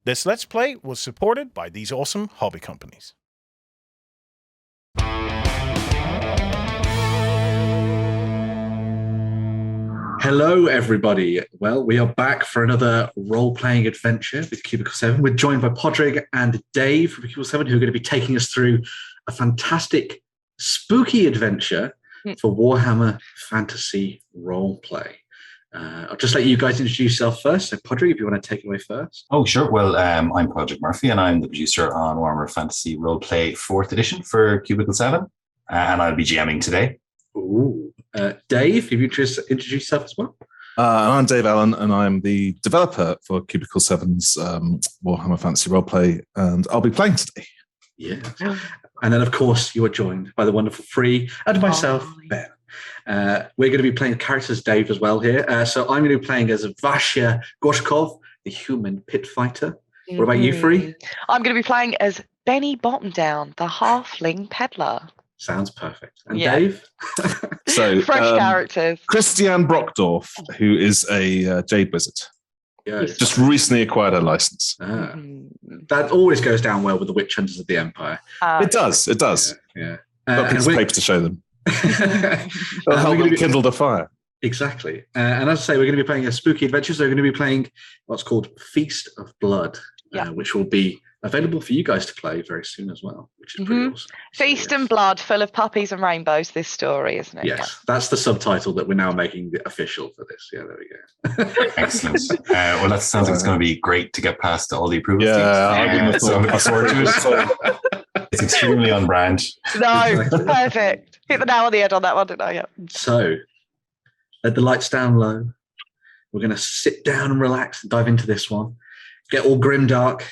This Let's Play was supported by these awesome hobby companies. Hello, everybody. Well, we are back for another role-playing adventure with Cubicle 7. We're joined by Podrick and Dave from Cubicle 7, who are going to be taking us through a fantastic, spooky adventure for Warhammer Fantasy Role-Play. I'll just let you guys introduce yourself first. So, Podrick, if you want to take it away first. Oh, sure. Well, I'm Podrick Murphy, and I'm the producer on Warhammer Fantasy Role-Play 4th edition for Cubicle 7, and I'll be GMing today. Ooh. Dave, if you just introduce yourself as well. I'm Dave Allen, and I'm the developer for Cubicle 7's Warhammer Fantasy Role-Play, and I'll be playing today. Yeah. And then, of course, you are joined by the wonderful Free and myself, Ben. We're going to be playing characters, Dave, as well here. So I'm going to be playing as Vasya Gorshkov, the human pit fighter. What about you, Free? I'm going to be playing as Benny Bottomdown, the halfling peddler. Sounds perfect. And Dave? So, fresh characters. Christiane Brockdorf, who is a Jade Wizard. Yeah, just recently acquired her license. That always goes down well with the Witch Hunters of the Empire. It does. Yeah. Got a piece of paper to show them. They'll help them kindle the fire. Exactly. And as I say, we're going to be playing a spooky adventure. So we're going to be playing what's called Feast of Blood, which will be available for you guys to play very soon as well, which is pretty awesome. Feast and Blood, full of puppies and rainbows, this story, isn't it? Yes, that's the subtitle that we're now making official for this. Yeah, there we go. Excellent. Well, that sounds like it's going to be great to get past all the approvals. So I'm looking forward to it. It's extremely on brand. No, perfect. Hit the nail on the head on that one, didn't I? Yeah. So, let the lights down low. We're going to sit down and relax and dive into this one. Get all grimdark.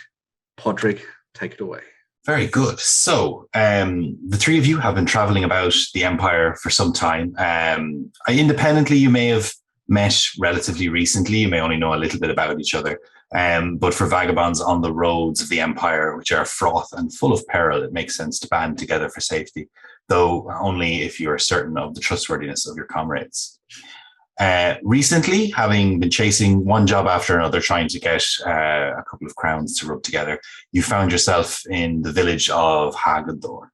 Podrick, take it away. Very good. So, the three of you have been traveling about the Empire for some time. Independently, you may have met relatively recently. You may only know a little bit about each other. But for vagabonds on the roads of the Empire, which are fraught and full of peril, it makes sense to band together for safety, though only if you are certain of the trustworthiness of your comrades. Recently, having been chasing one job after another, trying to get a couple of crowns to rub together, you found yourself in the village of Haggle.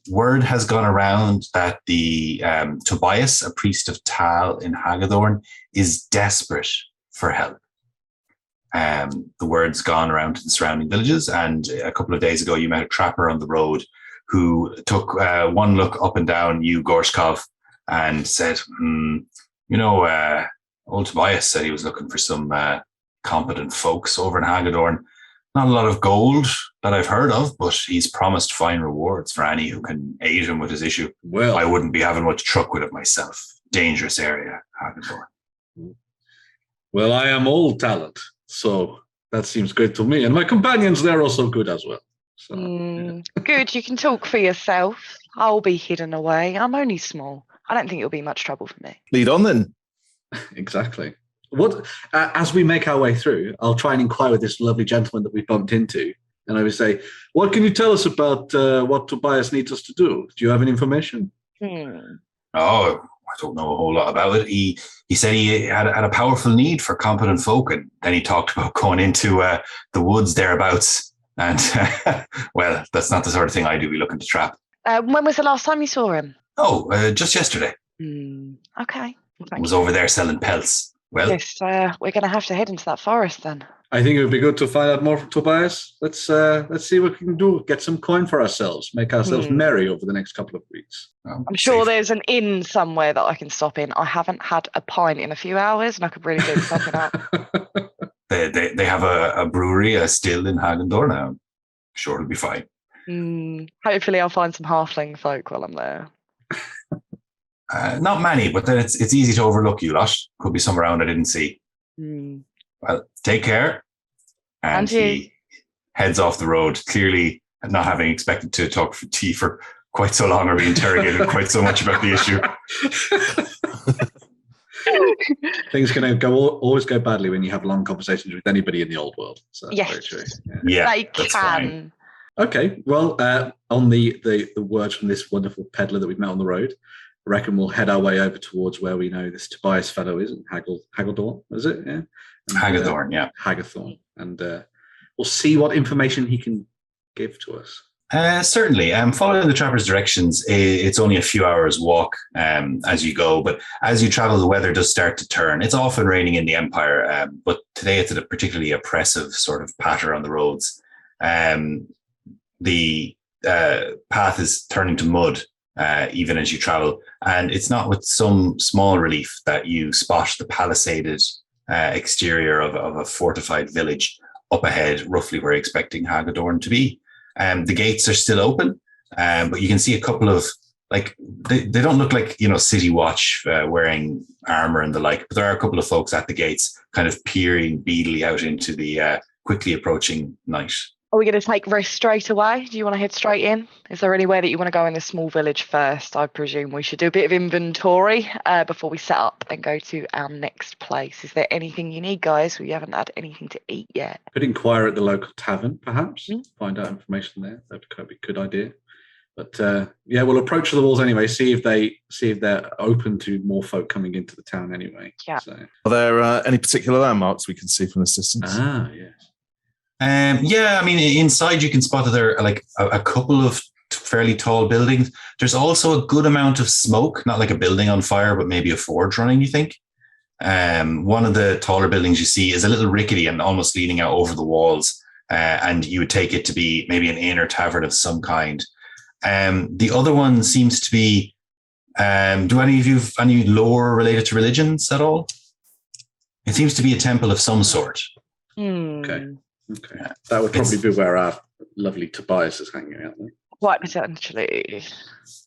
Word has gone around that the Tobias, a priest of Taal in Haggle, is desperate for help. The word's gone around to the surrounding villages, and a couple of days ago you met a trapper on the road who took one look up and down you, Gorshkov, and said, old Tobias said he was looking for some competent folks over in Haggle. Not a lot of gold that I've heard of, but he's promised fine rewards for any who can aid him with his issue. Well, I wouldn't be having much truck with it myself. Dangerous area, Haggle. Well, I am all talent, so that seems good to me. And my companions, they're also good as well. So, Good, you can talk for yourself. I'll be hidden away. I'm only small. I don't think it'll be much trouble for me. Lead on then. Exactly. What as we make our way through, I'll try and inquire with this lovely gentleman that we bumped into, and I would say, "What can you tell us about what Tobias needs us to do? Do you have any information?" Oh, I don't know a whole lot about it. He said he had a powerful need for competent folk, and then he talked about going into the woods thereabouts. And well, that's not the sort of thing I do be looking to trap. When was the last time you saw him? Oh, just yesterday. Okay. I was over there selling pelts. Well, yes, we're going to have to head into that forest then. I think it would be good to find out more from Tobias. Let's see what we can do. Get some coin for ourselves. Make ourselves merry over the next couple of weeks. I'm sure there's an inn somewhere that I can stop in. I haven't had a pint in a few hours, and I could really do something up. They have a brewery, a still in Haggle now. I'm sure it'll be fine. Hopefully, I'll find some halfling folk while I'm there. Not many, but then it's easy to overlook you lot. Could be some around I didn't see. Well, take care. And he heads off the road, clearly not having expected to talk for tea for quite so long or be interrogated quite so much about the issue. Things can always go badly when you have long conversations with anybody in the old world. So that's very true. Yeah, they can. Fine. Okay, well, on the words from this wonderful peddler that we've met on the road, I reckon we'll head our way over towards where we know this Tobias fellow is, in Haggle, is it? Yeah. Haggathorn, yeah. Haggathorn. And we'll see what information he can give to us. Certainly. Following the trapper's directions, it's only a few hours walk as you go, but as you travel, the weather does start to turn. It's often raining in the Empire, but today it's a particularly oppressive sort of patter on the roads. The path is turning to mud even as you travel, and it's not with some small relief that you spot the palisaded exterior of a fortified village up ahead, roughly where you're expecting Haggathorn to be. The gates are still open, but you can see a couple of, like, they don't look like, City Watch wearing armor and the like, but there are a couple of folks at the gates kind of peering beadily out into the quickly approaching night. Are we going to take rest straight away? Do you want to head straight in? Is there anywhere that you want to go in the small village first? I presume we should do a bit of inventory before we set up and go to our next place. Is there anything you need, guys? We haven't had anything to eat yet. Could inquire at the local tavern, perhaps. Find out information there. That could be a good idea. But we'll approach the walls anyway. See if they're open to more folk coming into the town anyway. Yeah. So. Are there any particular landmarks we can see from this distance? Yes. I mean, inside you can spot that there are like a couple of fairly tall buildings. There's also a good amount of smoke, not like a building on fire, but maybe a forge running, you think. One of the taller buildings you see is a little rickety and almost leaning out over the walls, and you would take it to be maybe an inn or tavern of some kind. The other one seems to be, do any of you have any lore related to religions at all? It seems to be a temple of some sort. Okay. That would probably be where our lovely Tobias is hanging out there. Quite potentially.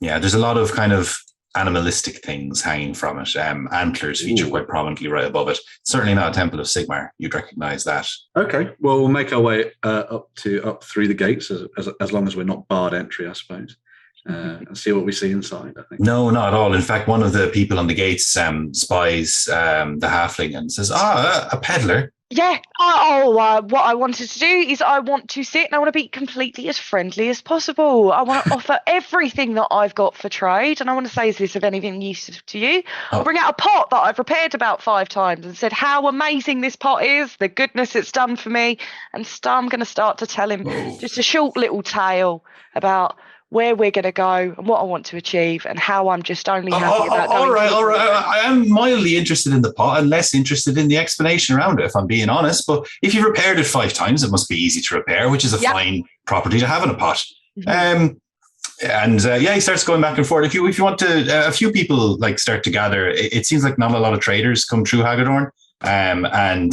Yeah, there's a lot of kind of animalistic things hanging from it. Antlers feature quite prominently right above it. Certainly not a temple of Sigmar. You'd recognize that. Okay. Well, we'll make our way up through the gates as long as we're not barred entry, I suppose. And see what we see inside, I think. No, not at all. In fact, one of the people on the gates spies the halfling and says, a peddler. Yeah. What I wanted to do is I want to sit and I want to be completely as friendly as possible. I want to offer everything that I've got for trade. And I want to say, is this of anything use to you? I'll bring out a pot that I've repaired about 5 times and said how amazing this pot is, the goodness it's done for me. And I'm going to start to tell him just a short little tale about where we're going to go and what I want to achieve and how I'm just only happy about going. All right. I am mildly interested in the pot and less interested in the explanation around it, if I'm being honest. But if you've repaired it 5 times, it must be easy to repair, which is a fine property to have in a pot. He starts going back and forth. If you want to, a few people like start to gather. It seems like not a lot of traders come through Haggathorn. And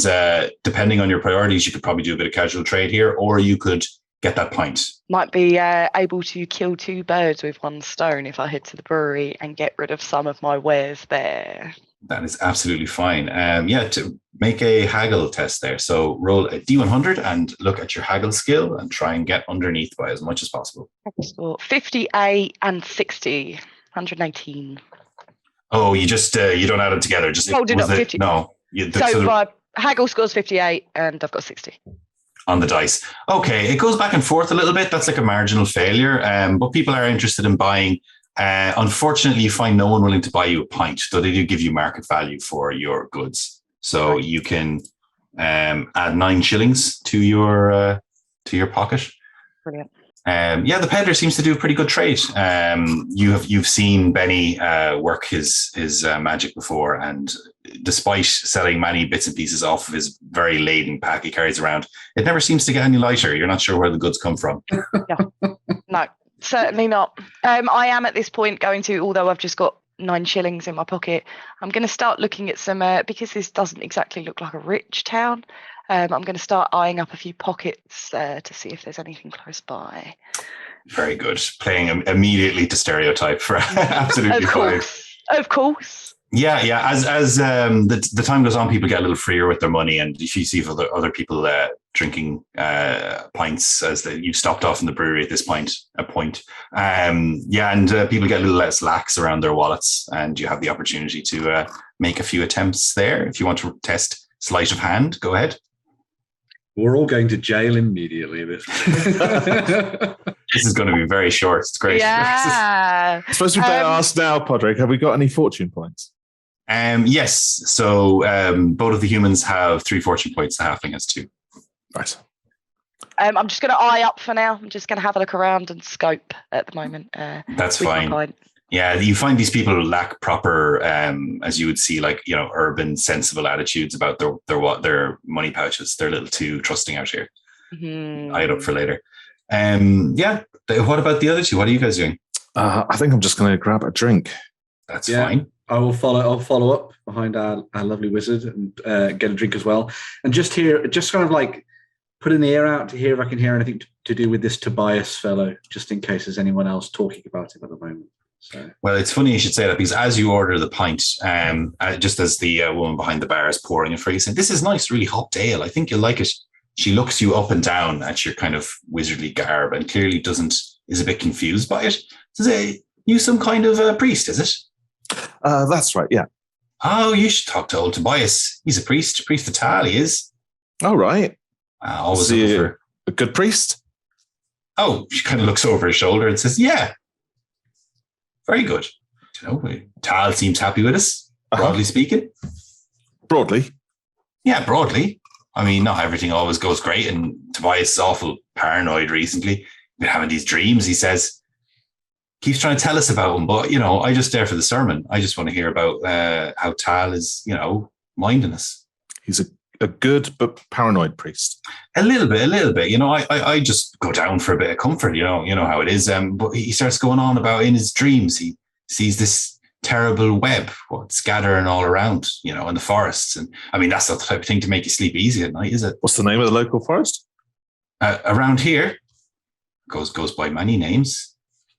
depending on your priorities, you could probably do a bit of casual trade here, or you could get that pint. Might be able to kill 2 birds with 1 stone if I head to the brewery and get rid of some of my wares there. That is absolutely fine. To make a haggle test there. So roll a D100 and look at your haggle skill and try and get underneath by as much as possible. 58 and 60, 118. Oh, you just you don't add it together. Just did not 50. No. My haggle scores 58 and I've got 60. On the dice. Okay, it goes back and forth a little bit. That's like a marginal failure, but people are interested in buying. Unfortunately, you find no one willing to buy you a pint, though they do give you market value for your goods. So you can add 9 shillings to your pocket. Brilliant. The peddler seems to do a pretty good trade. You've seen Benny work his magic before, and despite selling many bits and pieces off of his very laden pack he carries around, it never seems to get any lighter. You're not sure where the goods come from. No, certainly not. I am at this point going to, although I've just got 9 shillings in my pocket, I'm going to start looking at some, because this doesn't exactly look like a rich town, I'm going to start eyeing up a few pockets to see if there's anything close by. Very good. Playing immediately to stereotype for absolutely fine. Of course. Yeah. As the time goes on, people get a little freer with their money, and if you see other people drinking pints as you've stopped off in the brewery at this point, people get a little less lax around their wallets, and you have the opportunity to make a few attempts there. If you want to test sleight of hand, go ahead. We're all going to jail immediately. This is going to be very short. It's great. Yeah. I suppose we better ask now, Podrick, have we got any fortune points? Yes. So both of the humans have 3 fortune points. The halfling has 2. Right. I'm just going to eye up for now. I'm just going to have a look around and scope at the moment. That's with my fine. point. Yeah, you find these people lack proper, as you would see, like, you know, urban, sensible attitudes about their money pouches. They're a little too trusting out here. Eye it up for later. Yeah. What about the other 2? What are you guys doing? I think I'm just going to grab a drink. That's fine. I'll follow up behind our lovely wizard and get a drink as well. And just kind of like putting the ear out to hear if I can hear anything to do with this Tobias fellow, just in case there's anyone else talking about him at the moment. So. Well, it's funny you should say that, because as you order the pint, just as the woman behind the bar is pouring it for you, saying, "This is nice, really hopped ale. I think you'll like it." She looks you up and down at your kind of wizardly garb and clearly is a bit confused by it. Says, "You some kind of a priest, is it?" That's right, yeah. Oh, you should talk to old Tobias. He's a priest of Taal, he is. Oh, right. Always is he a good priest? Oh, she kind of looks over his shoulder and says, "Yeah, very good. You know, Taal seems happy with us, broadly speaking." Broadly? Yeah, broadly. I mean, not everything always goes great, and Tobias is awful paranoid recently. Been having these dreams, he says. Keeps trying to tell us about them, but, you know, I just there for the sermon. I just want to hear about how Taal is, you know, minding us. He's a good but paranoid priest. A little bit. You know, I just go down for a bit of comfort. You know how it is. But he starts going on about in his dreams. He sees this terrible web scattering all around, you know, in the forests. And I mean, that's not the type of thing to make you sleep easy at night, is it? What's the name of the local forest? Around here, goes by many names.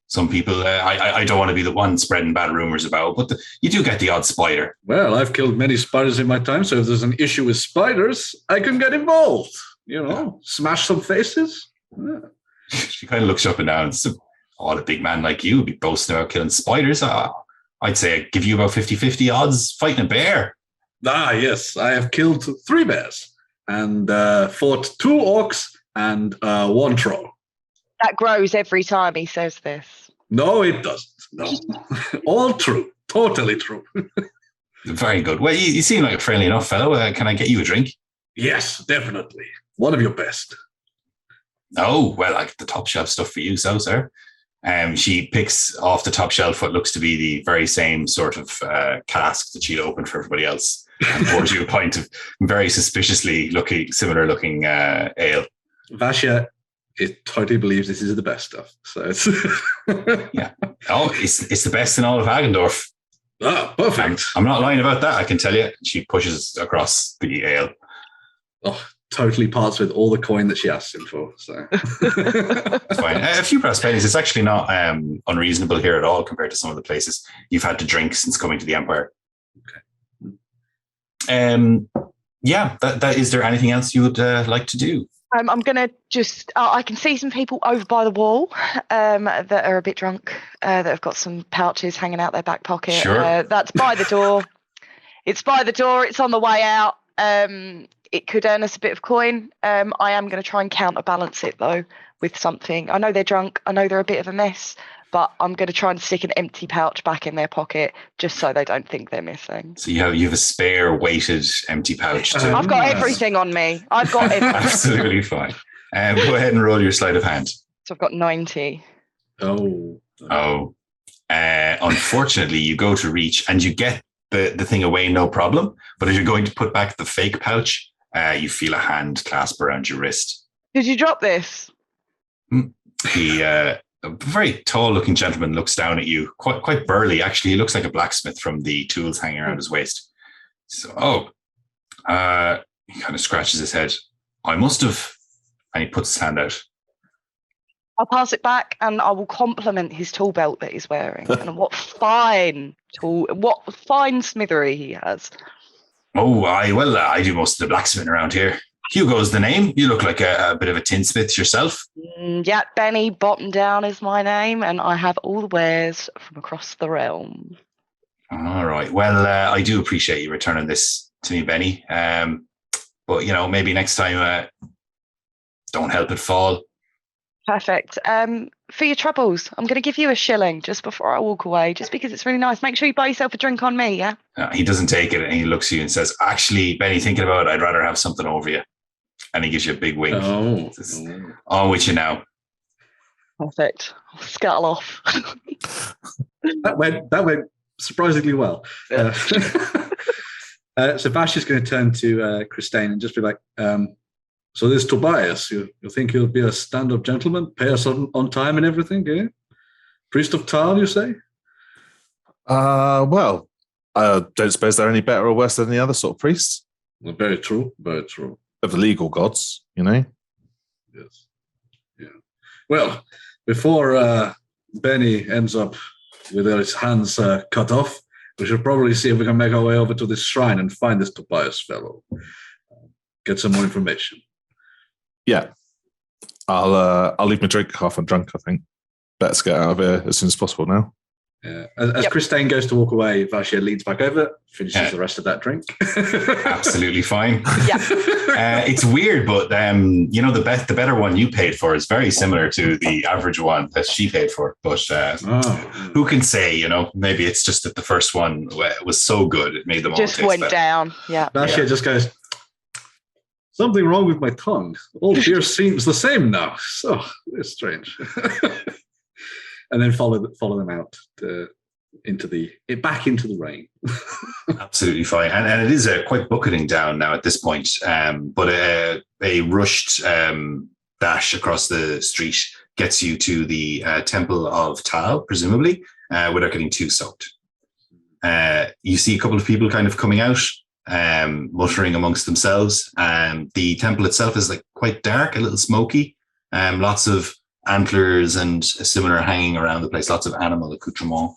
Some people, I don't want to be the one spreading bad rumors about, but you do get the odd spider. Well, I've killed many spiders in my time, so if there's an issue with spiders, I can get involved. You know, smash some faces. Yeah. She kind of looks up and down. And says, a big man like you would be boasting about killing spiders. I'd say I'd give you about 50-50 odds fighting a bear. Ah, yes. I have killed 3 bears and fought 2 orcs and 1 troll. That grows every time he says this. No, it doesn't. No. All true. Totally true. Very good. Well, you seem like a friendly enough fellow. Can I get you a drink? Yes, definitely. One of your best. Oh, well, I get the top shelf stuff for you, sir. She picks off the top shelf what looks to be the very same sort of cask that she'd opened for everybody else and pours you a pint of very similar looking ale. Vasha, it totally believes this is the best stuff. So it's yeah. Oh, it's the best in all of Hagendorf. Ah, perfect. I'm not lying about that, I can tell you. She pushes across the ale. Oh, totally parts with all the coin that she asked him for. So it's fine. A few brass pennies. It's actually not unreasonable here at all compared to some of the places you've had to drink since coming to the Empire. Okay. Yeah. That is there anything else you would like to do? I'm going to just, I can see some people over by the wall that are a bit drunk, that have got some pouches hanging out their back pocket. Sure. That's by the door. It's by the door. It's on the way out. It could earn us a bit of coin. I am going to try and counterbalance it, though, with something. I know they're drunk. I know they're a bit of a mess. But I'm going to try and stick an empty pouch back in their pocket just so they don't think they're missing. So you have a spare weighted empty pouch. I've got everything on me. I've got everything. Absolutely fine. Go ahead and roll your sleight of hand. So I've got 90. Oh. Unfortunately, you go to reach and you get the thing away, no problem. But as you're going to put back the fake pouch, you feel a hand clasp around your wrist. Did you drop this? A very tall-looking gentleman looks down at you, quite burly, actually. He looks like a blacksmith from the tools hanging around his waist. So, he kind of scratches his head. I must have, and he puts his hand out. I'll pass it back, and I will compliment his tool belt that he's wearing, and what fine smithery he has. Oh, I do most of the blacksmithing around here. Hugo's the name. You look like a bit of a tinsmith yourself. Yeah, Benny Bottom Down is my name, and I have all the wares from across the realm. All right. Well, I do appreciate you returning this to me, Benny. But, maybe next time, don't help it fall. Perfect. For your troubles, I'm going to give you a shilling just before I walk away, just because it's really nice. Make sure you buy yourself a drink on me, yeah? He doesn't take it, and he looks at you and says, "Actually, Benny, thinking about it, I'd rather have something over you." And he gives you a big wink. Says, "On with you now." Perfect. I'll scuttle off. That went surprisingly well. So Vash is going to turn to Christine and just be like, so this Tobias, you think he'll be a stand-up gentleman, pay us on time and everything, yeah? Priest of Taal, you say? Well, I don't suppose they're any better or worse than any other sort of priests. Well, very true, very true. Of the legal gods, you know? Yes. Yeah. Well, before Benny ends up with his hands cut off, we should probably see if we can make our way over to this shrine and find this Tobias fellow. Get some more information. Yeah. I'll leave my drink half and drunk, I think. Let's get out of here as soon as possible now. Yeah. As Christine goes to walk away, Vashia leans back over, finishes the rest of that drink. Absolutely fine. Yeah. It's weird, but the better one you paid for is very similar to the average one that she paid for. But who can say? Maybe it's just that the first one was so good it made them all just taste went better. down. Yeah. Vashia just goes, something wrong with my tongue. All beer seems the same now. So it's strange. And then follow them out back into the rain. Absolutely fine, and it is quite bucketing down now at this point. But a rushed dash across the street gets you to the Temple of Tao, presumably, without getting too soaked. You see a couple of people kind of coming out, muttering amongst themselves. The temple itself is like quite dark, a little smoky. Lots of antlers and similar hanging around the place, lots of animal accoutrement.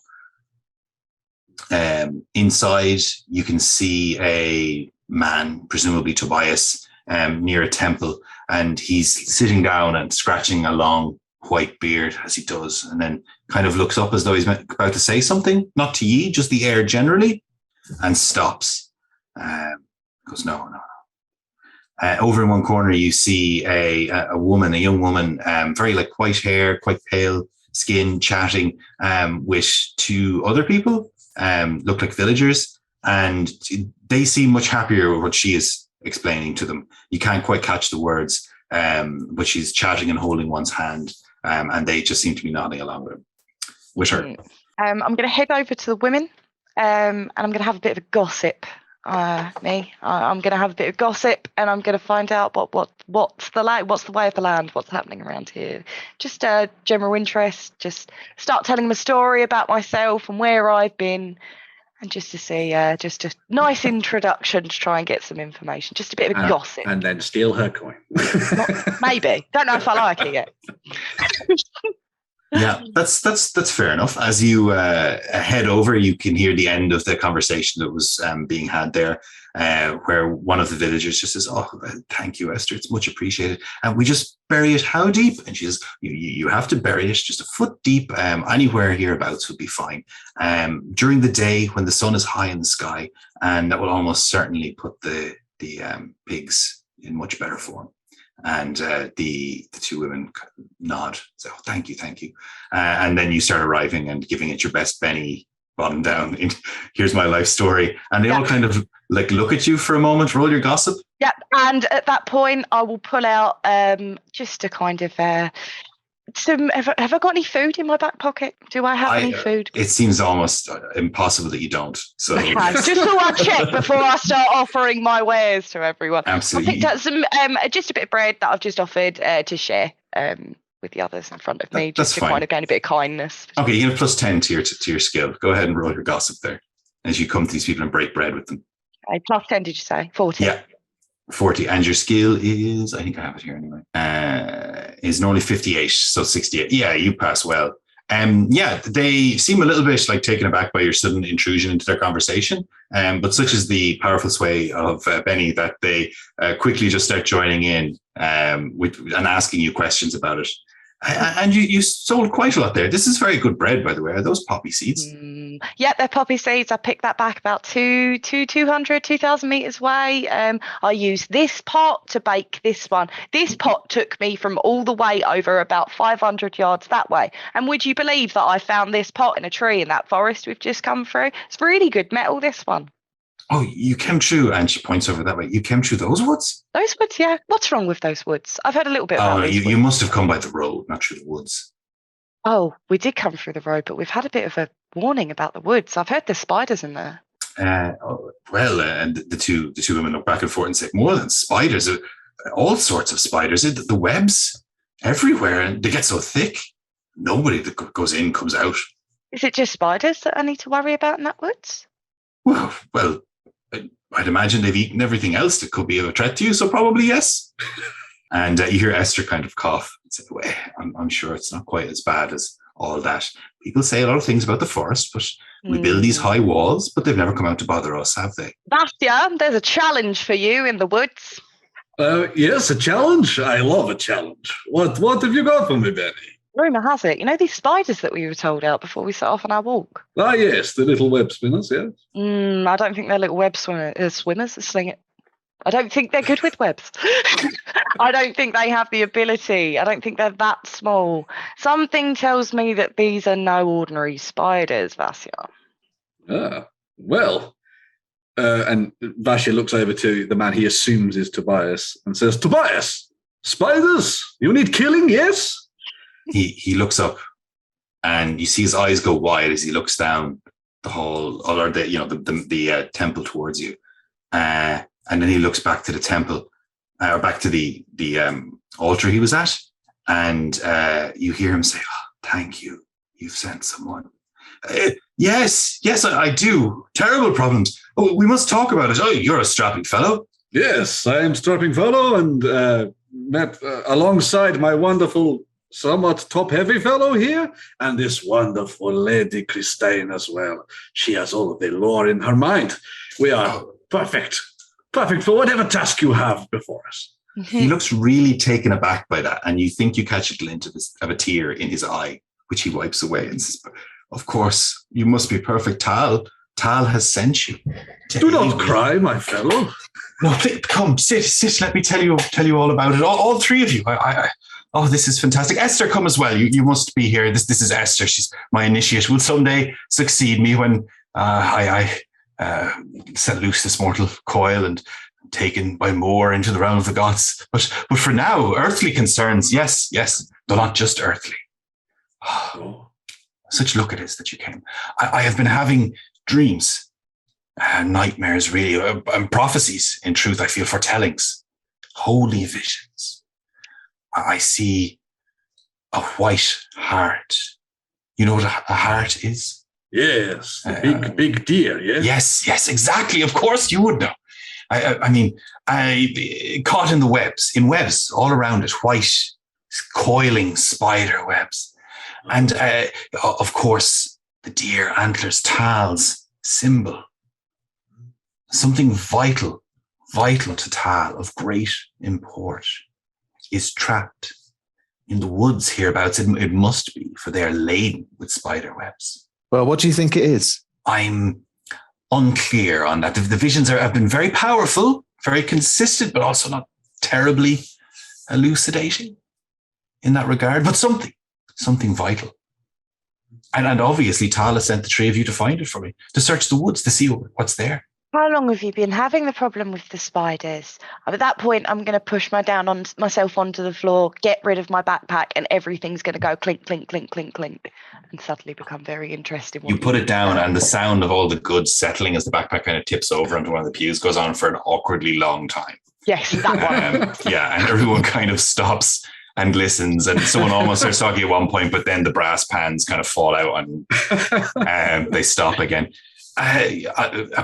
Inside, you can see a man, presumably Tobias, near a temple, and he's sitting down and scratching a long white beard as he does, and then kind of looks up as though he's about to say something, not to ye, just the air generally, and stops. Goes, no. Over in one corner, you see a young woman, very like white hair, quite pale skin, chatting with two other people, look like villagers, and they seem much happier with what she is explaining to them. You can't quite catch the words, but she's chatting and holding one's hand, and they just seem to be nodding along with her. I'm going to head over to the women, and I'm going to have a bit of a gossip. I'm going to have a bit of gossip, and I'm going to find out what's the way of the land, what's happening around here. Just general interest. Just start telling them a story about myself and where I've been, and just to see, just a nice introduction to try and get some information. Just a bit of a gossip, and then steal her coin. Maybe. Don't know if I like it yet. Yeah, that's fair enough. As you head over, you can hear the end of the conversation that was being had there, where one of the villagers just says, "Oh, thank you, Esther. It's much appreciated. And we just bury it how deep?" And she says, "You have to bury it just a foot deep. Anywhere hereabouts would be fine. During the day when the sun is high in the sky, and that will almost certainly put the pigs in much better form." And the two women nod, say, "Oh, thank you. And then you start arriving and giving it your best Benny bottom down. Here's my life story. And they all kind of like look at you for a moment, roll your gossip. Yeah, and at that point, I will pull out just a kind of have I got any food in my back pocket? Do I have any food? It seems almost impossible that you don't. So okay, just so I check before I start offering my wares to everyone. Absolutely. I picked up some just a bit of bread that I've just offered to share with the others in front of me, just to kind of gain a bit of kindness. Okay, you have plus 10 to your skill. Go ahead and roll your gossip there as you come to these people and break bread with them. Okay, plus 10, did you say? 40. Yeah. 40, and your skill is, I think I have it here anyway, is normally 58, so 68. Yeah, you pass well. Yeah, they seem a little bit like taken aback by your sudden intrusion into their conversation, but such is the powerful sway of Benny that they quickly just start joining in and asking you questions about it. And you sold quite a lot there. This is very good bread, by the way. Are those poppy seeds? Yeah, they're poppy seeds. I picked that back about 2,000 meters away. I used this pot to bake this one. This pot took me from all the way over about 500 yards that way. And would you believe that I found this pot in a tree in that forest we've just come through? It's really good metal, this one. Oh, you came through, and she points over that way. You came through those woods? Those woods, yeah. What's wrong with those woods? I've heard a little bit about these woods. You must have come by the road, not through the woods. Oh, we did come through the road, but we've had a bit of a warning about the woods. I've heard there's spiders in there. And the two women look back and forth and say, more than spiders, all sorts of spiders. The webs everywhere, and they get so thick. Nobody that goes in comes out. Is it just spiders that I need to worry about in that woods? Well, I'd imagine they've eaten everything else that could be of a threat to you, so probably yes. And you hear Esther kind of cough and say, well, I'm sure it's not quite as bad as all that. People say a lot of things about the forest, but we build these high walls, but they've never come out to bother us, have they? Vasya, there's a challenge for you in the woods. Yes, a challenge. I love a challenge. What have you got for me, Benny? Rumour has it, you know these spiders that we were told out before we set off on our walk? Ah, yes, the little web spinners, yes. I don't think they're little web swimmers. Sling it. I don't think they're good with webs. I don't think they have the ability. I don't think they're that small. Something tells me that these are no ordinary spiders, Vasya. Ah, well. And Vasya looks over to the man he assumes is Tobias and says, Tobias, spiders, you need killing, yes? He looks up, and you see his eyes go wide as he looks down the hall, or the temple towards you, and then he looks back to the temple, or back to the altar he was at, and you hear him say, oh, "Thank you, you've sent someone." Yes, I do. Terrible problems. Oh, we must talk about it. Oh, you're a strapping fellow. Yes, I am a strapping fellow, and met alongside my wonderful, somewhat top-heavy fellow here, and this wonderful Lady Christine as well. She has all of the lore in her mind. We are perfect for whatever task you have before us. He looks really taken aback by that, and you think you catch a glint of a tear in his eye, which he wipes away and says, of course, you must be perfect, Taal. Taal has sent you. Do not cry, my fellow. No, please, come, sit. Let me tell you all about it. All three of you. Oh, this is fantastic. Esther, come as well. You must be here. This is Esther. She's my initiate. Will someday succeed me when I set loose this mortal coil and taken by Moore into the realm of the gods. But for now, earthly concerns, yes, though not just earthly. Such luck it is that you came. I have been having dreams, nightmares really, and prophecies, in truth, I feel foretellings, holy visions. I see a white heart. You know what a heart is? Yes, a big deer, yes? Yes, exactly. Of course you would know. I caught in webs all around it, white, coiling spider webs. And of course, the deer antlers, Taal's symbol. Something vital to Taal of great import is trapped in the woods hereabouts. It must be, for they are laden with spider webs. Well, what do you think it is? I'm unclear on that. The visions have been very powerful, very consistent, but also not terribly elucidating in that regard, but something vital. And obviously Taal has sent the three of you to find it for me, to search the woods, to see what's there. How long have you been having the problem with the spiders? At that point, I'm going to push myself onto the floor, get rid of my backpack, and everything's going to go clink, clink, clink, clink, clink, and suddenly become very interesting. You put it down, and the sound of all the goods settling as the backpack kind of tips over onto one of the pews goes on for an awkwardly long time. Yes, that one. Yeah, and everyone kind of stops and listens, and someone almost starts talking at one point, but then the brass pans kind of fall out and they stop again.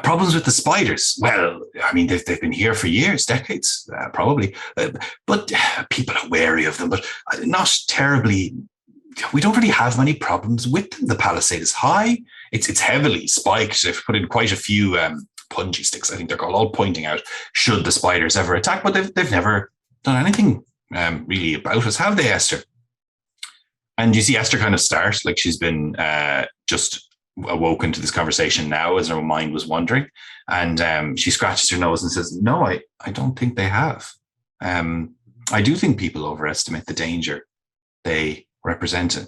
Problems with the spiders. Well, I mean, they've been here for years, decades, probably. But people are wary of them, but not terribly. We don't really have many problems with them. The palisade is high. It's heavily spiked. They've put in quite a few punji sticks, I think they're called, all pointing out should the spiders ever attack. But they've never done anything really about us, have they, Esther? And you see Esther kind of start, like she's been just awoken to this conversation now as her mind was wandering. And she scratches her nose and says, no, I don't think they have. I do think people overestimate the danger they represent.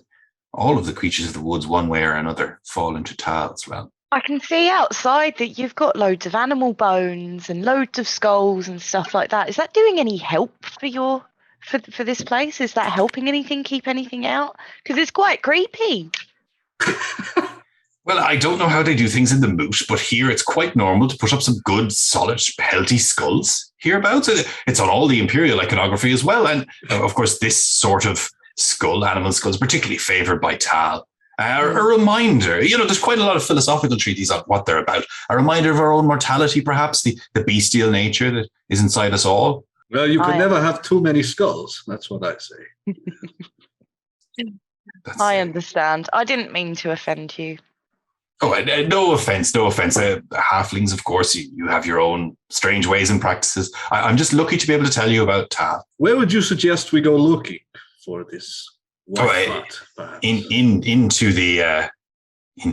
All of the creatures of the woods, one way or another, fall into Taal's realm. I can see outside that you've got loads of animal bones and loads of skulls and stuff like that. Is that doing any help for this place? Is that helping anything, keep anything out? Because it's quite creepy. Well, I don't know how they do things in the moot, but here it's quite normal to put up some good, solid, healthy skulls hereabouts. It's on all the imperial iconography as well. And of course, this sort of skull, animal skulls, particularly favoured by Taal. A reminder, there's quite a lot of philosophical treatises on what they're about. A reminder of our own mortality, perhaps, the bestial nature that is inside us all. Well, you can never have too many skulls. That's what I say. I understand. I didn't mean to offend you. Oh, no offense. Halflings, of course, you have your own strange ways and practices. I'm just lucky to be able to tell you about Taal. Where would you suggest we go looking for this? Into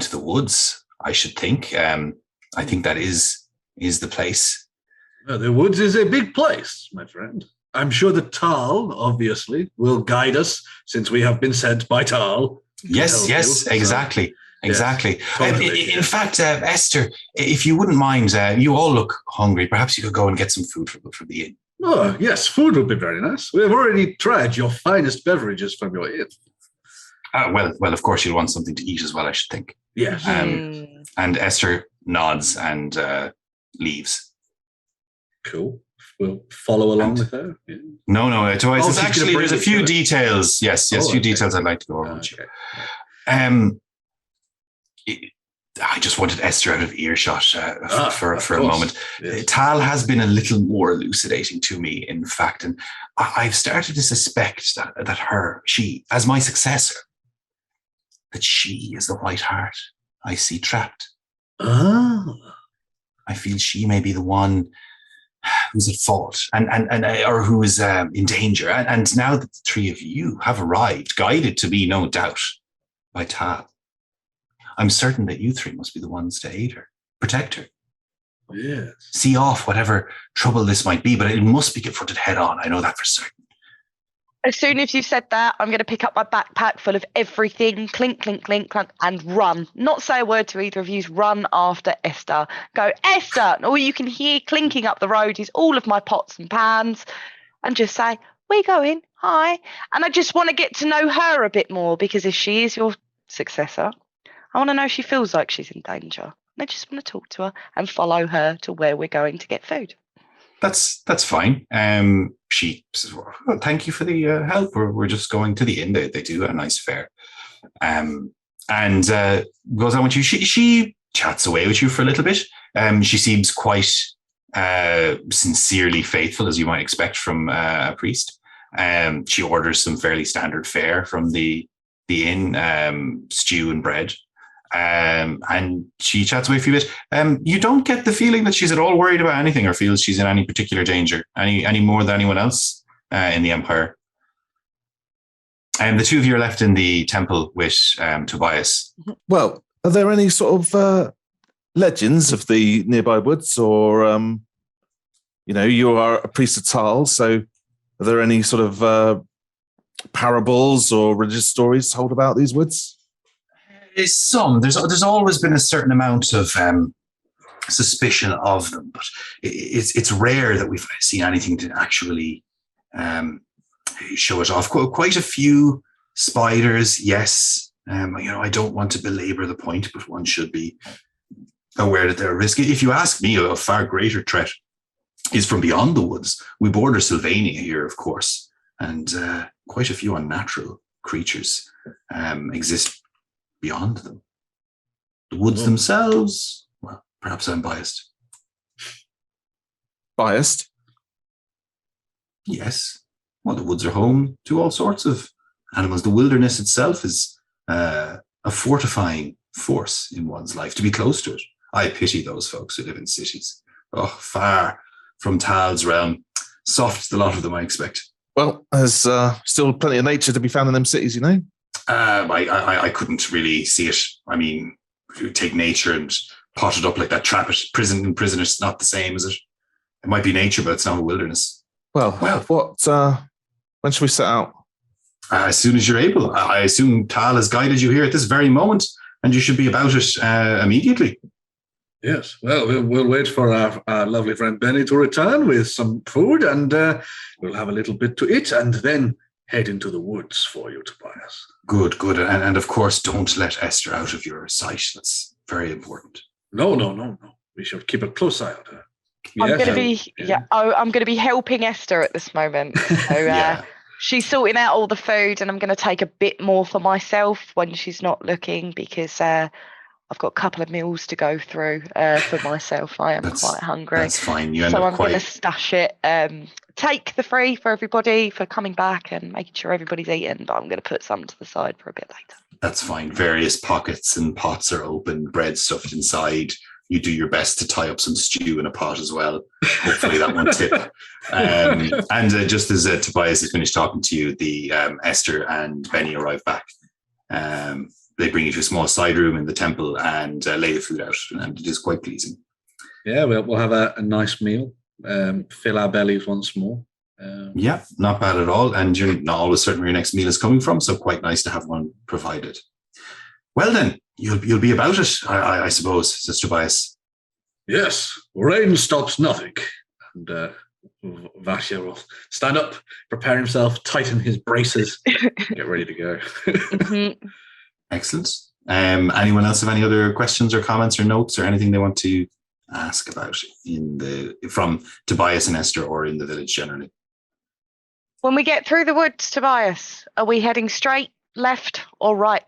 the woods, I should think. I think that is the place. The woods is a big place, my friend. I'm sure that Taal, obviously, will guide us since we have been sent by Taal. Yes, exactly. Exactly. Totally, in fact, Esther, if you wouldn't mind, you all look hungry. Perhaps you could go and get some food from the inn. Oh, yes, food would be very nice. We have already tried your finest beverages from your inn. Well, of course, you'll want something to eat as well, I should think. Yes. And Esther nods and leaves. Cool. We'll follow along with her. Yeah. No, Tobias, actually, there's a few details. Yes, few details I'd like to go over with you. I just wanted Esther out of earshot for a moment. Yes. Taal has been a little more elucidating to me, in fact, and I've started to suspect that she, as my successor, that she is the white heart I see trapped. Oh. I feel she may be the one who's at fault and or who is in danger. And now that the three of you have arrived, guided to me, no doubt, by Taal, I'm certain that you three must be the ones to aid her, protect her. Yes. See off whatever trouble this might be, but it must be confronted head on. I know that for certain. As soon as you said that, I'm going to pick up my backpack full of everything, clink, clink, clink, clink, and run. Not say a word to either of you, run after Esther. Go, Esther! And all you can hear clinking up the road is all of my pots and pans. And just say, where you going? Hi. And I just want to get to know her a bit more, because if she is your successor, I want to know if she feels like she's in danger. And I just want to talk to her and follow her to where we're going to get food. That's fine. She says, well, thank you for the help. We're just going to the inn. They do a nice fare. And goes on with you. She chats away with you for a little bit. She seems quite sincerely faithful, as you might expect from a priest. She orders some fairly standard fare from the inn, stew and bread. And she chats away for a bit. You don't get the feeling that she's at all worried about anything or feels she's in any particular danger, any more than anyone else in the Empire. And the two of you are left in the temple with Tobias. Well, are there any sort of legends of the nearby woods, or you are a priest of Taal, so are there any sort of parables or religious stories told about these woods? There's always been a certain amount of suspicion of them, but it's rare that we've seen anything to actually show it off. Quite a few spiders, yes. I don't want to belabor the point, but one should be aware that they're a risk. If you ask me, a far greater threat is from beyond the woods. We border Sylvania here, of course, and quite a few unnatural creatures exist beyond them. The woods themselves, well, perhaps I'm biased. Biased? Yes. Well, the woods are home to all sorts of animals. The wilderness itself is a fortifying force in one's life, to be close to it. I pity those folks who live in cities. Oh, far from Taal's realm. Soft, the lot of them, I expect. Well, there's still plenty of nature to be found in them cities, I couldn't really see it. I mean, if you take nature and pot it up like that, trap it, prison and prison, it's not the same, is it? It might be nature, but it's not a wilderness. Well, when should we set out? As soon as you're able. I assume Taal has guided you here at this very moment, and you should be about it immediately. Yes. Well, we'll wait for our lovely friend Benny to return with some food, and we'll have a little bit to eat, and then head into the woods for you, Tobias. Good. And of course, don't let Esther out of your sight. That's very important. No. We should keep a close eye on her. I'm going to be helping Esther at this moment. So she's sorting out all the food, and I'm going to take a bit more for myself when she's not looking, because I've got a couple of meals to go through for myself. I am quite hungry. That's fine. I'm going to stash it. Take the free for everybody for coming back and making sure everybody's eaten, but I'm going to put some to the side for a bit later. That's fine. Various pockets and pots are open, bread stuffed inside. You do your best to tie up some stew in a pot as well. Hopefully that won't tip. And just as Tobias has finished talking to you, the Esther and Benny arrive back. They bring you to a small side room in the temple and lay the food out, and it is quite pleasing. Yeah, we'll have a nice meal, fill our bellies once more. Yeah, not bad at all. And you're not always certain where your next meal is coming from, so quite nice to have one provided. Well then, you'll be about it, I suppose, says Tobias. Yes, rain stops nothing. And Vasha will stand up, prepare himself, tighten his braces, get ready to go. Mm-hmm. Excellent. Anyone else have any other questions or comments or notes or anything they want to ask about from Tobias and Esther or in the village generally? When we get through the woods, Tobias, are we heading straight, left, or right?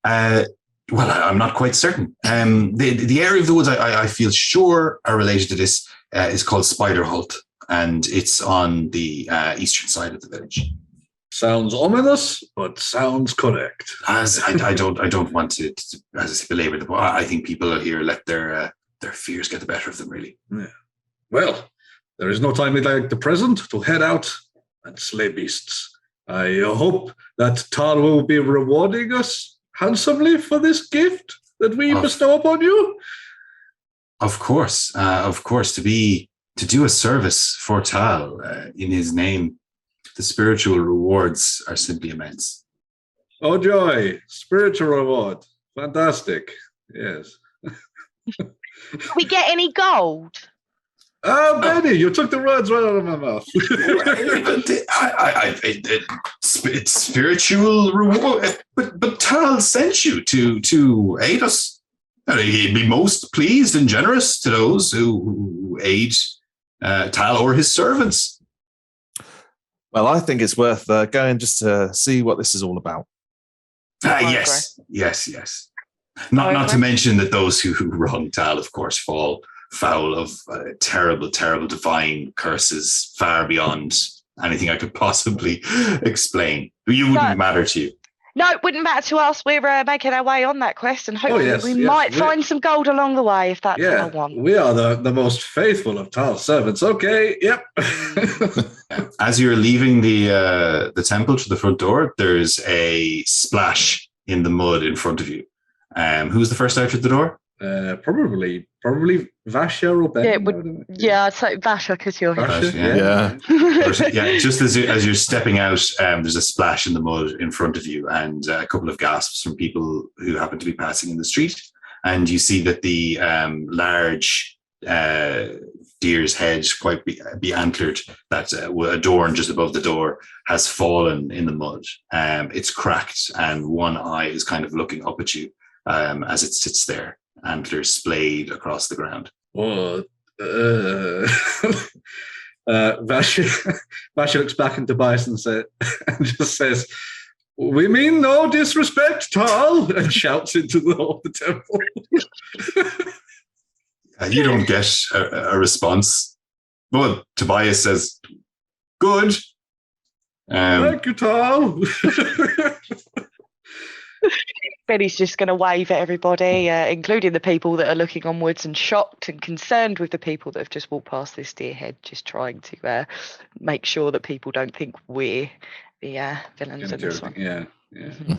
Well, I'm not quite certain. The area of the woods I feel sure are related to this is called Spider Holt, and it's on the eastern side of the village. Sounds ominous, but sounds correct. As I don't want to as I say, belabor the point. I think people here let their fears get the better of them, really. Yeah. Well, there is no time like the present to head out and slay beasts. I hope that Taal will be rewarding us handsomely for this gift that we bestow upon you. Of course, to do a service for Taal in his name. The spiritual rewards are simply immense. Oh, joy. Spiritual reward. Fantastic. Yes. We get any gold? Oh, Benny, you took the words right out of my mouth. It's spiritual reward. But Taal sent you to aid us. He'd be most pleased and generous to those who aid Taal or his servants. Well, I think it's worth going just to see what this is all about. Yes. Not to mention that those who wrong Taal, of course, fall foul of terrible, terrible divine curses far beyond anything I could possibly explain. You wouldn't matter to you. No, it wouldn't matter to us. We're making our way on that quest, and hopefully we might find some gold along the way, if that's what I want. We are the most faithful of Taal's servants. Okay, yep. As you're leaving the temple to the front door, there's a splash in the mud in front of you. Who's the first out at the door? Probably Vasha or Ben. I'd say Vasha because you're here. Yeah. Just as you're stepping out, there's a splash in the mud in front of you, and a couple of gasps from people who happen to be passing in the street. And you see that the large deer's head, quite be antlered, that adorned just above the door, has fallen in the mud. It's cracked, and one eye is kind of looking up at you as it sits there, antlers splayed across the ground. What? Vasha looks back into Tobias and just says, "We mean no disrespect, Taal," and shouts into the temple. You don't get a response. But Tobias says, "Good. Thank you, Taal." Benny's just going to wave at everybody, including the people that are looking onwards and shocked and concerned with the people that have just walked past this deer head, just trying to make sure that people don't think we're the villains in this one. Yeah. Yeah.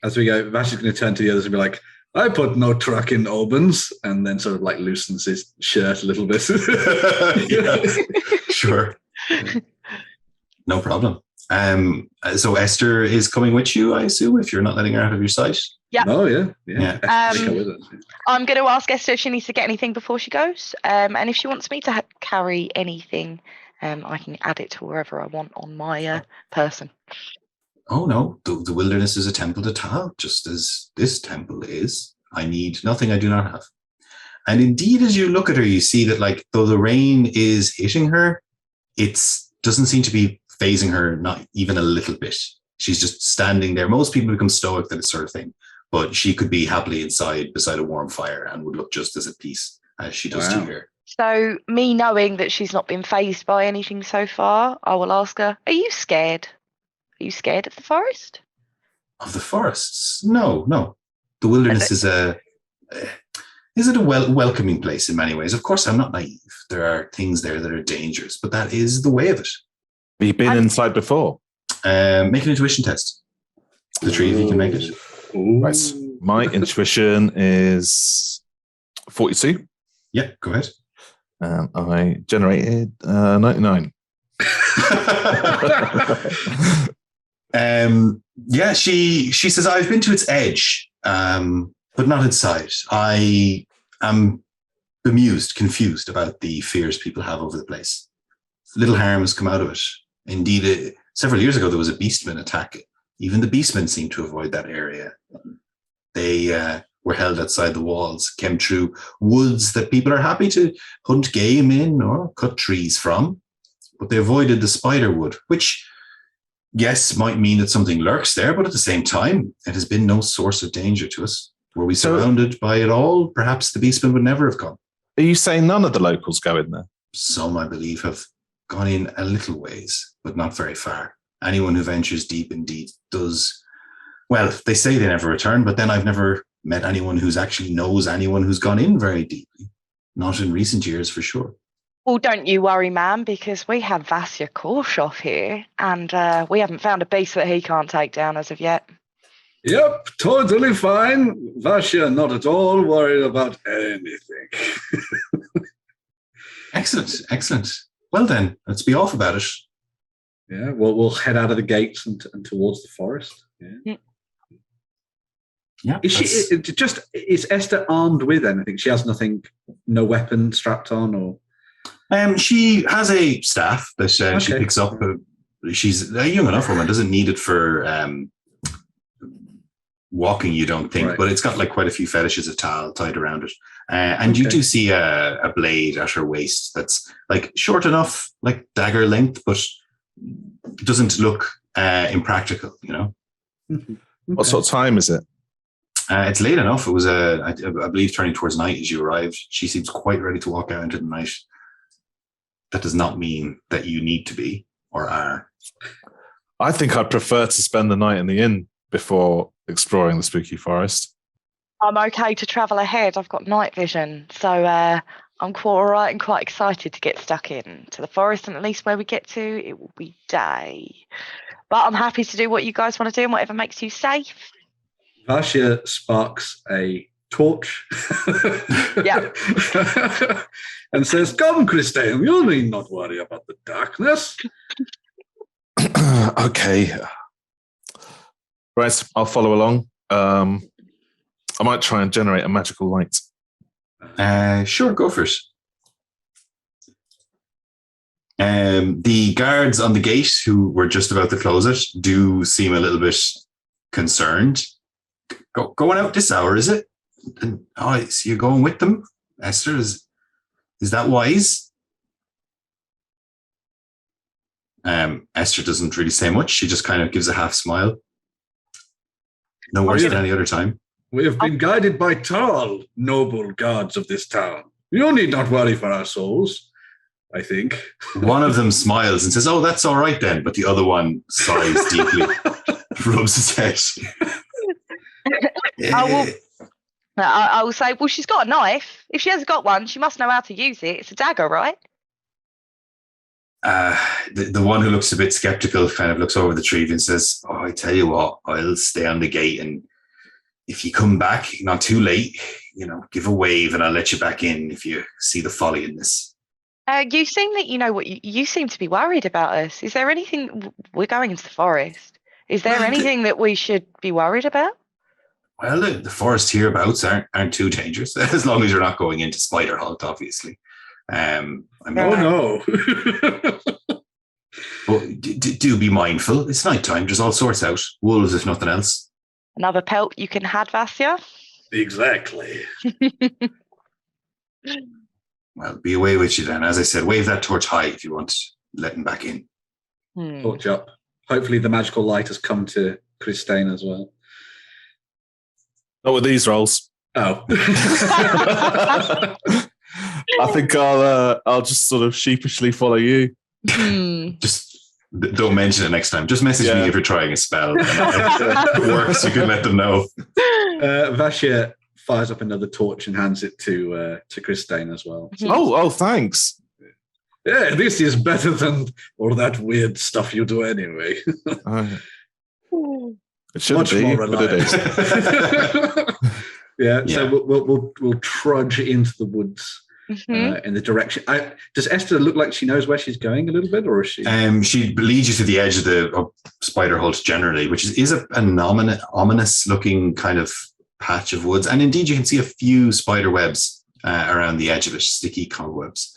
As we go, Vash is going to turn to the others and be like, I put no truck in Albans, and then sort of like loosens his shirt a little bit. Sure. No problem. So Esther is coming with you, I assume, if you're not letting her out of your sight. Yeah. Oh, yeah. I'm going to ask Esther if she needs to get anything before she goes. And if she wants me to carry anything, I can add it to wherever I want on my person. Oh, no. The wilderness is a temple to Taal, just as this temple is. I need nothing I do not have. And indeed, as you look at her, you see that, like, though the rain is hitting her, it doesn't seem to be phasing her, not even a little bit. She's just standing there. Most people become stoic to this sort of thing, but she could be happily inside beside a warm fire and would look just as at peace as she does to here. So me knowing that she's not been phased by anything so far, I will ask her, are you scared? Are you scared of the forest? Of the forests? No. The wilderness is a welcoming place in many ways. Of course, I'm not naive. There are things there that are dangerous, but that is the way of it. Have you been inside before? Make an intuition test. The three of you can make it. Right. My intuition is 42. Yeah, go ahead. I generated 99. Yeah, she says, I've been to its edge, but not inside. I am bemused, confused about the fears people have over the place. Little harm has come out of it. Indeed, several years ago, there was a beastman attack. Even the beastmen seemed to avoid that area. They were held outside the walls, came through woods that people are happy to hunt game in or cut trees from. But they avoided the spider wood, which, yes, might mean that something lurks there, but at the same time, it has been no source of danger to us. Were we surrounded by it all, perhaps the beastmen would never have come. Are you saying none of the locals go in there? Some, I believe, have gone in a little ways, but not very far. Anyone who ventures deep indeed does. Well, they say they never return, but then I've never met anyone who's actually knows anyone who's gone in very deeply. Not in recent years, for sure. Well, don't you worry, ma'am, because we have Vasya Korshoff here, and we haven't found a beast that he can't take down as of yet. Yep, totally fine. Vasya, not at all worried about anything. Excellent. Well then, let's be off about it. Yeah, well, we'll head out of the gates and towards the forest. Yeah. Is Esther armed with anything? She has nothing, no weapon strapped on, or? She has a staff that she picks up. She's a young enough woman; doesn't need it for walking. You don't think, right. But it's got like quite a few fetishes of Taal tied around it. And you do see a blade at her waist that's like short enough, like dagger length, but doesn't look impractical. You know. Okay. What sort of time is it? It's late enough. It was I believe turning towards night as you arrived. She seems quite ready to walk out into the night. That does not mean that you need to be or are. I think I'd prefer to spend the night in the inn before exploring the spooky forest. I'm okay to travel ahead. I've got night vision. So I'm quite all right and quite excited to get stuck in to the forest. And at least where we get to, it will be day. But I'm happy to do what you guys want to do and whatever makes you safe. Vasya sparks a torch. Yeah. And says, come, Christine, you need not worry about the darkness. Okay. Right, I'll follow along. I might try and generate a magical light. Sure, go for it. The guards on the gate who were just about to close it do seem a little bit concerned. Going out this hour, is it? Oh, so you're going with them, Esther? Is that wise? Esther doesn't really say much. She just kind of gives a half smile. No worse than any other time. We have been guided by Taal, noble gods of this town. You need not worry for our souls, I think. One of them smiles and says, oh, that's all right then. But the other one sighs deeply, rubs his head. I will say, well, she's got a knife. If she hasn't got one, she must know how to use it. It's a dagger, right? The one who looks a bit skeptical kind of looks over the tree and says, "Oh, I tell you what, I'll stay on the gate, and if you come back not too late, give a wave and I'll let you back in if you see the folly in this." You seem that you seem to be worried about us. Is there anything? We're going into the forest. Is there anything that we should be worried about? Well, the forest hereabouts aren't too dangerous, as long as you're not going into Spider Halt, obviously. Oh no! But do be mindful. It's nighttime. There's all sorts out. Wolves, if nothing else. Another pelt you can have, Vasya. Exactly. Well, be away with you then. As I said, wave that torch high if you want letting back in. Torch up. Hopefully the magical light has come to Christine as well. Not with these rolls. Oh. I think I'll just sort of sheepishly follow you. Just don't mention it next time. Just message me if you're trying a spell. If it works, you can let them know. Vasya fires up another torch and hands it to Christine as well. Oh, thanks. Yeah, this is better than all that weird stuff you do anyway. It shouldn't Much be, more but reliable. it is. Yeah, so we'll trudge into the woods in the direction. Does Esther look like she knows where she's going a little bit, or is she? She leads you to the edge of the Spider Halt generally, which is an ominous looking kind of patch of woods. And indeed, you can see a few spider webs around the edge of it, sticky cobwebs.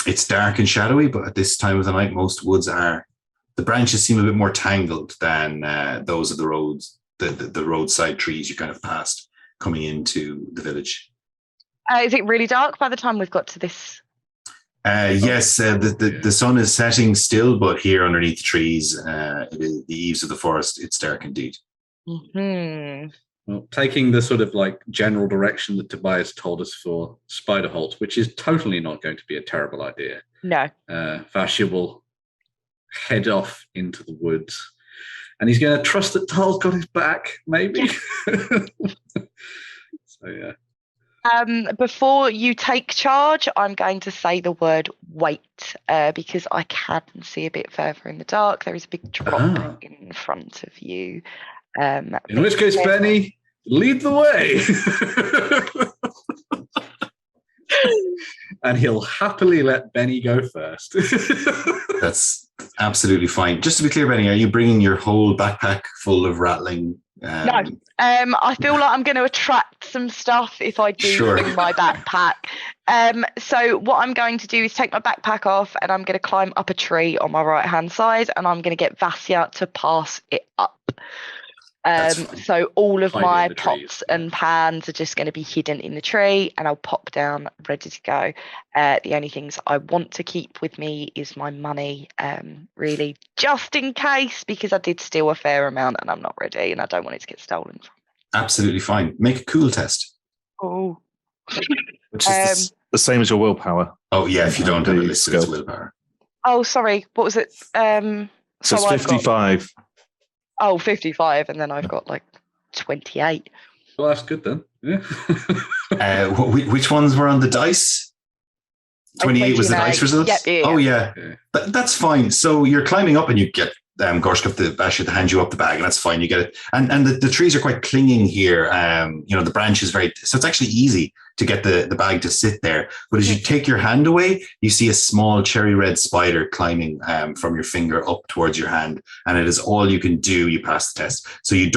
It's dark and shadowy, but at this time of the night, most woods are. The branches seem a bit more tangled than those of the roads, the roadside trees you kind of passed coming into the village. Is it really dark by the time we've got to this? Yes, the sun is setting still, but here underneath the trees, the eaves of the forest, it's dark indeed. Well, taking the sort of like general direction that Tobias told us for Spider Halt, which is totally not going to be a terrible idea. No. Vasya will head off into the woods, and he's going to trust that Taal's got his back, maybe. So yeah. Before you take charge, I'm going to say the word wait, because I can see a bit further in the dark. There is a big drop in front of you. In which case, Benny, lead the way. And he'll happily let Benny go first. That's absolutely fine. Just to be clear, Benny, are you bringing your whole backpack full of rattling? No. I feel like I'm going to attract some stuff if I do bring my backpack. So what I'm going to do is take my backpack off, and I'm going to climb up a tree on my right-hand side, and I'm going to get Vasya to pass it up. So all of my pots and pans are just going to be hidden in the tree, and I'll pop down ready to go. The only things I want to keep with me is my money, really, just in case, because I did steal a fair amount and I'm not ready and I don't want it to get stolen from me. Absolutely fine. Make a cool test. Oh. Which is the same as your willpower. Oh, yeah, if you don't have it listed as willpower. Oh, sorry. What was it? So it's 55. 55, and then I've got like 28. Well, that's good then. Yeah. Which ones were on the dice? 28 was the dice results? Yep, yeah. Oh, yeah. That's fine. So you're climbing up and you get Gorshkov the Basher to hand you up the bag, and that's fine. You get it. And the trees are quite clinging here. The branch is so it's actually easy to get the bag to sit there. But as you take your hand away, you see a small cherry red spider climbing from your finger up towards your hand. And it is all you can do. You pass the test. So you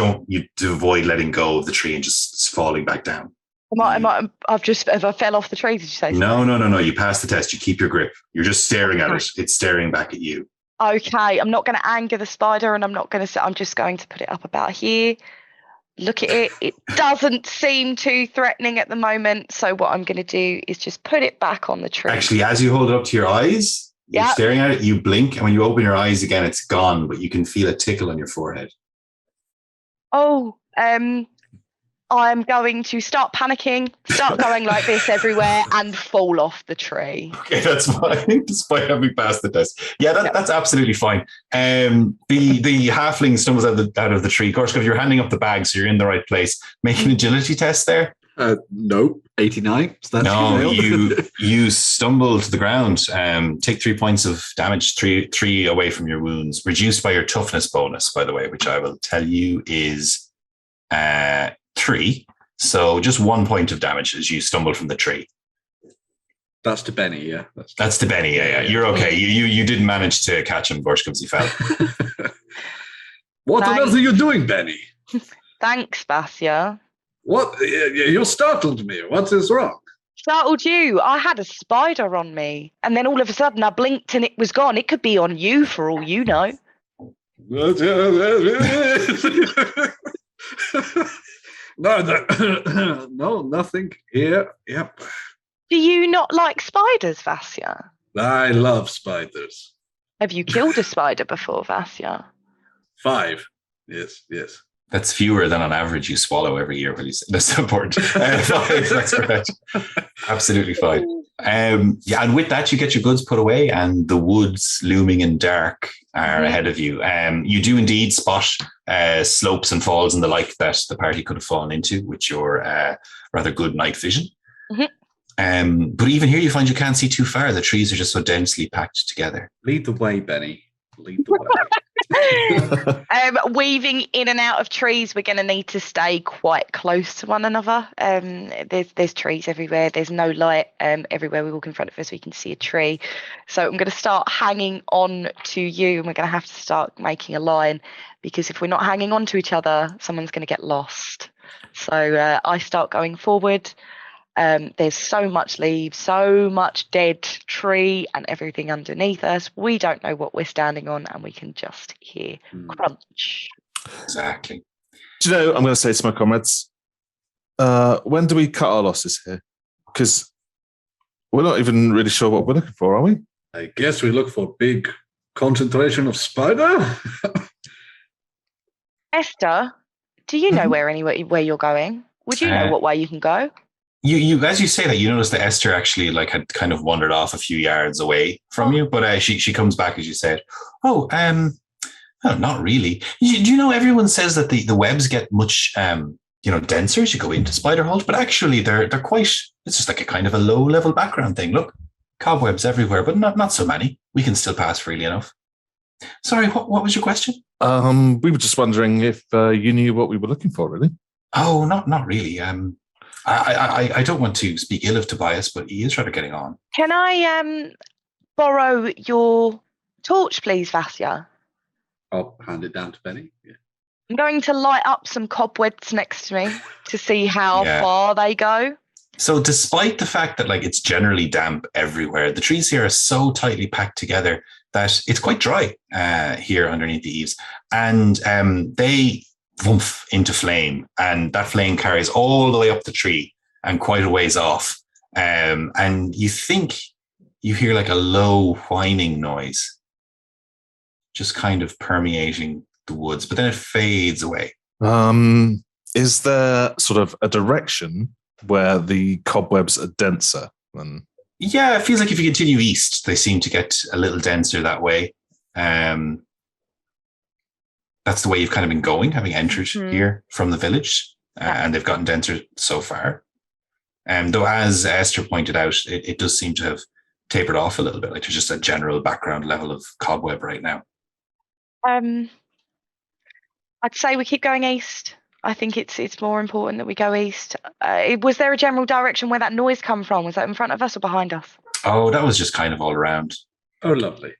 avoid letting go of the tree and just falling back down. Have I fell off the tree, did you say? No. You pass the test. You keep your grip. You're just staring at it. It's staring back at you. Okay, I'm not going to anger the spider, and I'm just going to put it up about here. Look at it. It doesn't seem too threatening at the moment. So what I'm going to do is just put it back on the tree. Actually, as you hold it up to your eyes, you're staring at it, you blink, and when you open your eyes again, it's gone, but you can feel a tickle on your forehead. Oh, I'm going to start panicking, start going like this everywhere, and fall off the tree. Okay, that's fine, despite having passed the test. Yeah, that's absolutely fine. The halfling stumbles out of the tree. Gorshkov, you're handing up the bag, so you're in the right place. Make an agility test there. No, 89. So that's No, nailed. you stumble to the ground. Take 3 points of damage, three away from your wounds, reduced by your toughness bonus, by the way, which I will tell you is 3. So just 1 point of damage as you stumble from the tree. That's to Benny, yeah. That's to Benny, yeah. You're okay. You didn't manage to catch him, Borshkums, he fell. What on earth are you doing, Benny? Thanks, Vasya. What? You startled me. What is wrong? Startled you. I had a spider on me. And then all of a sudden I blinked and it was gone. It could be on you for all you know. No, nothing here. Yep. Do you not like spiders, Vasya? I love spiders. Have you killed a spider before, Vasya? 5. Yes. That's fewer than on average you swallow every year. That's important. 5, that's correct. Absolutely fine. Yeah, and with that, you get your goods put away, and the woods looming in dark are ahead of you. You do indeed spot slopes and falls and the like that the party could have fallen into with your rather good night vision. But even here, you find you can't see too far. The trees are just so densely packed together. Lead the way, Benny. Lead the way. Weaving in and out of trees, we're going to need to stay quite close to one another. There's trees everywhere. There's no light everywhere we walk in front of us. We can see a tree. So I'm going to start hanging on to you, and we're going to have to start making a line, because if we're not hanging on to each other, someone's going to get lost. So I start going forward. There's so much leaves, so much dead tree and everything underneath us. We don't know what we're standing on, and we can just hear crunch. Exactly. Do you know, I'm going to say to my comrades, when do we cut our losses here? Because we're not even really sure what we're looking for, are we? I guess we look for big concentration of spider. Esther, do you know where you're going? Would you know what way you can go? You as you say that, you notice that Esther actually had kind of wandered off a few yards away from you, but she comes back as you said. Oh, not really. Do you know everyone says that the webs get much denser as you go into Spiderhold, but actually they're quite. It's just like a kind of a low level background thing. Look, cobwebs everywhere, but not so many. We can still pass freely enough. Sorry, what was your question? We were just wondering if you knew what we were looking for, really. Oh, not really. I don't want to speak ill of Tobias, but he is rather getting on. Can I borrow your torch, please, Vasya? I'll hand it down to Benny. Yeah. I'm going to light up some cobwebs next to me to see how far they go. So despite the fact that it's generally damp everywhere, the trees here are so tightly packed together that it's quite dry here underneath the eaves. And they woof into flame, and that flame carries all the way up the tree and quite a ways off. And you think you hear a low whining noise just kind of permeating the woods, but then it fades away. Is there sort of a direction where the cobwebs are denser than? Yeah, it feels like if you continue east, they seem to get a little denser that way. That's the way you've kind of been going, having entered here from the village, and they've gotten denser so far. Though, as Esther pointed out, it does seem to have tapered off a little bit. There's just a general background level of cobweb right now. I'd say we keep going east. I think it's more important that we go east. Was there a general direction where that noise come from? Was that in front of us or behind us? Oh, that was just kind of all around. Oh, lovely.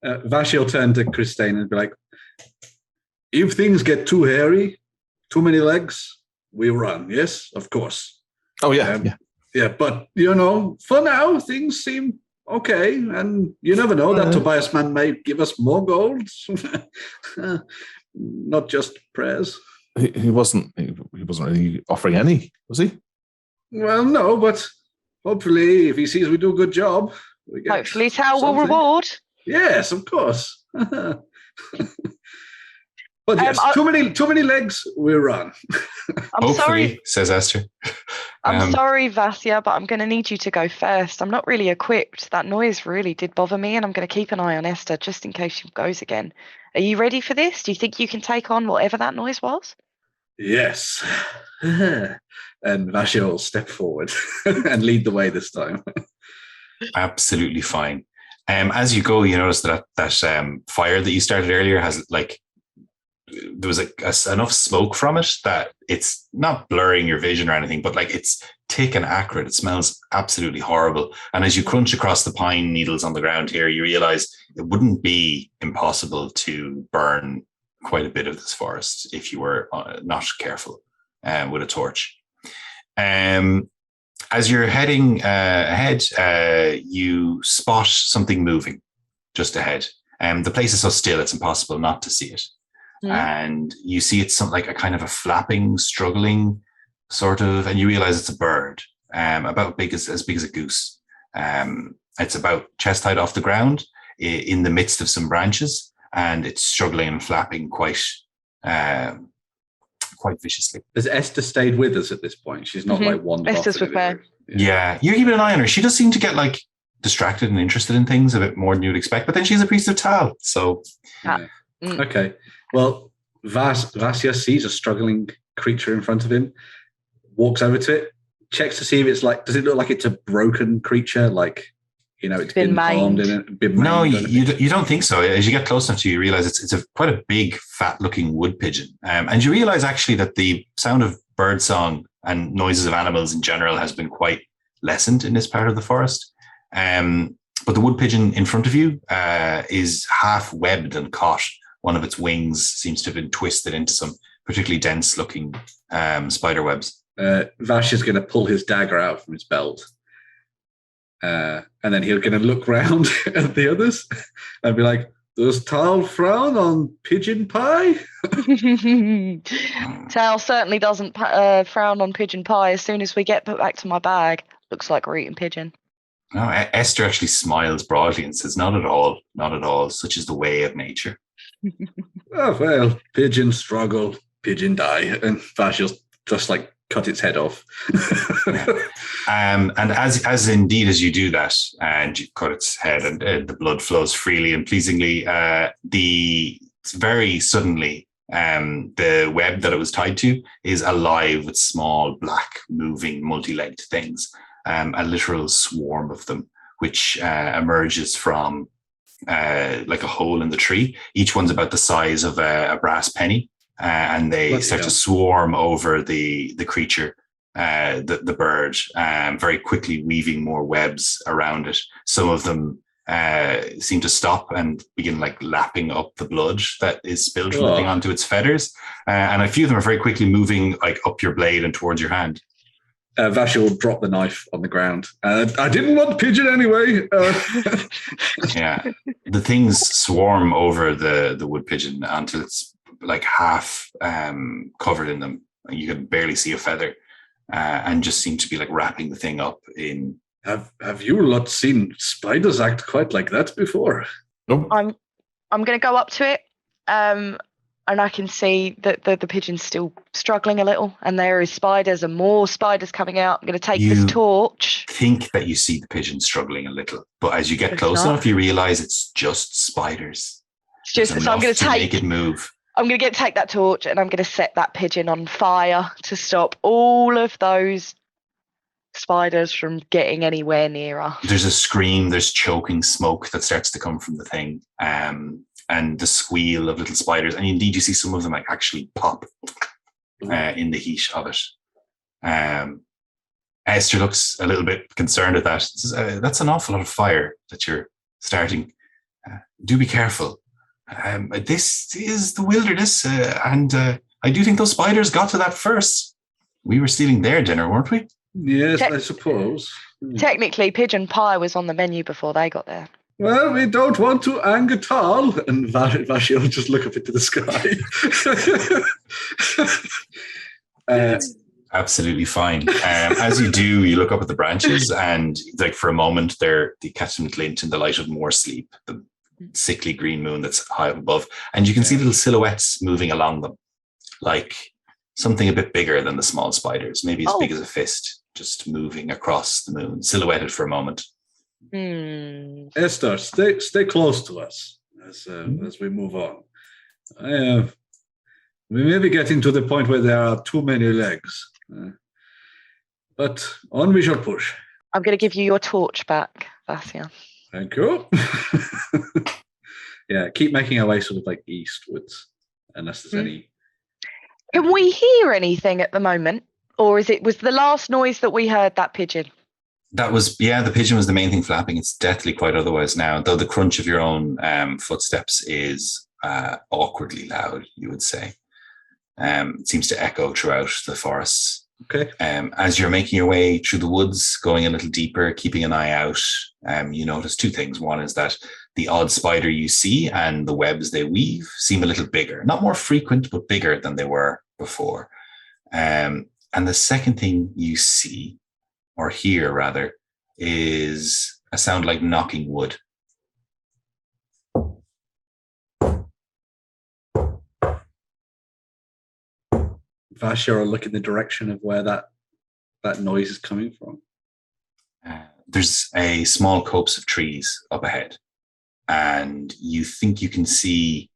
Vashi will turn to Christine and be like, if things get too hairy, too many legs, we run. Yes, of course. Oh, yeah. Yeah, but, for now, things seem okay. And you never know, that Tobias man may give us more gold. Not just prayers. He wasn't really offering any, was he? Well, no, but hopefully if he sees we do a good job, we get hopefully Taal will something. Reward. Yes, of course. But yes, too many legs, we run. I'm sorry, says Esther. I'm sorry, Vasya, but I'm going to need you to go first. I'm not really equipped. That noise really did bother me, and I'm going to keep an eye on Esther just in case she goes again. Are you ready for this? Do you think you can take on whatever that noise was? Yes. And Vashio will step forward and lead the way this time. Absolutely fine. As you go, you notice that fire that you started earlier has there was enough smoke from it that it's not blurring your vision or anything, but it's thick and acrid. It smells absolutely horrible. And as you crunch across the pine needles on the ground here, you realize it wouldn't be impossible to burn quite a bit of this forest if you were not careful with a torch. As you're heading ahead, you spot something moving just ahead. The place is so still, it's impossible not to see it. And you see it's something like a kind of a flapping, struggling sort of, and you realize it's a bird, about as big as a goose. It's about chest height off the ground in the midst of some branches, and it's struggling and flapping quite viciously. Has Esther stayed with us at this point? She's not wandered off. Esther's with me. Yeah, you're keeping an eye on her. She does seem to get distracted and interested in things a bit more than you'd expect, but then she's a priest of Taal, so... Okay. Well, Vasya sees a struggling creature in front of him, walks over to it, checks to see if it's does it look like it's a broken creature? It's been harmed in it? No, you don't think so. As you get close enough to you realize it's quite a big, fat-looking wood pigeon. And you realize actually that the sound of bird song and noises of animals in general has been quite lessened in this part of the forest. But the wood pigeon in front of you is half webbed and caught. One of its wings seems to have been twisted into some particularly dense-looking spider webs. Vash is going to pull his dagger out from his belt. And then he's going to look round at the others and be like, does Taal frown on pigeon pie? Taal certainly doesn't frown on pigeon pie. As soon as we get put back to my bag, looks like we're eating pigeon. No, Esther actually smiles broadly and says, not at all, not at all. Such is the way of nature. Oh, well, pigeon struggle, pigeon die. And Vash will just cut its head off. And as indeed as you do that, and you cut its head, and the blood flows freely and pleasingly, very suddenly, the web that it was tied to is alive with small, black, moving, multi-legged things. A literal swarm of them, which emerges from like a hole in the tree. Each one's about the size of a brass penny. And they start to swarm over the creature, the bird, very quickly weaving more webs around it. Some of them seem to stop and begin lapping up the blood that is spilled from the thing onto its feathers. And a few of them are very quickly moving up your blade and towards your hand. Vasha will drop the knife on the ground. I didn't want the pigeon anyway. Yeah, the things swarm over the wood pigeon until it's half covered in them. You can barely see a feather, and just seem to be wrapping the thing up in. Have you lot seen spiders act quite like that before? Nope. I'm going to go up to it, and I can see that the pigeon's still struggling a little, and there is spiders and more spiders coming out. I'm going to take this torch. Think that you see the pigeon struggling a little, but as you get close enough, you realize it's just spiders. It's just so I'm going to make it move. I'm going to take that torch and I'm going to set that pigeon on fire to stop all of those spiders from getting anywhere nearer. There's a scream, there's choking smoke that starts to come from the thing, and the squeal of little spiders. And indeed, you see some of them actually pop in the heat of it. Esther looks a little bit concerned at that. Says, that's an awful lot of fire that you're starting. Do be careful. This is the wilderness, and I do think those spiders got to that first. We were stealing their dinner, weren't we? Yes, I suppose. Technically, pigeon pie was on the menu before they got there. Well, we don't want to anger Taal. And Vashi will just look up into the sky. Absolutely fine. As you do, you look up at the branches, and for a moment, they catch them glint in the light of more sleep, the sickly green moon that's high up above, and you can see little silhouettes moving along them, like something a bit bigger than the small spiders, maybe as big as a fist, just moving across the moon, silhouetted for a moment. Esther, stay close to us as we move on. We may be getting to the point where there are too many legs. But on we shall push. I'm going to give you your torch back, Vasya. Thank you. Yeah, keep making our way sort of like eastwards, unless there's any... Can we hear anything at the moment? Or was the last noise that we heard that pigeon? That was, the pigeon was the main thing flapping. It's deathly quite otherwise now, though the crunch of your own footsteps is awkwardly loud, you would say. It seems to echo throughout the forests. Okay. As you're making your way through the woods, going a little deeper, keeping an eye out, you notice two things. One is that the odd spider you see and the webs they weave seem a little bigger. Not more frequent, but bigger than they were before. And the second thing you see, or hear rather, is a sound like knocking wood. Vasya will look in the direction of where that noise is coming from. There's a small copse of trees up ahead, and you think you can see,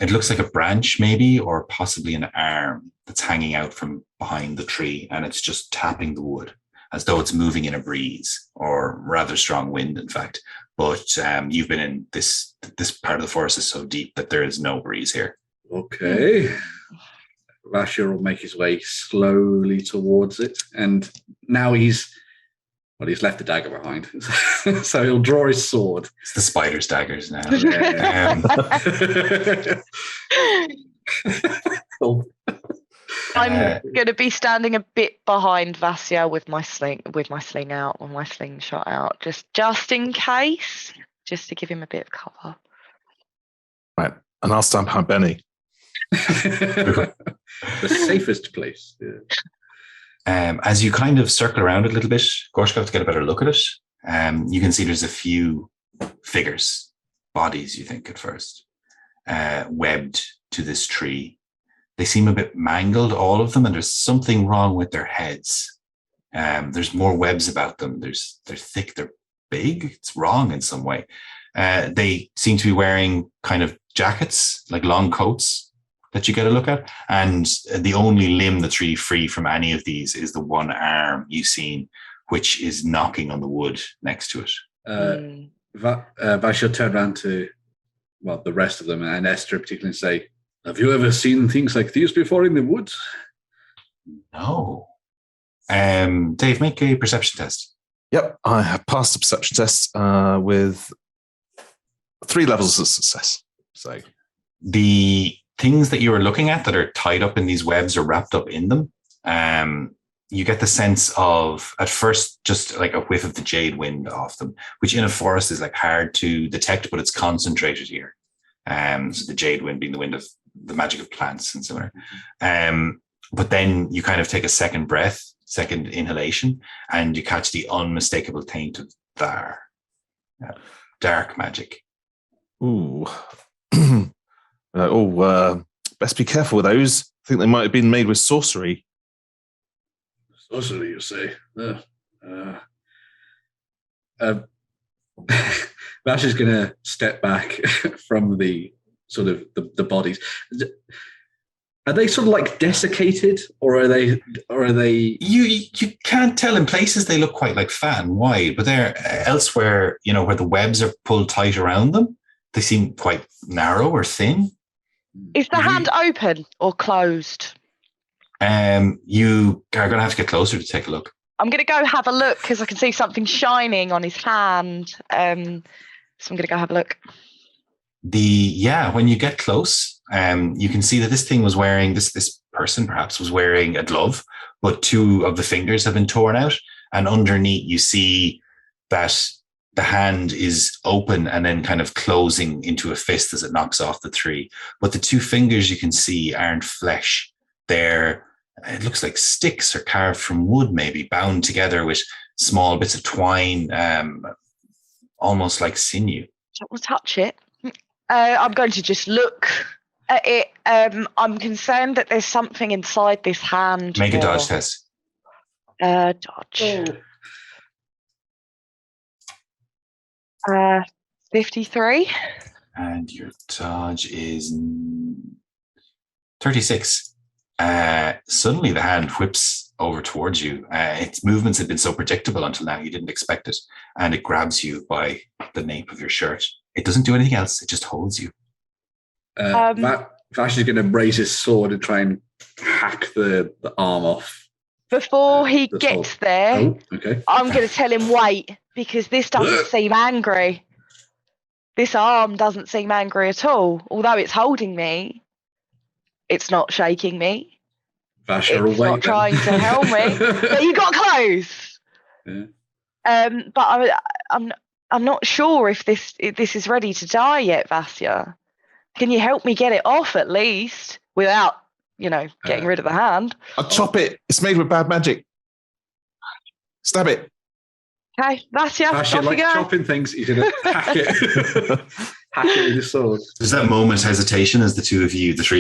it looks like a branch maybe, or possibly an arm that's hanging out from behind the tree, and it's just tapping the wood as though it's moving in a breeze, or rather strong wind, in fact. But you've been in this part of the forest is so deep that there is no breeze here. Okay. Vasya will make his way slowly towards it, and now he's left the dagger behind, so he'll draw his sword. It's the spider's daggers now. I'm going to be standing a bit behind Vasya with my slingshot out, just in case, just to give him a bit of cover. Right, and I'll stand behind Benny. The safest place. Yeah. As you kind of circle around a little bit, Gorshkov, to get a better look at it, you can see there's a few figures, bodies, you think at first, webbed to this tree. They seem a bit mangled, all of them, and there's something wrong with their heads. There's more webs about them. They're thick, they're big. It's wrong in some way. They seem to be wearing kind of jackets, like long coats that you get a look at. And the only limb that's really free from any of these is the one arm you've seen, which is knocking on the wood next to it. Vasya turn around to, the rest of them, and Esther particularly, say, have you ever seen things like these before in the woods? No. Dave, make a perception test. Yep, I have passed the perception test with 3 levels of success. So the things that you are looking at that are tied up in these webs or wrapped up in them, you get the sense of, at first, just like a whiff of the jade wind off them, which in a forest is like hard to detect, but it's concentrated here. So the jade wind being the wind of the magic of plants and similar. But then you kind of take a second second inhalation, and you catch the unmistakable taint of dark magic. Ooh. Best be careful with those. I think they might have been made with sorcery. Sorcery, you say? Vash is going to step back from the sort of the bodies. Are they sort of like desiccated, or are they? You can't tell. In places they look quite like fat and wide, but they're elsewhere, where the webs are pulled tight around them, they seem quite narrow or thin. Is the hand open or closed? You are going to have to get closer to take a look. I'm going to go have a look because I can see something shining on his hand. So I'm going to go have a look. When you get close, you can see that this thing was wearing, this person perhaps was wearing a glove, but 2 of the fingers have been torn out, and underneath you see that the hand is open and then kind of closing into a fist as it knocks off the 3. But the 2 fingers you can see aren't flesh. It looks like sticks or carved from wood, maybe bound together with small bits of twine, almost like sinew. I'll touch it. I'm going to just look at it. I'm concerned that there's something inside this hand. Make a dodge test. Dodge. 53. And your dodge is 36. Suddenly the hand whips over towards you. Its movements had been so predictable until now, you didn't expect it. And it grabs you by the nape of your shirt. It doesn't do anything else. It just holds you. Vash is going to raise his sword and try and hack the arm off. Before he gets there, okay. I'm going to tell him wait, because this doesn't seem angry. This arm doesn't seem angry at all. Although it's holding me, it's not shaking me. Vash, it's not trying to help me. But you got close. Yeah. But I'm not sure if this is ready to die yet, Vasya. Can you help me get it off at least without, getting rid of the hand? I'll chop it. It's made with bad magic. Stab it. Okay, Vasya, off you go. Chopping things, he's going to hack it. Hack it with his sword. There's that moment of hesitation as the three of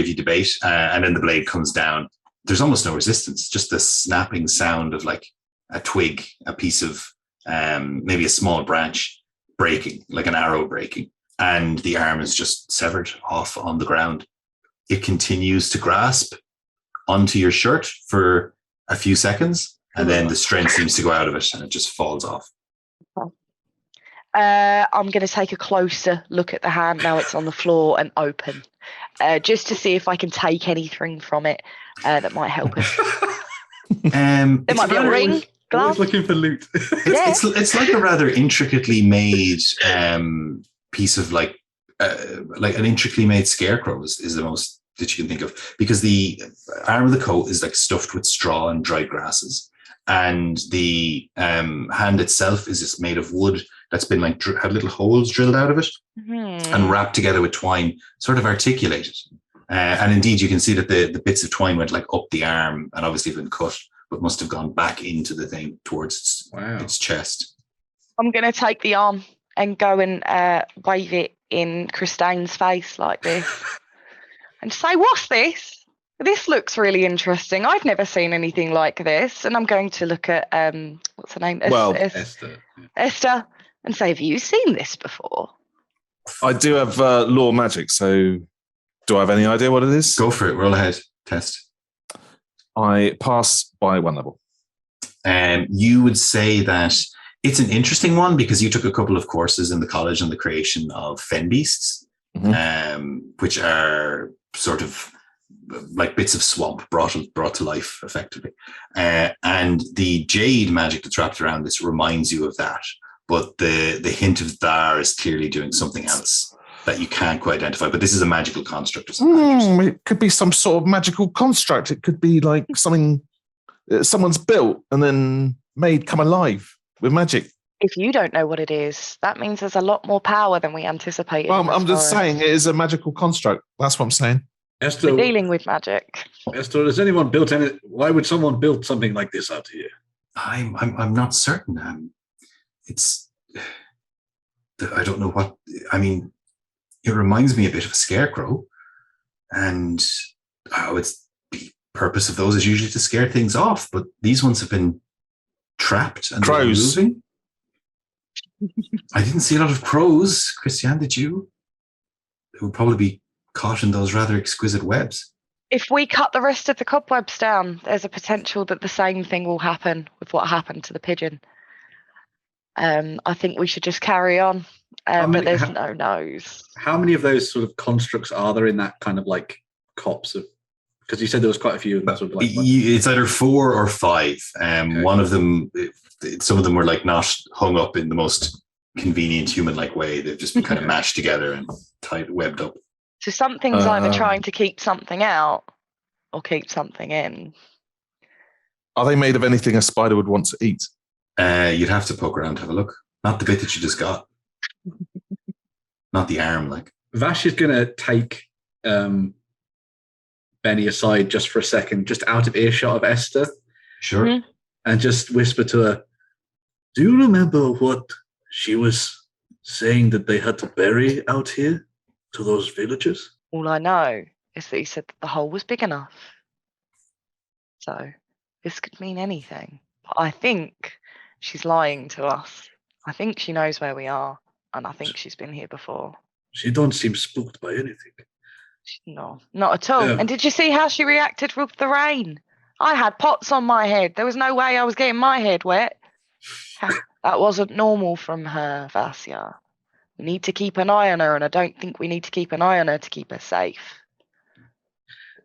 you debate, and then the blade comes down. There's almost no resistance, just the snapping sound of like a twig, a piece of maybe a small branch breaking, like an arrow breaking. And the arm is just severed off on the ground. It continues to grasp onto your shirt for a few seconds, and then the strength seems to go out of it and it just falls off. I'm going to take a closer look at the hand now it's on the floor and open, just to see if I can take anything from it that might help us. There might be a ring. Always looking for loot. It's like a rather intricately made piece of like an intricately made scarecrow is the most that you can think of, because the arm of the coat is like stuffed with straw and dried grasses, and the hand itself is just made of wood that's been like had little holes drilled out of it and wrapped together with twine, sort of articulated. And indeed, you can see that the bits of twine went like up the arm and obviously been cut, but must have gone back into the thing towards its chest. I'm going to take the arm and go and wave it in Christine's face like this and say, "What's this? This looks really interesting. I've never seen anything like this." And I'm going to look at, what's her name? Esther. Esther, and say, "Have you seen this before?" I do have law magic, so do I have any idea what it is? Go for it. Roll ahead. Test. I pass by 1 level. You would say that it's an interesting one because you took a couple of courses in the college on the creation of fen beasts, which are sort of like bits of swamp brought to life, effectively. And the jade magic that's wrapped around this reminds you of that. But the hint of Thar is clearly doing something else that you can't quite identify. But this is a magical construct or something. It could be some sort of magical construct. It could be like something someone's built and then made come alive with magic. If you don't know what it is, that means there's a lot more power than we anticipated. Well, I'm just saying it is a magical construct. That's what I'm saying. Esther, we're dealing with magic. Esther, has anyone built any? Why would someone build something like this out here? I'm not certain. I don't know what. I mean, it reminds me a bit of a scarecrow, and the purpose of those is usually to scare things off. But these ones have been trapped and crows. Moving. I didn't see a lot of crows. Christiane, did you? They would probably be caught in those rather exquisite webs. If we cut the rest of the cobwebs down, there's a potential that the same thing will happen with what happened to the pigeon. I think we should just carry on. But there's no nose. How many of those sort of constructs are there in that kind of like copse of? Because you said there was quite a few of them. Sort of like, it's either 4 or 5. Okay. One of them, some of them were like not hung up in the most convenient human-like way. They've just been kind of mashed together and webbed up. So something's either trying to keep something out or keep something in. Are they made of anything a spider would want to eat? You'd have to poke around to have a look. Not the bit that you just got. Not the arm, like. Vash is going to take Benny aside just for a second, just out of earshot of Esther. Sure. Mm-hmm. And just whisper to her, "Do you remember what she was saying that they had to bury out here to those villagers?" All I know is that he said that the hole was big enough. So this could mean anything. But I think she's lying to us. I think she knows where we are, and I think she's been here before. She don't seem spooked by anything. No, not at all. Yeah. And did you see how she reacted with the rain? I had pots on my head. There was no way I was getting my head wet. That wasn't normal from her, Vasya. We need to keep an eye on her, and I don't think we need to keep an eye on her to keep her safe.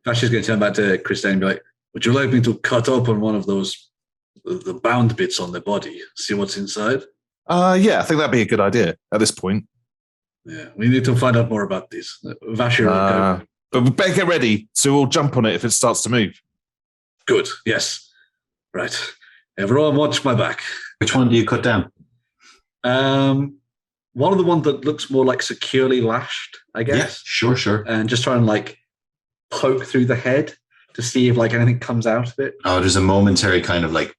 Vasya's going to turn back to Christine and be like, would you like me to cut open one of those, the bound bits on the body, see what's inside? Yeah, I think that'd be a good idea at this point. Yeah, we need to find out more about this. Vasya, But we better get ready, so we'll jump on it if it starts to move. good, yes. Right. Everyone watch my back. Which one do you cut down? One of the ones that looks more like securely lashed, I guess. Yeah, sure. And just try and like poke through the head to see if like anything comes out of it. Oh, there's a momentary kind of like,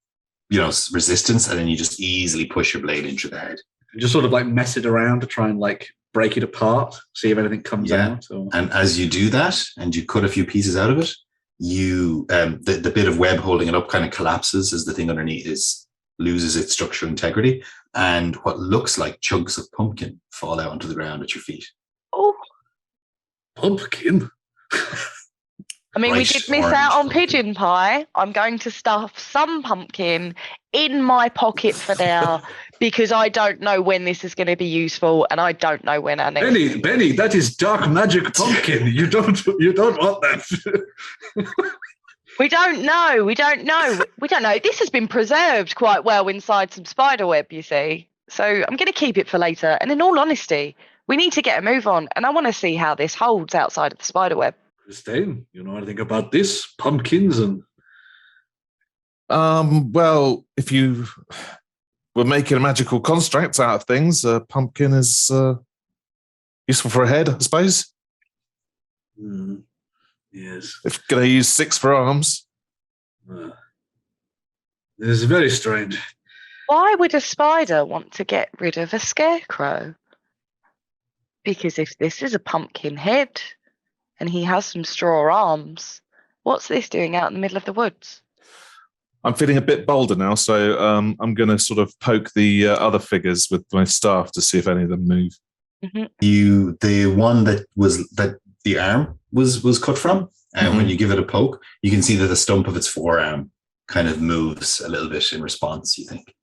resistance, and then you just easily push your blade into the head. Just sort of like mess it around to try and like break it apart, see if anything comes out. Or... And as you do that, and you cut a few pieces out of it, you the bit of web holding it up kind of collapses as the thing underneath loses its structural integrity, and what looks like chunks of pumpkin fall out onto the ground at your feet. Oh, Pumpkin? I mean, we Bright did miss orange out on pumpkin. pigeon pie. I'm going to stuff some pumpkin in my pocket for now because I don't know when this is going to be useful, and I don't know when our next. Benny, that is dark magic pumpkin. You don't want that. We don't know. This has been preserved quite well inside some spider web, you see. So I'm going to keep it for later. And in all honesty, we need to get a move on, and I want to see how this holds outside of the spider web. Christine, you know anything about this? Pumpkins and... Well, if you were making a magical construct out of things, a pumpkin is useful for a head, I suppose. Yes. If you're going to use 6 for arms. This is very strange. Why would a spider want to get rid of a scarecrow? Because if this is a pumpkin head and he has some straw arms, what's this doing out in the middle of the woods? I'm feeling a bit bolder now, so I'm going to sort of poke the other figures with my staff to see if any of them move. Mm-hmm. The one that the arm was cut from, and when you give it a poke, you can see that the stump of its forearm kind of moves a little bit in response, you think.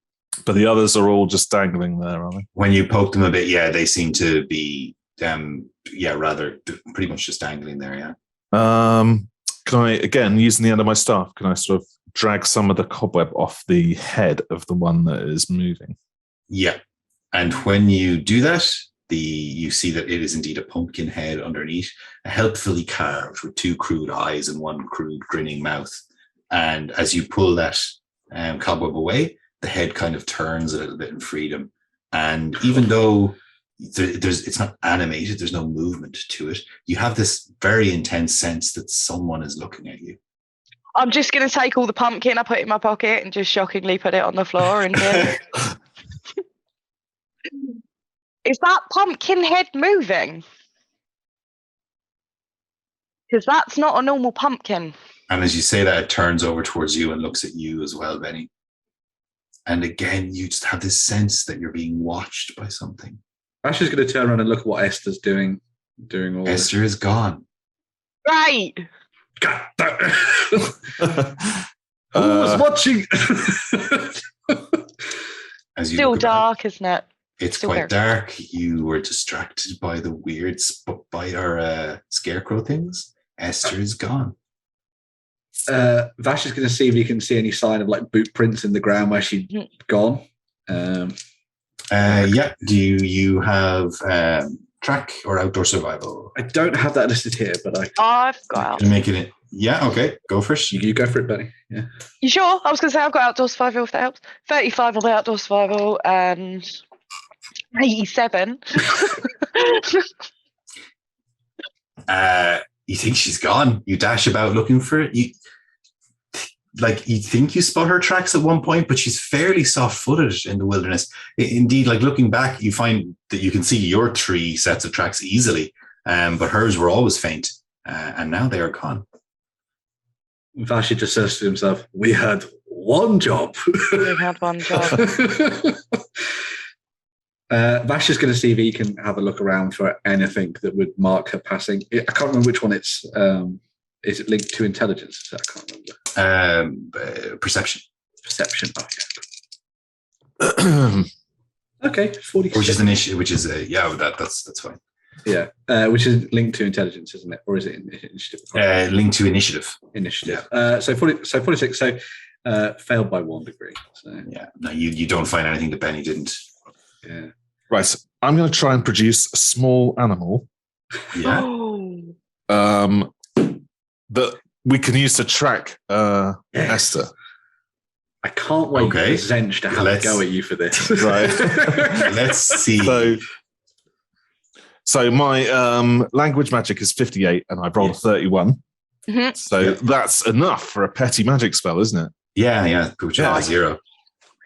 But the others are all just dangling there, are they? When you poke them a bit, they seem to be, rather pretty much just dangling there, yeah. Can I, again, using the end of my staff, can I sort of drag some of the cobweb off the head of the one that is moving? Yeah. And when you do that, you see that it is indeed a pumpkin head underneath, helpfully carved with 2 crude eyes and 1 crude grinning mouth. And as you pull that cobweb away, the head kind of turns a little bit in freedom. And even though it's not animated, there's no movement to it, you have this very intense sense that someone is looking at you. I'm just going to take all the pumpkin I put in my pocket and just shockingly put it on the floor. And is that pumpkin head moving? Because that's not a normal pumpkin. And as you say that, it turns over towards you and looks at you as well, Benny. And again, you just have this sense that you're being watched by something. Ashley's going to turn around and look at what Esther's doing all Esther is gone. Right. God, who was watching? As you Still look dark, isn't it? It's Still quite dark. dark. You were distracted by the weird scarecrow things. Esther is gone. Vash is going to see if he can see any sign of like boot prints in the ground where she'd gone. Yeah. Do you have track or outdoor survival? I don't have that listed here, but I've got. You're making it. Yeah. Okay. Go first. you go for it, Benny. Yeah. You sure? I was going to say I've got outdoor survival if that helps. 35 on the outdoor survival and 87. You think she's gone. You dash about looking for it. You think you spot her tracks at one point, but she's fairly soft-footed in the wilderness. Indeed, like looking back, you find that you can see your 3 sets of tracks easily, but hers were always faint, and now they are gone. Vash just says to himself, "We had one job." We had one job. Vash is going to see if he can have a look around for anything that would mark her passing. I can't remember which one it's. Is it linked to intelligence? I can't remember. Perception. Perception. Oh, yeah. Okay, 46. Which is an issue. Which is that's fine. Yeah, which is linked to intelligence, isn't it? Or is it initiative? Linked to initiative. Initiative. So 46. So failed by 1 degree. So yeah, no, you don't find anything that Benny didn't. Yeah. Right. So I'm going to try and produce a small animal. Yeah. That we can use to track Esther. I can't wait for Zench to have a go at you for this. Right. Let's see. So my language magic is 58, and I've rolled a 31. Mhm. So that's enough for a petty magic spell, isn't it? Yeah. Which is a 0.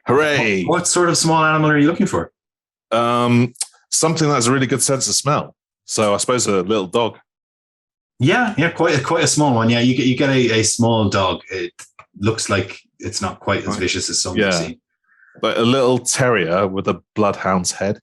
Hooray! What sort of small animal are you looking for? Something that has a really good sense of smell. So I suppose a little dog. Yeah, quite a small one. Yeah, you get a small dog. It looks like it's not quite as vicious as some you've seen. Like a little terrier with a bloodhound's head.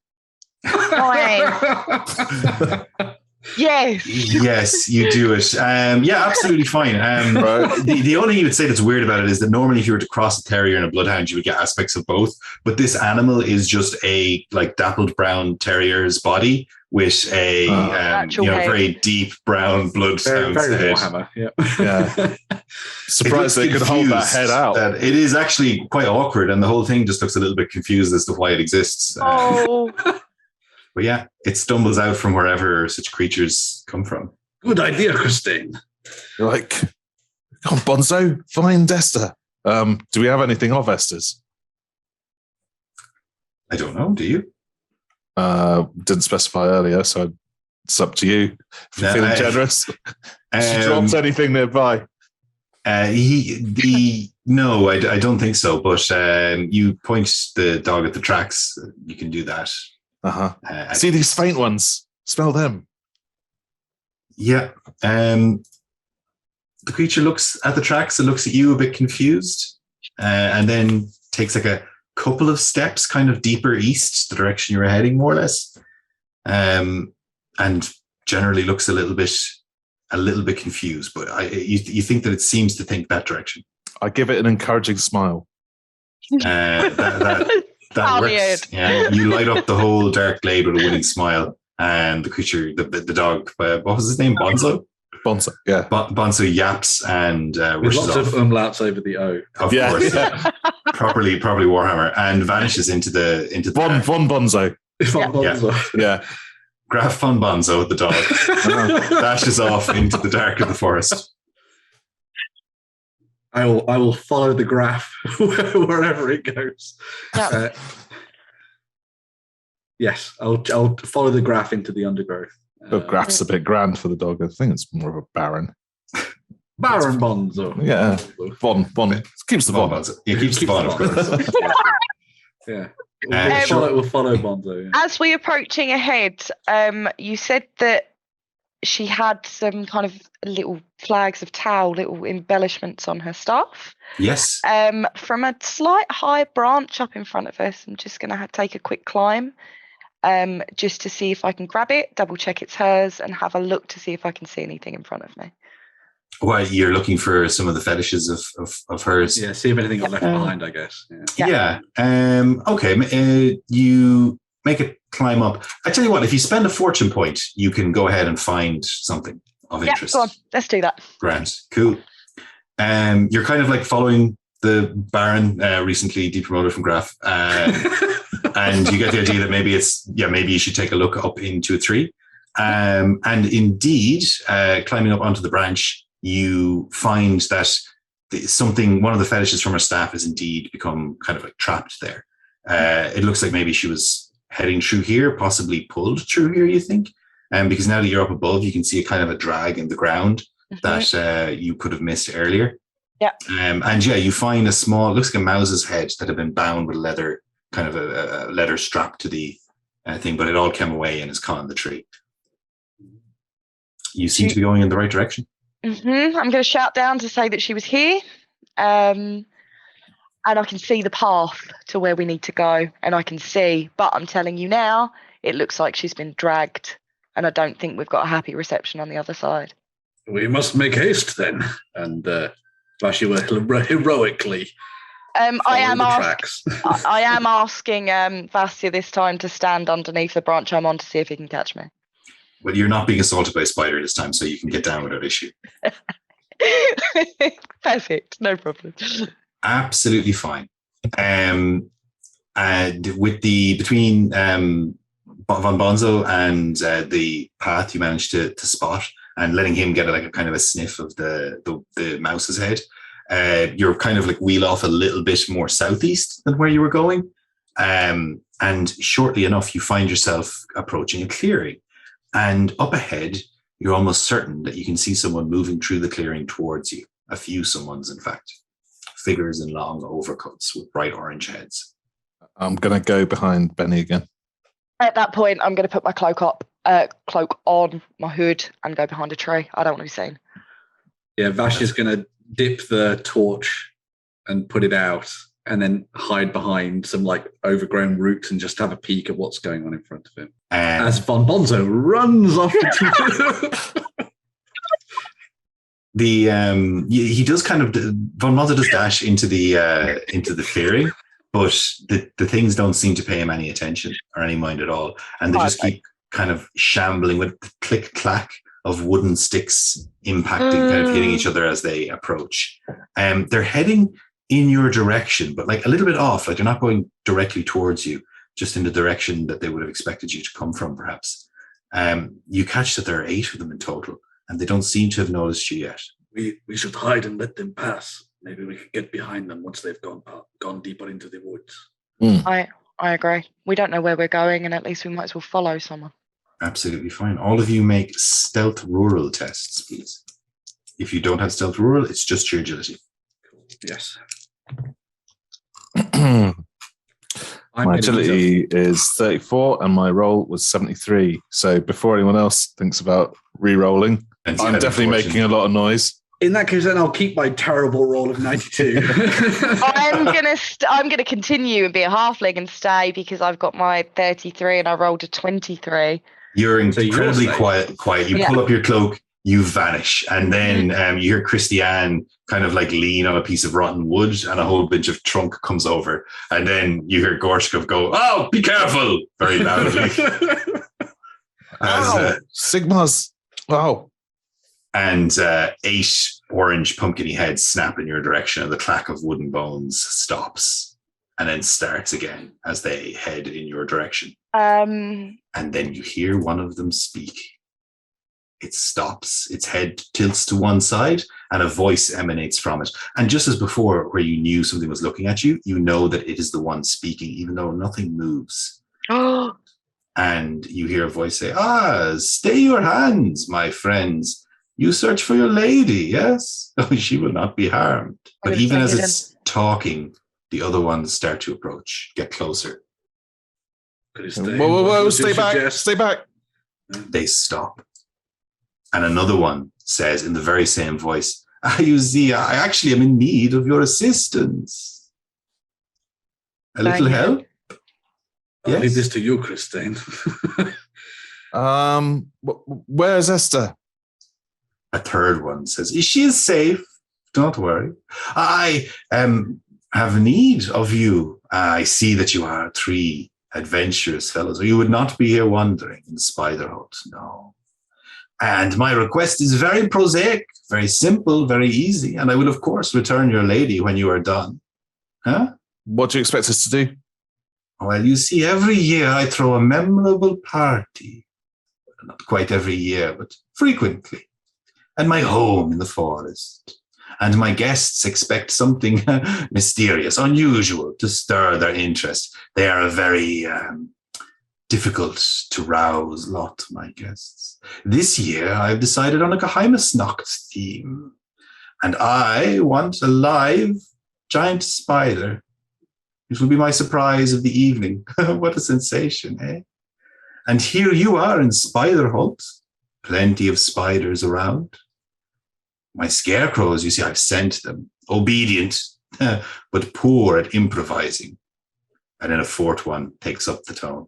Yes, you do it. Yeah, absolutely fine. Right. The only thing you would say that's weird about it is that normally if you were to cross a terrier and a bloodhound, you would get aspects of both. But this animal is just a like dappled brown terrier's body with a very deep brown bloodhound's very head. Warhammer. Yeah. Surprised they could hold that head out. It is actually quite awkward, and the whole thing just looks a little bit confused as to why it exists. But yeah, it stumbles out from wherever such creatures come from. Good idea, Christine. You're like, come on, Bonzo, find Esther. Do we have anything of Esther's? I don't know. Do you? Didn't specify earlier, so it's up to you. If you're feeling generous. She dropped anything nearby. No, I don't think so. But you point the dog at the tracks. You can do that. See these faint ones? Smell them. Yeah. The creature looks at the tracks and looks at you a bit confused, and then takes like a couple of steps kind of deeper east, the direction you were heading, more or less. And generally looks a little bit confused, but you think that it seems to think that direction. I give it an encouraging smile. That works. Yeah, you light up the whole dark glade with a winning smile, and the creature, the dog, what was his name? Bonzo. Bonzo, yeah. Bonzo yaps and with rushes lots off. of umlauts over the O. Of course, yeah. Properly Warhammer, and vanishes into the Von Bonzo. Yeah. Graf von Bonzo, the dog, dashes off into the dark of the forest. I will follow the graph wherever it goes. Yeah. Yes, I'll follow the graph into the undergrowth. The graph's a bit grand for the dog. I think it's more of a baron. Baron Bonzo. Yeah. Von. Keeps the Von. Yeah, keeps the Von, of course. Yeah. We'll follow Bonzo. Yeah. As we're approaching ahead, you said that she had some kind of little flags of Taal, little embellishments on her staff. Yes. From a slight high branch up in front of us, I'm just going to take a quick climb, just to see if I can grab it, double check it's hers, and have a look to see if I can see anything in front of me. Well, you're looking for some of the fetishes of hers. Yeah, see if anything got left behind, I guess. Yeah. Okay. You make a climb up. I tell you what, if you spend a fortune point, you can go ahead and find something of interest. Go on, let's do that. Grand. Cool. You're kind of like following the Baron, recently depromoted from Graf, and you get the idea that maybe maybe you should take a look up into a tree. And indeed, climbing up onto the branch, you find that one of the fetishes from her staff has indeed become kind of like trapped there. It looks like maybe she was heading through here, possibly pulled through here, you think? Because now that you're up above, you can see a kind of a drag in the ground that you could have missed earlier. Yeah. You find a small, looks like a mouse's head that had been bound with leather, kind of a leather strap to the thing, but it all came away and is caught in the tree. You seem to be going in the right direction. I'm going to shout down to say that she was here. And I can see the path to where we need to go, and I can see, but I'm telling you now, it looks like she's been dragged, and I don't think we've got a happy reception on the other side. We must make haste then. And Vashi will heroically I am tracks. I am asking Vastia this time to stand underneath the branch I'm on to see if he can catch me. Well, you're not being assaulted by a spider this time, so you can get down without issue. Perfect, no problem. Absolutely fine. And with between Von Bonzo and the path you managed to spot, and letting him get a kind of a sniff of the mouse's head, you're kind of like wheel off a little bit more southeast than where you were going. And shortly enough, you find yourself approaching a clearing. And up ahead, you're almost certain that you can see someone moving through the clearing towards you. A few someones, in fact. Figures in long overcoats with bright orange heads. I'm going to go behind Benny again. At that point, I'm going to put my cloak on my hood and go behind a tree. I don't want to be seen. Yeah, Vash is going to dip the torch and put it out and then hide behind some overgrown roots and just have a peek at what's going on in front of him. As Von Bonzo runs off he does kind of, Von Bonzo does dash into the clearing, but the things don't seem to pay him any attention or any mind at all. And they just keep kind of shambling with the click clack of wooden sticks impacting, kind of hitting each other as they approach. They're heading in your direction, but a little bit off, they're not going directly towards you, just in the direction that they would have expected you to come from, perhaps. You catch that there are 8 of them in total, and they don't seem to have noticed you yet. We should hide and let them pass. Maybe we could get behind them once they've gone deeper into the woods. I agree. We don't know where we're going, and at least we might as well follow someone. Absolutely fine. All of you make stealth rural tests, please. If you don't have stealth rural, it's just your agility. Cool. Yes. My agility is 34 and my roll was 73. So before anyone else thinks about re-rolling, I'm definitely making a lot of noise. In that case, then I'll keep my terrible roll of 92. I'm gonna continue and be a halfling and stay because I've got my 33 and I rolled a 23. You're incredibly quiet. You pull up your cloak, you vanish, and then you hear Christiane kind of lean on a piece of rotten wood, and a whole bunch of trunk comes over, and then you hear Gorshkov go, "Oh, be careful!" very loudly. Sigmas! Wow! And 8 orange pumpkin-y heads snap in your direction, and the clack of wooden bones stops, and then starts again as they head in your direction. And then you hear one of them speak. It stops, its head tilts to one side, and a voice emanates from it. And just as before, where you knew something was looking at you, you know that it is the one speaking, even though nothing moves. And you hear a voice say, stay your hands, my friends. You search for your lady, yes? Oh, she will not be harmed. But even as it's talking, the other ones start to approach, get closer. Whoa, stay back, stay back. They stop. And another one says in the very same voice, you see, I actually am in need of your assistance. A little help? I'll leave this to you, Christine. Where's Esther? A third one says, she is safe. Don't worry. I have need of you. I see that you are 3 adventurous fellows, or you would not be here wandering in Spiderholt. No. And my request is very prosaic, very simple, very easy. And I will, of course, return your lady when you are done. Huh? What do you expect us to do? Well, you see, every year I throw a memorable party. Not quite every year, but frequently. At my home in the forest. And my guests expect something mysterious, unusual to stir their interest. They are a very difficult to rouse lot, my guests. This year, I've decided on a Geheimnisnacht theme. And I want a live giant spider. It will be my surprise of the evening. What a sensation, eh? And here you are in Spiderholt. Plenty of spiders around. My scarecrows, you see, I've sent them. Obedient. but poor at improvising. And then a fourth one takes up the tone.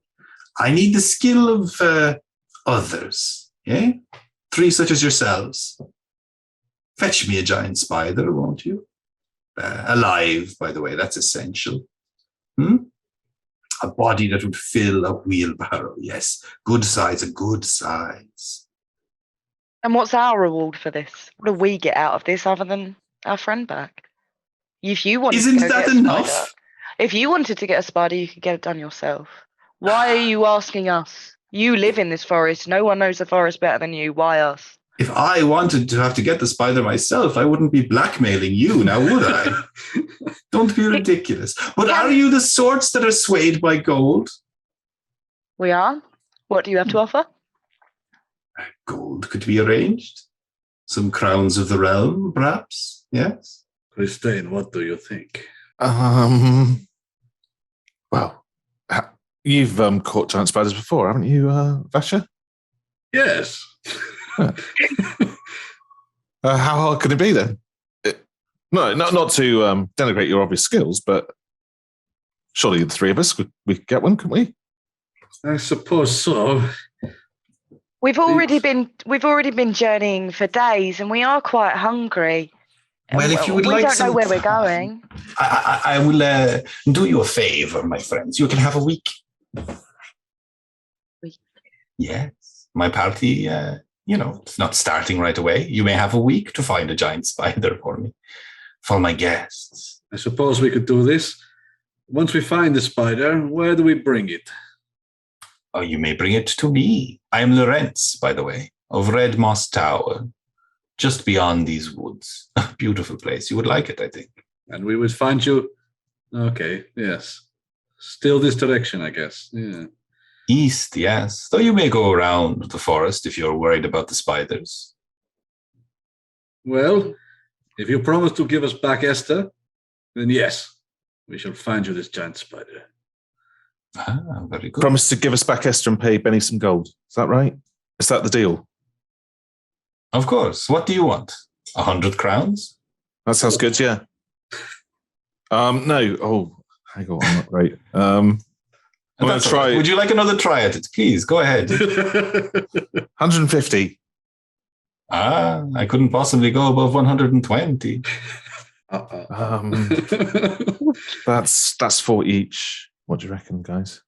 I need the skill of others, yeah? 3 such as yourselves. Fetch me a giant spider, won't you? Alive, by the way, that's essential. A body that would fill a wheelbarrow, yes. Good size, a good size. And what's our reward for this? What do we get out of this other than our friend back? If you wanted Isn't to go that get a enough? spider, if you wanted to get a spider, you could get it done yourself. Why are you asking us? You live in this forest. No one knows the forest better than you. Why us? If I wanted to have to get the spider myself, I wouldn't be blackmailing you now, would I? Don't be ridiculous. But are you the sorts that are swayed by gold? We are. What do you have to offer? Gold could be arranged. Some crowns of the realm, perhaps. Yes. Christine, what do you think? Well, you've caught giant spiders before, haven't you, Vasha? Yes. How hard can it be then? No, not to denigrate your obvious skills, but surely the 3 of us we could get one, couldn't we? I suppose so. We've already been journeying for days, and we are quite hungry. Well, if you would we like don't know some where we're time, going. I will do you a favor, my friends. You can have a week. Week? Yes. My party, it's not starting right away. You may have a week to find a giant spider for me, for my guests. I suppose we could do this. Once we find the spider, where do we bring it? Oh, you may bring it to me. I am Lorenz, by the way, of Red Moss Tower, just beyond these woods. A beautiful place. You would like it, I think. And we would find you... Okay, yes. Still this direction, I guess. Yeah. East, yes. Though you may go around the forest if you're worried about the spiders. Well, if you promise to give us back Esther, then yes, we shall find you this giant spider. Ah, very good. Promise to give us back Esther and pay Benny some gold. Is that right? Is that the deal? Of course. What do you want? 100 crowns? That sounds good, yeah. No. Oh, hang on, I'm not great. I'm going to try. Would you like another try at it? Please, go ahead. 150. I couldn't possibly go above 120. That's 40 each. What do you reckon, guys?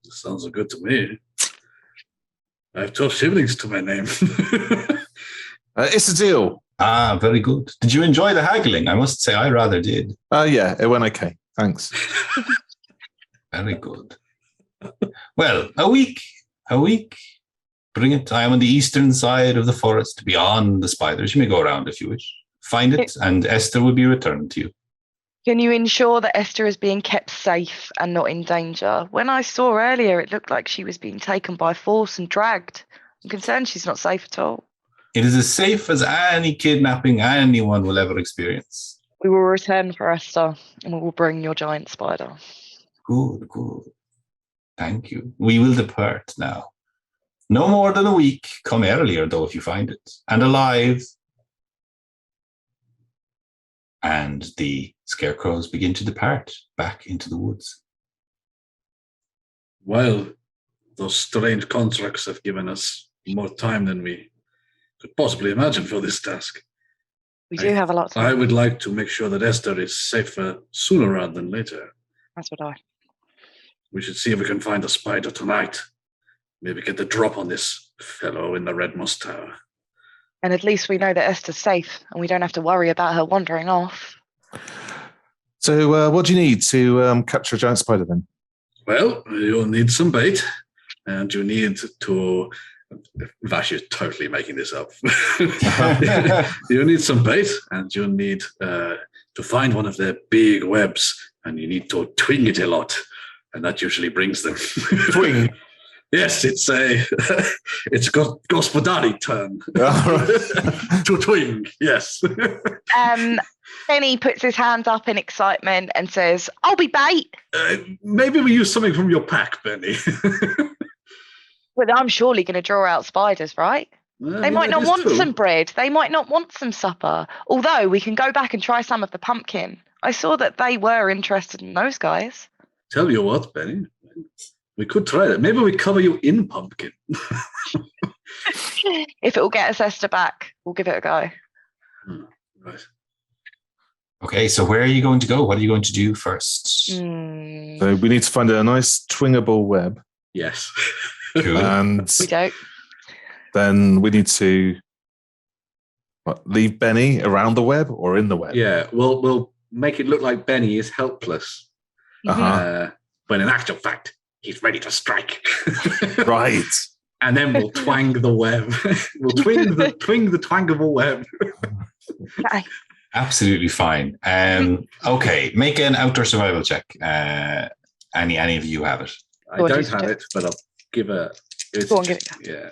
Sounds good to me. I have 12 siblings to my name. It's a deal. Very good. Did you enjoy the haggling? I must say I rather did. Yeah, it went okay. Thanks. Very good. Well, a week. Bring it. I am on the eastern side of the forest, beyond the spiders. You may go around if you wish. Find it, and Esther will be returned to you. Can you ensure that Esther is being kept safe and not in danger? When I saw earlier, it looked like she was being taken by force and dragged. I'm concerned she's not safe at all. It is as safe as any kidnapping anyone will ever experience. We will return for Esther, and we will bring your giant spider. Good. Thank you. We will depart now. No more than a week. Come earlier, though, if you find it. And alive. And the scarecrows begin to depart back into the woods. Well, those strange contracts have given us more time than we could possibly imagine for this task. We do have a lot of time. I would like to make sure that Esther is safer sooner rather than later. That's what I... We should see if we can find a spider tonight. Maybe get the drop on this fellow in the Red Moss Tower. And at least we know that Esther's safe, and we don't have to worry about her wandering off. So what do you need to capture a giant spider then? Well, you'll need some bait, and you need to... Vash is totally making this up. You need some bait, and you need to find one of their big webs, and you need to twing it a lot, and that usually brings them. Twing? Yes, it's a gospodari term. To twing, yes. Benny puts his hands up in excitement and says, I'll be bait. Maybe we use something from your pack, Benny. Well, I'm surely going to draw out spiders, right? They might not want some bread. They might not want some supper. Although we can go back and try some of the pumpkin. I saw that they were interested in those guys. Tell you what, Benny, we could try that. Maybe we cover you in pumpkin. If it will get us Esther back, we'll give it a go. Right. Okay, so where are you going to go? What are you going to do first? So we need to find a nice twingable web. Yes. Cool. And We don't. then we need to leave Benny around the web or in the web. Yeah, we'll make it look like Benny is helpless. When in actual fact, he's ready to strike. Right. And then we'll twang the web. We'll twing the twangable web. Okay. Absolutely fine. Okay, make an outdoor survival check. Any of you have it? I Go on, don't just have it, but I'll give a. Go on, give it a go. Yeah.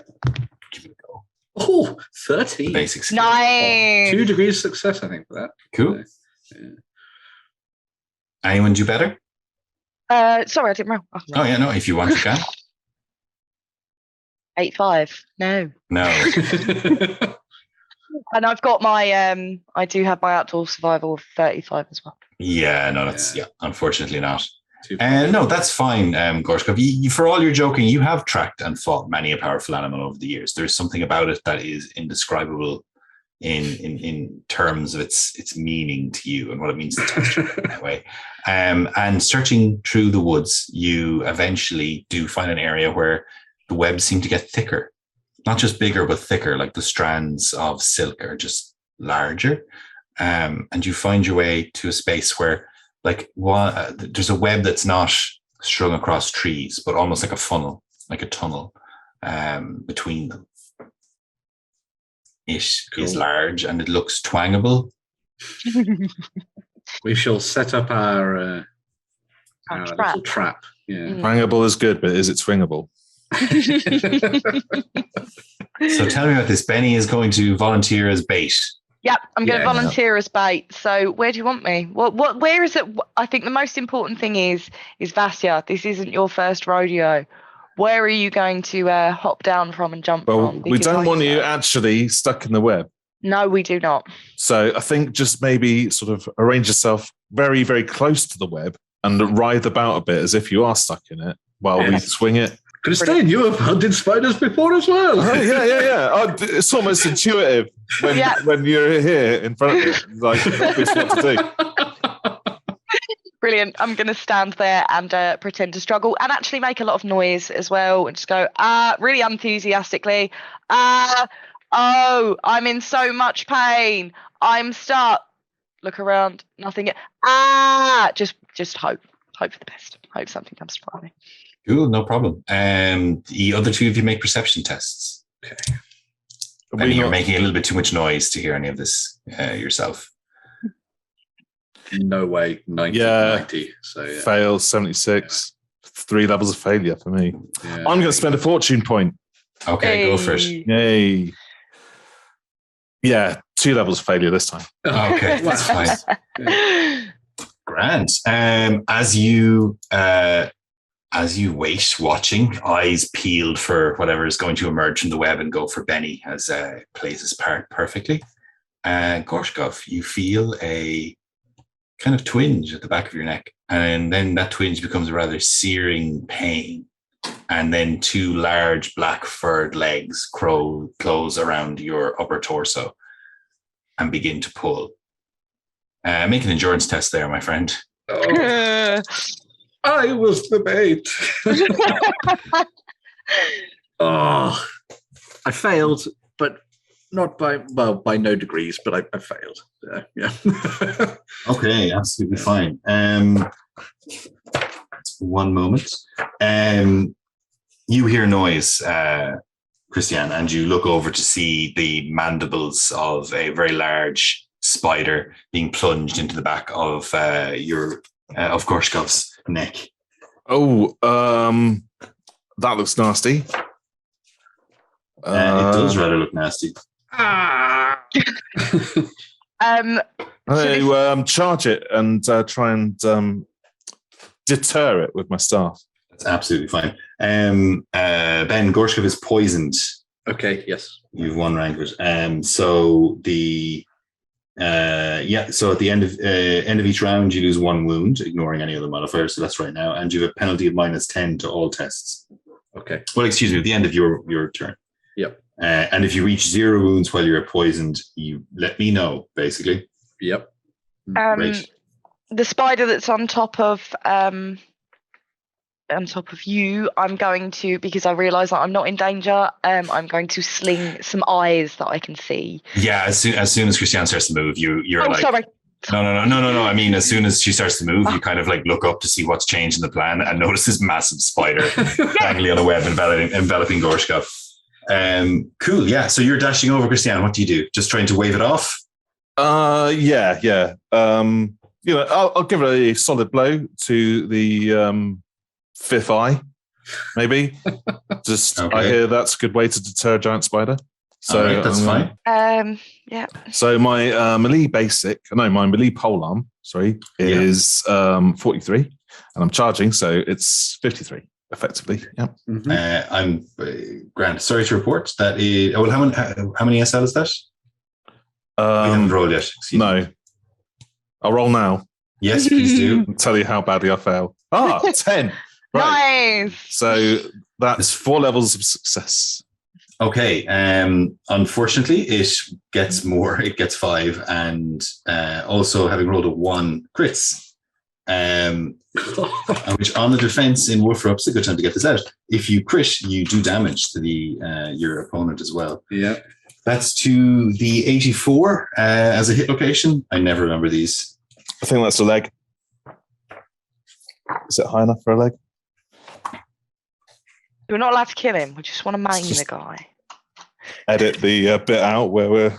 Give it a go. Oh, The 13. basic skill. Nice. 2 degrees of success, I think, for that. Cool. Yeah. Anyone do better? Sorry, I didn't roll. Oh yeah, no. If you want, you can. 8-5. No. No. And I've got my I do have my outdoor survival of 35 as well. Yeah, no. That's unfortunately not. Too far. No, that's fine, Gorshkov. For all your joking, you have tracked and fought many a powerful animal over the years. There's something about it that is indescribable in terms of its meaning to you and what it means to touch you in that way. And searching through the woods, you eventually do find an area where the webs seem to get thicker. Not just bigger, but thicker, like the strands of silk are just larger. And you find your way to a space where there's a web that's not strung across trees, but almost like a funnel, like a tunnel between them. It is large and it looks twangable. We shall set up our little trap. Yeah. Twangable is good, but is it swingable? So tell me about this. Benny is going to volunteer as bait. Yep, I'm going to Yeah. volunteer as bait. So where do you want me? Where is it? I think the most important thing is Vasya. This isn't your first rodeo. Where are you going to hop down from and jump Well, from? we Because don't I want you said- actually stuck in the web. No, we do not. So I think just maybe sort of arrange yourself very, very close to the web and writhe about a bit as if you are stuck in it while we swing it. Christine, you have hunted spiders before as well. Oh, yeah. Oh, it's almost intuitive when you're here in front of me. It's like obvious what to do. Brilliant. I'm going to stand there and pretend to struggle and actually make a lot of noise as well and just go, really enthusiastically, oh, I'm in so much pain. I'm stuck. Look around, nothing. Just hope for the best. Hope something comes to find me. Cool, no problem. The other two of you make perception tests. Okay. And you're making a little bit too much noise to hear any of this yourself. No way. 90. Yeah. 90. So yeah. Fail 76. 3 levels of failure for me. Yeah. I'm going to spend a fortune point. Okay, go for it. Yay. Yeah, 2 levels of failure this time. Okay, that's fine. Grand. As you wait, watching, eyes peeled for whatever is going to emerge from the web and go for Benny, as plays his part perfectly. Gorshkov, you feel a kind of twinge at the back of your neck, and then that twinge becomes a rather searing pain, and then 2 large black furred legs close around your upper torso and begin to pull. Make an endurance test there, my friend. Oh, I was the bait. Oh, I failed, but not by no degrees, but I failed. Yeah. Okay, absolutely fine. One moment. You hear noise, Christiane, and you look over to see the mandibles of a very large spider being plunged into the back of of Gorshkov's neck. Oh, that looks nasty. It does rather look nasty. I charge it and try and deter it with my staff. That's absolutely fine. Ben, Gorshkov is poisoned. Okay, yes. You've 1 rank of it. So the Yeah, so at the end of each round, you lose 1 wound, ignoring any other modifiers. So that's right now, and you have a penalty of -10 to all tests. Okay. Well, excuse me, at the end of your turn. Yep. And if you reach 0 wounds while you're poisoned, you let me know. Basically. Yep. Great. The spider that's on top of you, I'm going to, because I realise that I'm not in danger, I'm going to sling some eyes that I can see. Yeah, as soon as Christiane starts to move, you're Oh, like, sorry. No. I mean, as soon as she starts to move, you kind of like look up to see what's changed in the plan and notice this massive spider dangling on a web enveloping Gorshkov. Cool. Yeah. So you're dashing over, Christiane. What do you do? Just trying to wave it off? Yeah. I'll give it a solid blow to the 5th eye, maybe. Just Okay. I hear that's a good way to deter a giant spider. So all right, that's fine. Yeah. So my melee polearm, is 43, and I'm charging, so it's 53 effectively. Yeah. Mm-hmm. I'm Grant. Sorry to report that. How many SL is that? We haven't rolled yet. Excuse me. No, I'll roll now. Yes, please do. And tell you how badly I fail. 10. Right. Nice. So that's 4 levels of success. Okay. Unfortunately, it gets more. It gets 5, and also having rolled a 1 crits. Which on the defense in Wolf Ropes, a good time to get this out. If you crit, you do damage to your opponent as well. Yeah. That's to the 84 as a hit location. I never remember these. I think that's a leg. Is it high enough for a leg? We're not allowed to kill him. We just want to maim the guy. Edit the bit out where we're...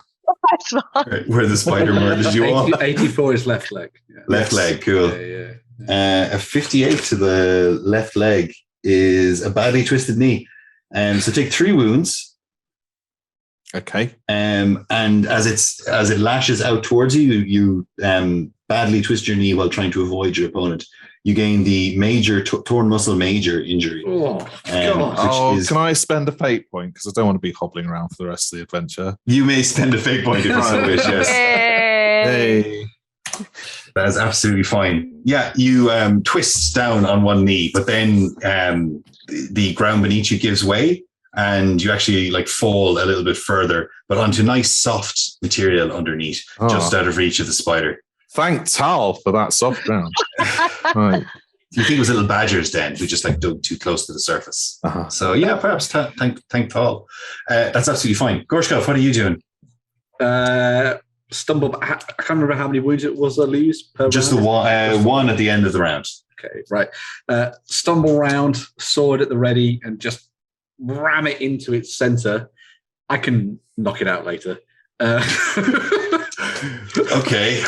That's fine. Right, where the spider murders you all. 84 is left leg. Yeah. Left leg, cool. Yeah. A 58 to the left leg is a badly twisted knee. So take 3 wounds. Okay. And as it lashes out towards you, badly twist your knee while trying to avoid your opponent. You gain the major torn muscle major injury. Oh, God. Is, can I spend a fate point? Because I don't want to be hobbling around for the rest of the adventure. you may spend a fate point if you so wish, yes. Hey. That is absolutely fine. Yeah, you twist down on one knee, but then the ground beneath you gives way, and you actually like fall a little bit further, but onto nice soft material underneath, just out of reach of the spider. Thank Taal for that soft ground. Right. You think it was little badgers then who just like dug too close to the surface. Uh-huh. So yeah, perhaps thank Taal. That's absolutely fine. Gorshkov, what are you doing? Stumble. I can't remember how many wounds it was I lose per Just round. the one at the end of the round. Okay, right. Stumble round, sword at the ready, and just ram it into its center. I can knock it out later. Okay.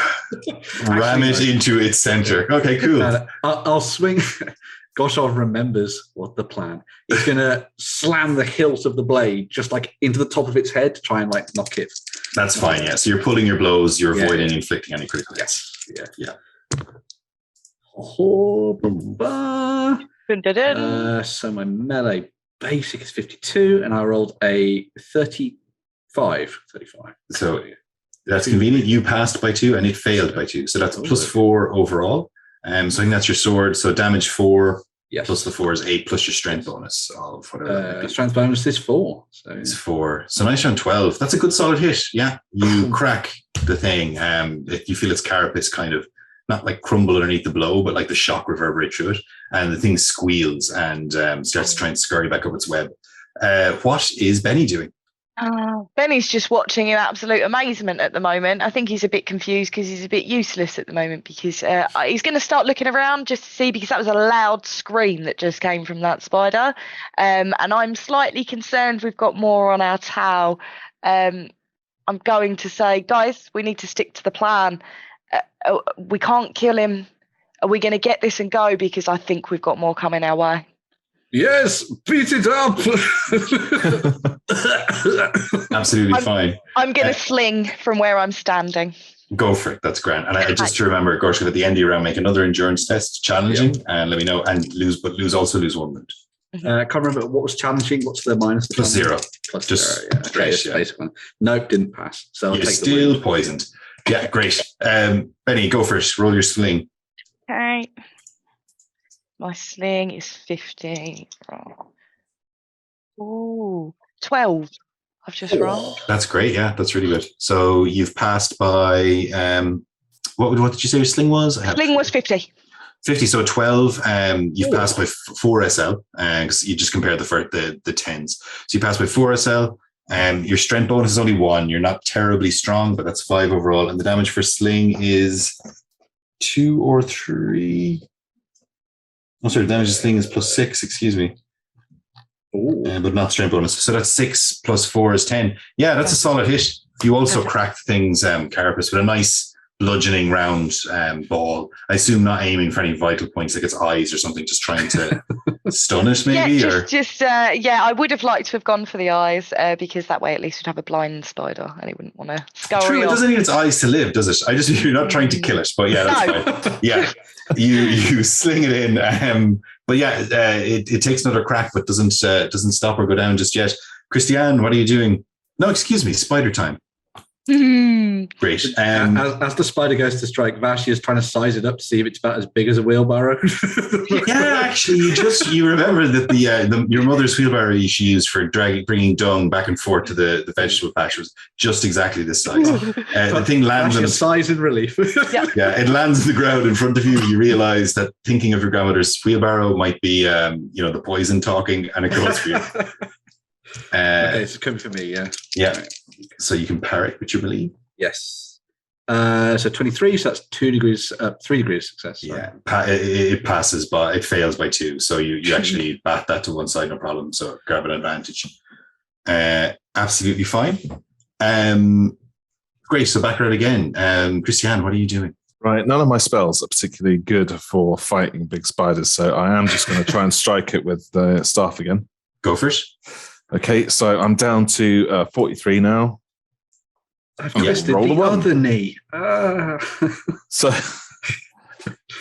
Ram it into its center. Okay, cool. I'll swing. Gorshkov remembers what the plan. He's going to slam the hilt of the blade just like into the top of its head to try and like knock it. That's fine, yeah. So you're pulling your blows, you're avoiding inflicting any critical hits. Yeah. Oh, so my melee basic is 52, and I rolled a 35. So that's convenient. You passed by 2 and it failed by 2. So that's +4 overall. So I think that's your sword. So damage 4 plus the 4 is 8 plus your strength bonus of whatever. Strength bonus is 4. So it's 4. So nice round 12. That's a good solid hit. Yeah. You crack the thing. You feel its carapace kind of not like crumble underneath the blow, but like the shock reverberate through it. And the thing squeals and starts to try and scurry back up its web. What is Benny doing? Benny's just watching in absolute amazement at the moment. I think he's a bit confused because he's a bit useless at the moment, because he's going to start looking around just to see, because that was a loud scream that just came from that spider. And I'm slightly concerned we've got more on our Tao. I'm going to say, guys, we need to stick to the plan. We can't kill him. Are we going to get this and go? Because I think we've got more coming our way. Yes, beat it up. Absolutely fine. I'm going to sling from where I'm standing. Go for it. That's grand. And I just to remember, Gorshkov, at the end of your round, make another endurance test, challenging, and let me know. And lose 1 wound. I can't remember what was challenging. What's the minus? +0. Plus just 0. Yeah. Okay, straight, basic one. Nope, didn't pass. So I'll You're take still the poisoned. Yeah, great. Benny, go first. Roll your sling. Okay. My sling is 50. Oh, 12. I've just rolled. That's great. Yeah, that's really good. So you've passed by. What did you say your sling was? Sling was 50. 50. So 12. You've passed by 4 SL because you just compared the tens. So you passed by 4 SL. Your strength bonus is only 1. You're not terribly strong, but that's 5 overall. And the damage for sling is 2 or 3. Oh, sorry, damage to sling is +6. Excuse me. But not strength bonus. So that's 6 plus 4 is 10. Yeah, that's a solid hit. You also cracked things, Carapace, with a nice bludgeoning round ball. I assume not aiming for any vital points like its eyes or something, just trying to stun it maybe? Yeah, I would have liked to have gone for the eyes because that way at least we'd have a blind spider and it wouldn't want to scurry True, it off. doesn't need its eyes to live, does it? You're not trying to kill it, but yeah, that's fine. Yeah, you sling it in. But yeah, it takes another crack, but doesn't stop or go down just yet. Christiane, what are you doing? No, excuse me, spider time. Great. As the spider goes to strike, Vashi is trying to size it up to see if it's about as big as a wheelbarrow. Yeah, actually, you remember that your mother's wheelbarrow she used for bringing dung back and forth to the vegetable patch was just exactly this size. The thing lands in size and relief. Yeah, it lands on the ground in front of you. You realise that thinking of your grandmother's wheelbarrow might be, the poison talking, and it goes for you. Okay, it's coming for me. Yeah. So you can parry, which you believe. Yes. So 23. So that's 3 degrees of success. Yeah, it passes, but it fails by 2. So you actually bat that to one side, no problem. So grab an advantage. Absolutely fine. Great. So back at it again. Christiane, what are you doing? Right, none of my spells are particularly good for fighting big spiders, so I am just going to try and strike it with the staff again. Go for it. Okay, so I'm down to 43 now. I've twisted the other knee. So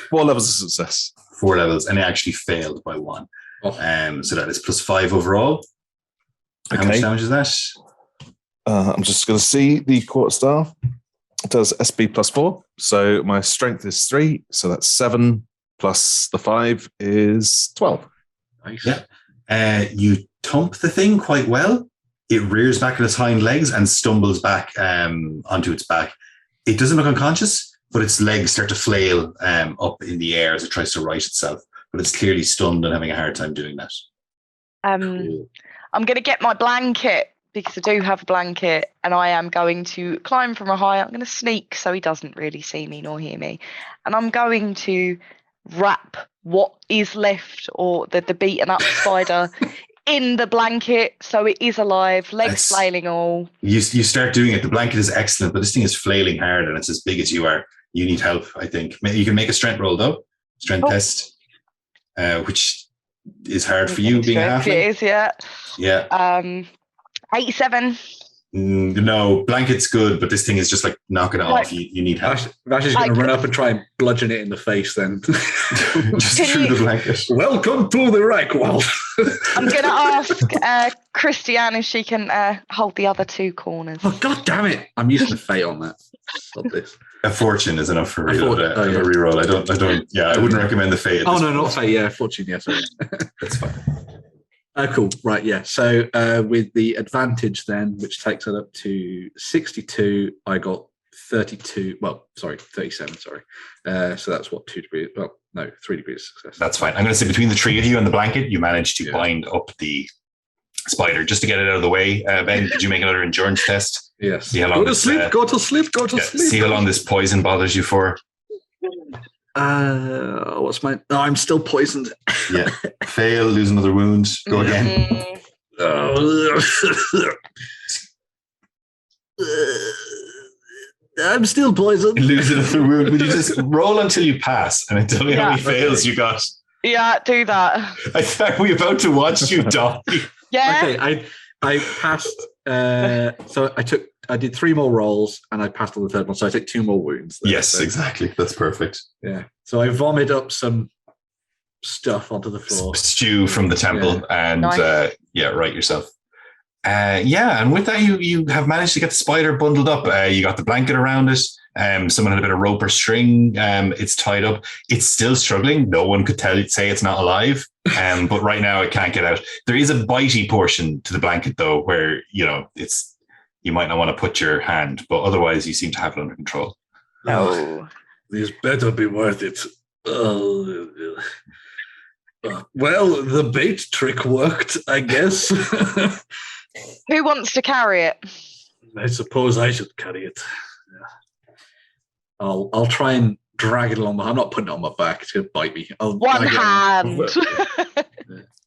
4 levels of success. 4 levels, and it actually failed by 1. So that is +5 overall. How much damage is that? I'm just going to see the quarterstaff. It does SB +4. So my strength is 3. So that's 7 plus the 5 is 12. Nice. Yeah. You thump the thing quite well. It rears back on its hind legs and stumbles back onto its back. It doesn't look unconscious, but its legs start to flail up in the air as it tries to right itself. But it's clearly stunned and having a hard time doing that. I'm going to get my blanket because I do have a blanket, and I am going to climb from a high. I'm going to sneak so he doesn't really see me nor hear me. And I'm going to wrap what is left, or the beaten up spider, in the blanket so it is alive, legs flailing all. You start doing it. The blanket is excellent, but this thing is flailing hard and it's as big as you are. You need help, I think. You can make a strength roll, though. Strength test, which is hard for you being a halfling. It is, yeah. Yeah. 87. No, blanket's good, but this thing is just like knocking it off. You need help. Vash is going to run up and try and bludgeon it in the face then. Just through the blanket. Welcome to the wreck world. I'm going to ask Christiane if she can hold the other 2 corners. Oh, God damn it. I'm using the fate on that. Stop this. A fortune is enough for a reroll. I wouldn't recommend the fate. Oh, no, not fate. Yeah, fortune. Yeah, sorry. That's fine. Cool. Right, yeah. So with the advantage then, which takes it up to 62, I got 37, sorry. So that's what, 2 degrees? Well, no, 3 degrees of success. That's fine. I'm going to say between the 3 of you and the blanket, you managed to bind up the spider. Just to get it out of the way, Ben, did you make another endurance test? Yes. Go to sleep. See how long this poison bothers you for. What's my... Oh, I'm still poisoned. Yeah. Fail, lose another wound. Go again. I'm still poisoned. Lose another wound. Would you just roll until you pass and then tell me how many fails you got? Yeah, do that. I thought we were about to watch you die. Yeah. Okay, I passed. So I did 3 more rolls and I passed on the 3rd one. So I took 2 more wounds. Yes, exactly. That's perfect. Yeah. So I vomited up some stuff onto the floor. Stew from the temple and nice. Right yourself. Yeah, and with that, you have managed to get the spider bundled up. You got the blanket around it. Someone had a bit of rope or string. It's tied up. It's still struggling. No one could say it's not alive. But right now it can't get out. There is a bitey portion to the blanket though, where you might not want to put your hand, but otherwise you seem to have it under control. No. This better be worth it. Well, the bait trick worked, I guess. Who wants to carry it? I suppose I should carry it. Yeah. I'll try and drag it along. I'm not putting it on my back. It's going to bite me. One hand.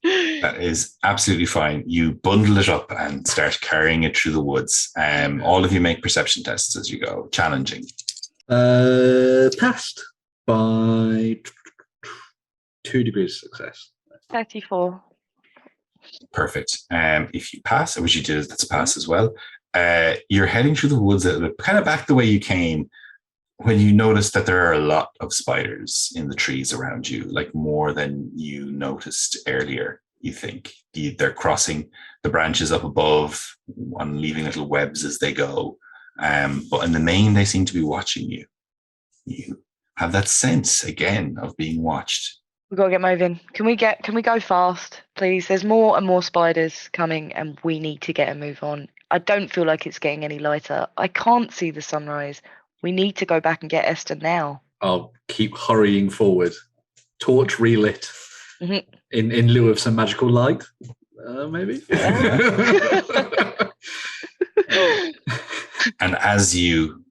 That is absolutely fine. You bundle it up and start carrying it through the woods. All of you make perception tests as you go. Challenging. Passed by 2 degrees of success. 34. Perfect. If you pass, which you did, that's a pass as well. You're heading through the woods, kind of back the way you came, when you notice that there are a lot of spiders in the trees around you, like more than you noticed earlier. You think they're crossing the branches up above and leaving little webs as they go. But in the main, they seem to be watching you. You have that sense again of being watched. We've got to get moving. Can we go fast, please? There's more and more spiders coming and we need to get a move on. I don't feel like it's getting any lighter. I can't see the sunrise. We need to go back and get Esther now. I'll keep hurrying forward. Torch relit in lieu of some magical light, maybe. And as you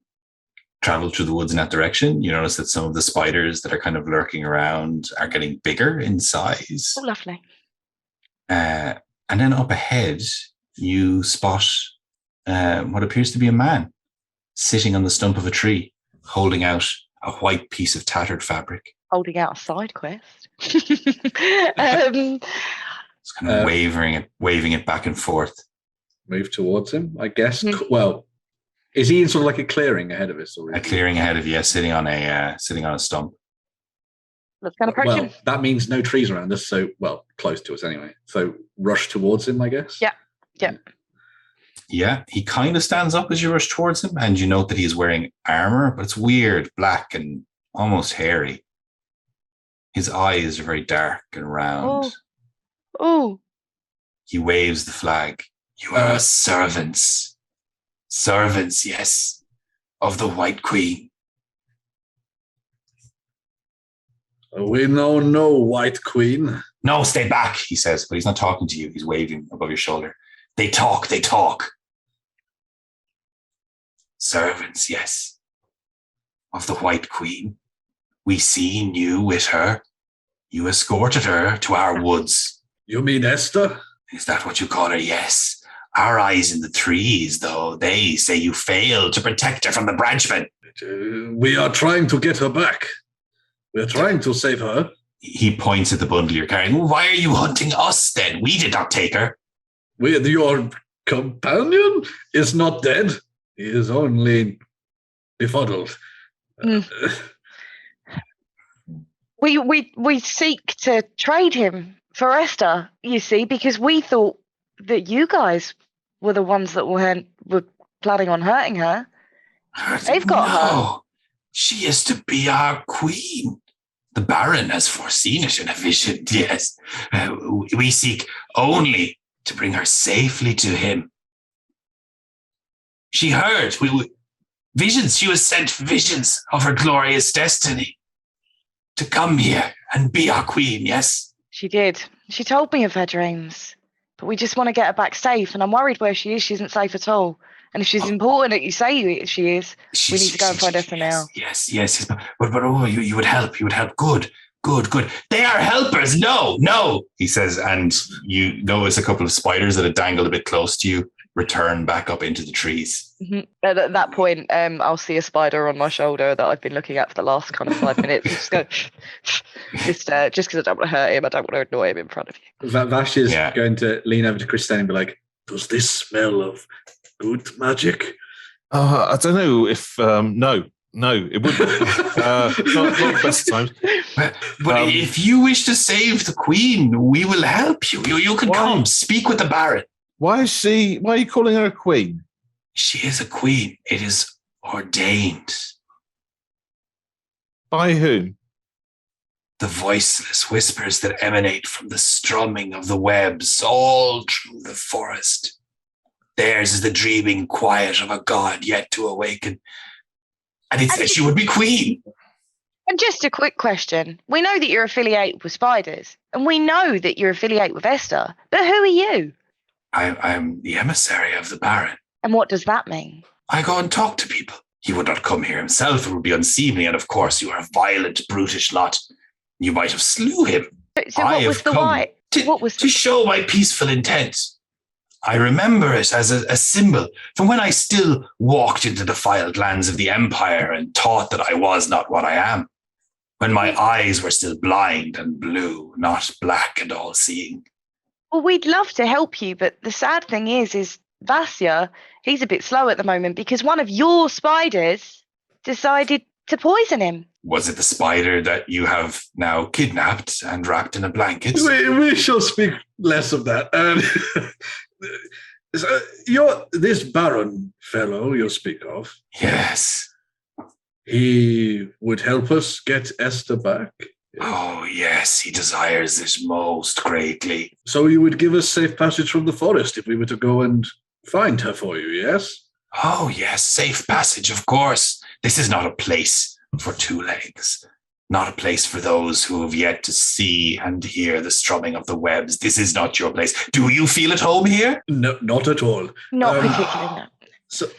travel through the woods in that direction, you notice that some of the spiders that are kind of lurking around are getting bigger in size. Oh, lovely. And then up ahead, you spot what appears to be a man sitting on the stump of a tree, holding out a white piece of tattered fabric. Holding out a side quest. It's kind of waving it back and forth. Move towards him, I guess. Well, is he in sort of like a clearing ahead of us? Or A clearing ahead of you, sitting on a stump. Let's go and approach him. That means no trees around us, so, close to us anyway. So rush towards him, I guess? Yeah. Yeah, he kind of stands up as you rush towards him, and you note that he's wearing armor, but it's weird, black and almost hairy. His eyes are very dark and round. Oh. He waves the flag. You are servants. Servants, yes, of the White Queen. We know no White Queen. No, stay back, he says, but he's not talking to you. He's waving above your shoulder. They talk. Servants, yes, of the White Queen. We seen you with her. You escorted her to our woods. You mean Esther? Is that what you call her? Yes. Our eyes in the trees, though, they say you failed to protect her from the branchmen. We are trying to get her back. We are trying to save her. He points at the bundle you're carrying. Why are you hunting us, then? We did not take her. Your companion is not dead. He is only befuddled. We seek to trade him for Esther, you see, because we thought that you guys were the ones that were planning on hurting her. They've got her. She is to be our queen. The Baron has foreseen it in a vision, yes. We seek only to bring her safely to him. She heard visions. She was sent visions of her glorious destiny to come here and be our queen, yes? She did. She told me of her dreams. But we just want to get her back safe, and I'm worried where she is. She isn't safe at all. And if she's important that you say she is, we need to go and find Esther now. Yes. But you would help. You would help. Good. They are helpers. No, he says, and you notice a couple of spiders that had dangled a bit close to you return back up into the trees. At that point, I'll see a spider on my shoulder that I've been looking at for the last kind of 5 minutes. Just go, just because I don't want to hurt him, I don't want to annoy him in front of you. Vash is going to lean over to Christine and be like, "Does this smell of good magic?" I don't know if no, it wouldn't. Not the best of times. But if you wish to save the queen, we will help you. You can come speak with the Baron. Why are you calling her a queen? She is a queen. It is ordained. By whom? The voiceless whispers that emanate from the strumming of the webs all through the forest. Theirs is the dreaming quiet of a god yet to awaken. And it said she would be queen. And just a quick question. We know that you're affiliated with spiders, and we know that you're affiliated with Esther, but who are you? I'm the emissary of the Baron. And what does that mean? I go and talk to people. He would not come here himself. It would be unseemly. And of course, you are a violent, brutish lot. You might have slew him. So what was the why? To show my peaceful intent. I remember it as a symbol from when I still walked into the defiled lands of the Empire and thought that I was not what I am. When my eyes were still blind and blue, not black and all-seeing. Well, we'd love to help you, but the sad thing is Vasya, he's a bit slow at the moment because one of your spiders decided to poison him. Was it the spider that you have now kidnapped and wrapped in a blanket? We shall speak less of that. This Baron fellow you speak of. Yes. He would help us get Esther back. Oh, yes, he desires this most greatly. So you would give us safe passage from the forest if we were to go and find her for you, yes? Oh, yes, safe passage, of course. This is not a place for two legs. Not a place for those who have yet to see and hear the strumming of the webs. This is not your place. Do you feel at home here? No, not at all. Not particularly, no. So,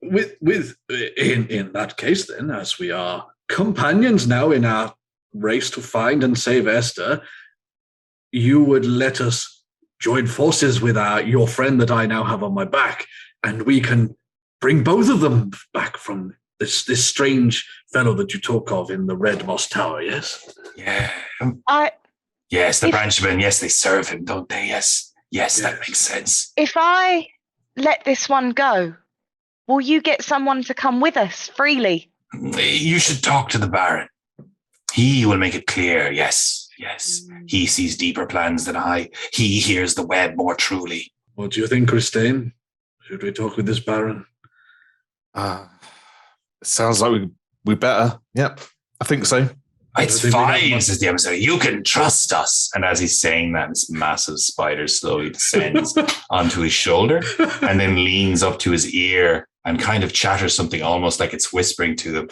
in that case, then, as we are companions now in our race to find and save Esther, you would let us join forces with your friend that I now have on my back, and we can bring both of them back from this strange fellow that you talk of in the Red Moss Tower, yes? Yeah. Yes, the branchman, yes, they serve him, don't they? Yes, that makes sense. If I let this one go, will you get someone to come with us freely? You should talk to the Baron. He will make it clear, yes. He sees deeper plans than I. He hears the web more truly. What do you think, Christine? Should we talk with this Baron? Sounds like we better. Yep, I think so. It's fine, says the emissary. You can trust us. And as he's saying that, this massive spider slowly descends onto his shoulder and then leans up to his ear and kind of chatters something almost like it's whispering to them.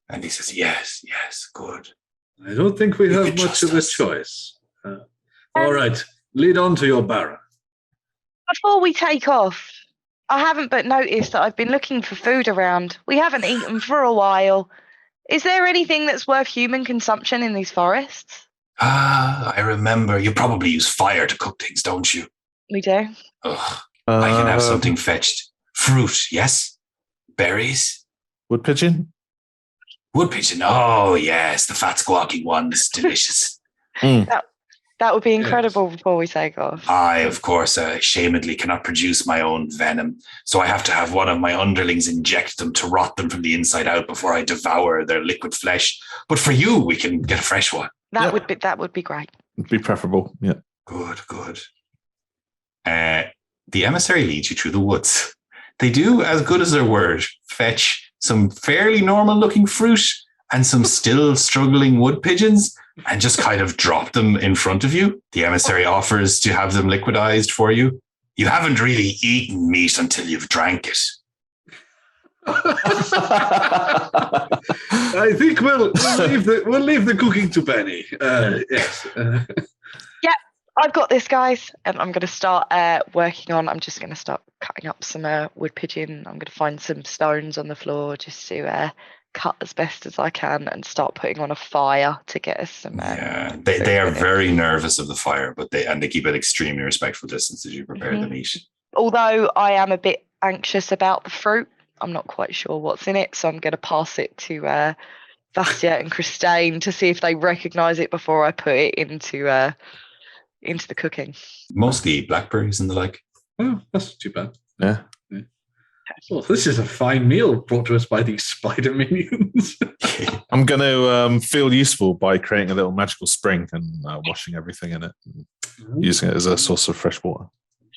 And he says, yes, good. I don't think we have much of a choice. All right, lead on to your Baron. Before we take off, I haven't but noticed that I've been looking for food around. We haven't eaten for a while. Is there anything that's worth human consumption in these forests? I remember. You probably use fire to cook things, don't you? We do. Ugh. I can have something fetched. Fruit, yes? Berries? Wood pigeon? Wood pigeon. Oh, yes. The fat squawking ones. Delicious. That would be incredible before we take off. I, of course, ashamedly cannot produce my own venom, so I have to have one of my underlings inject them to rot them from the inside out before I devour their liquid flesh. But for you, we can get a fresh one. That would be great. Would be preferable, yeah. Good. The emissary leads you through the woods. They do, as good as their word, fetch some fairly normal-looking fruit and some still struggling wood pigeons and just kind of drop them in front of you. The emissary offers to have them liquidized for you. You haven't really eaten meat until you've drank it. I think we'll leave the cooking to Benny. Yes. Yeah, I've got this, guys. And I'm going to start working on. I'm just going to start cutting up some wood pigeon. I'm going to find some stones on the floor just to cut as best as I can and start putting on a fire to get us some. They are very nervous of the fire, but they keep an extremely respectful distance as you prepare the meat. Although I am a bit anxious about the fruit, I'm not quite sure what's in it, so I'm going to pass it to Vasya and Christine to see if they recognise it before I put it into the cooking. Mostly blackberries and the like. Oh, that's not too bad. Yeah. Well, this is a fine meal brought to us by these spider minions. I'm going to feel useful by creating a little magical spring and washing everything in it and using it as a source of fresh water.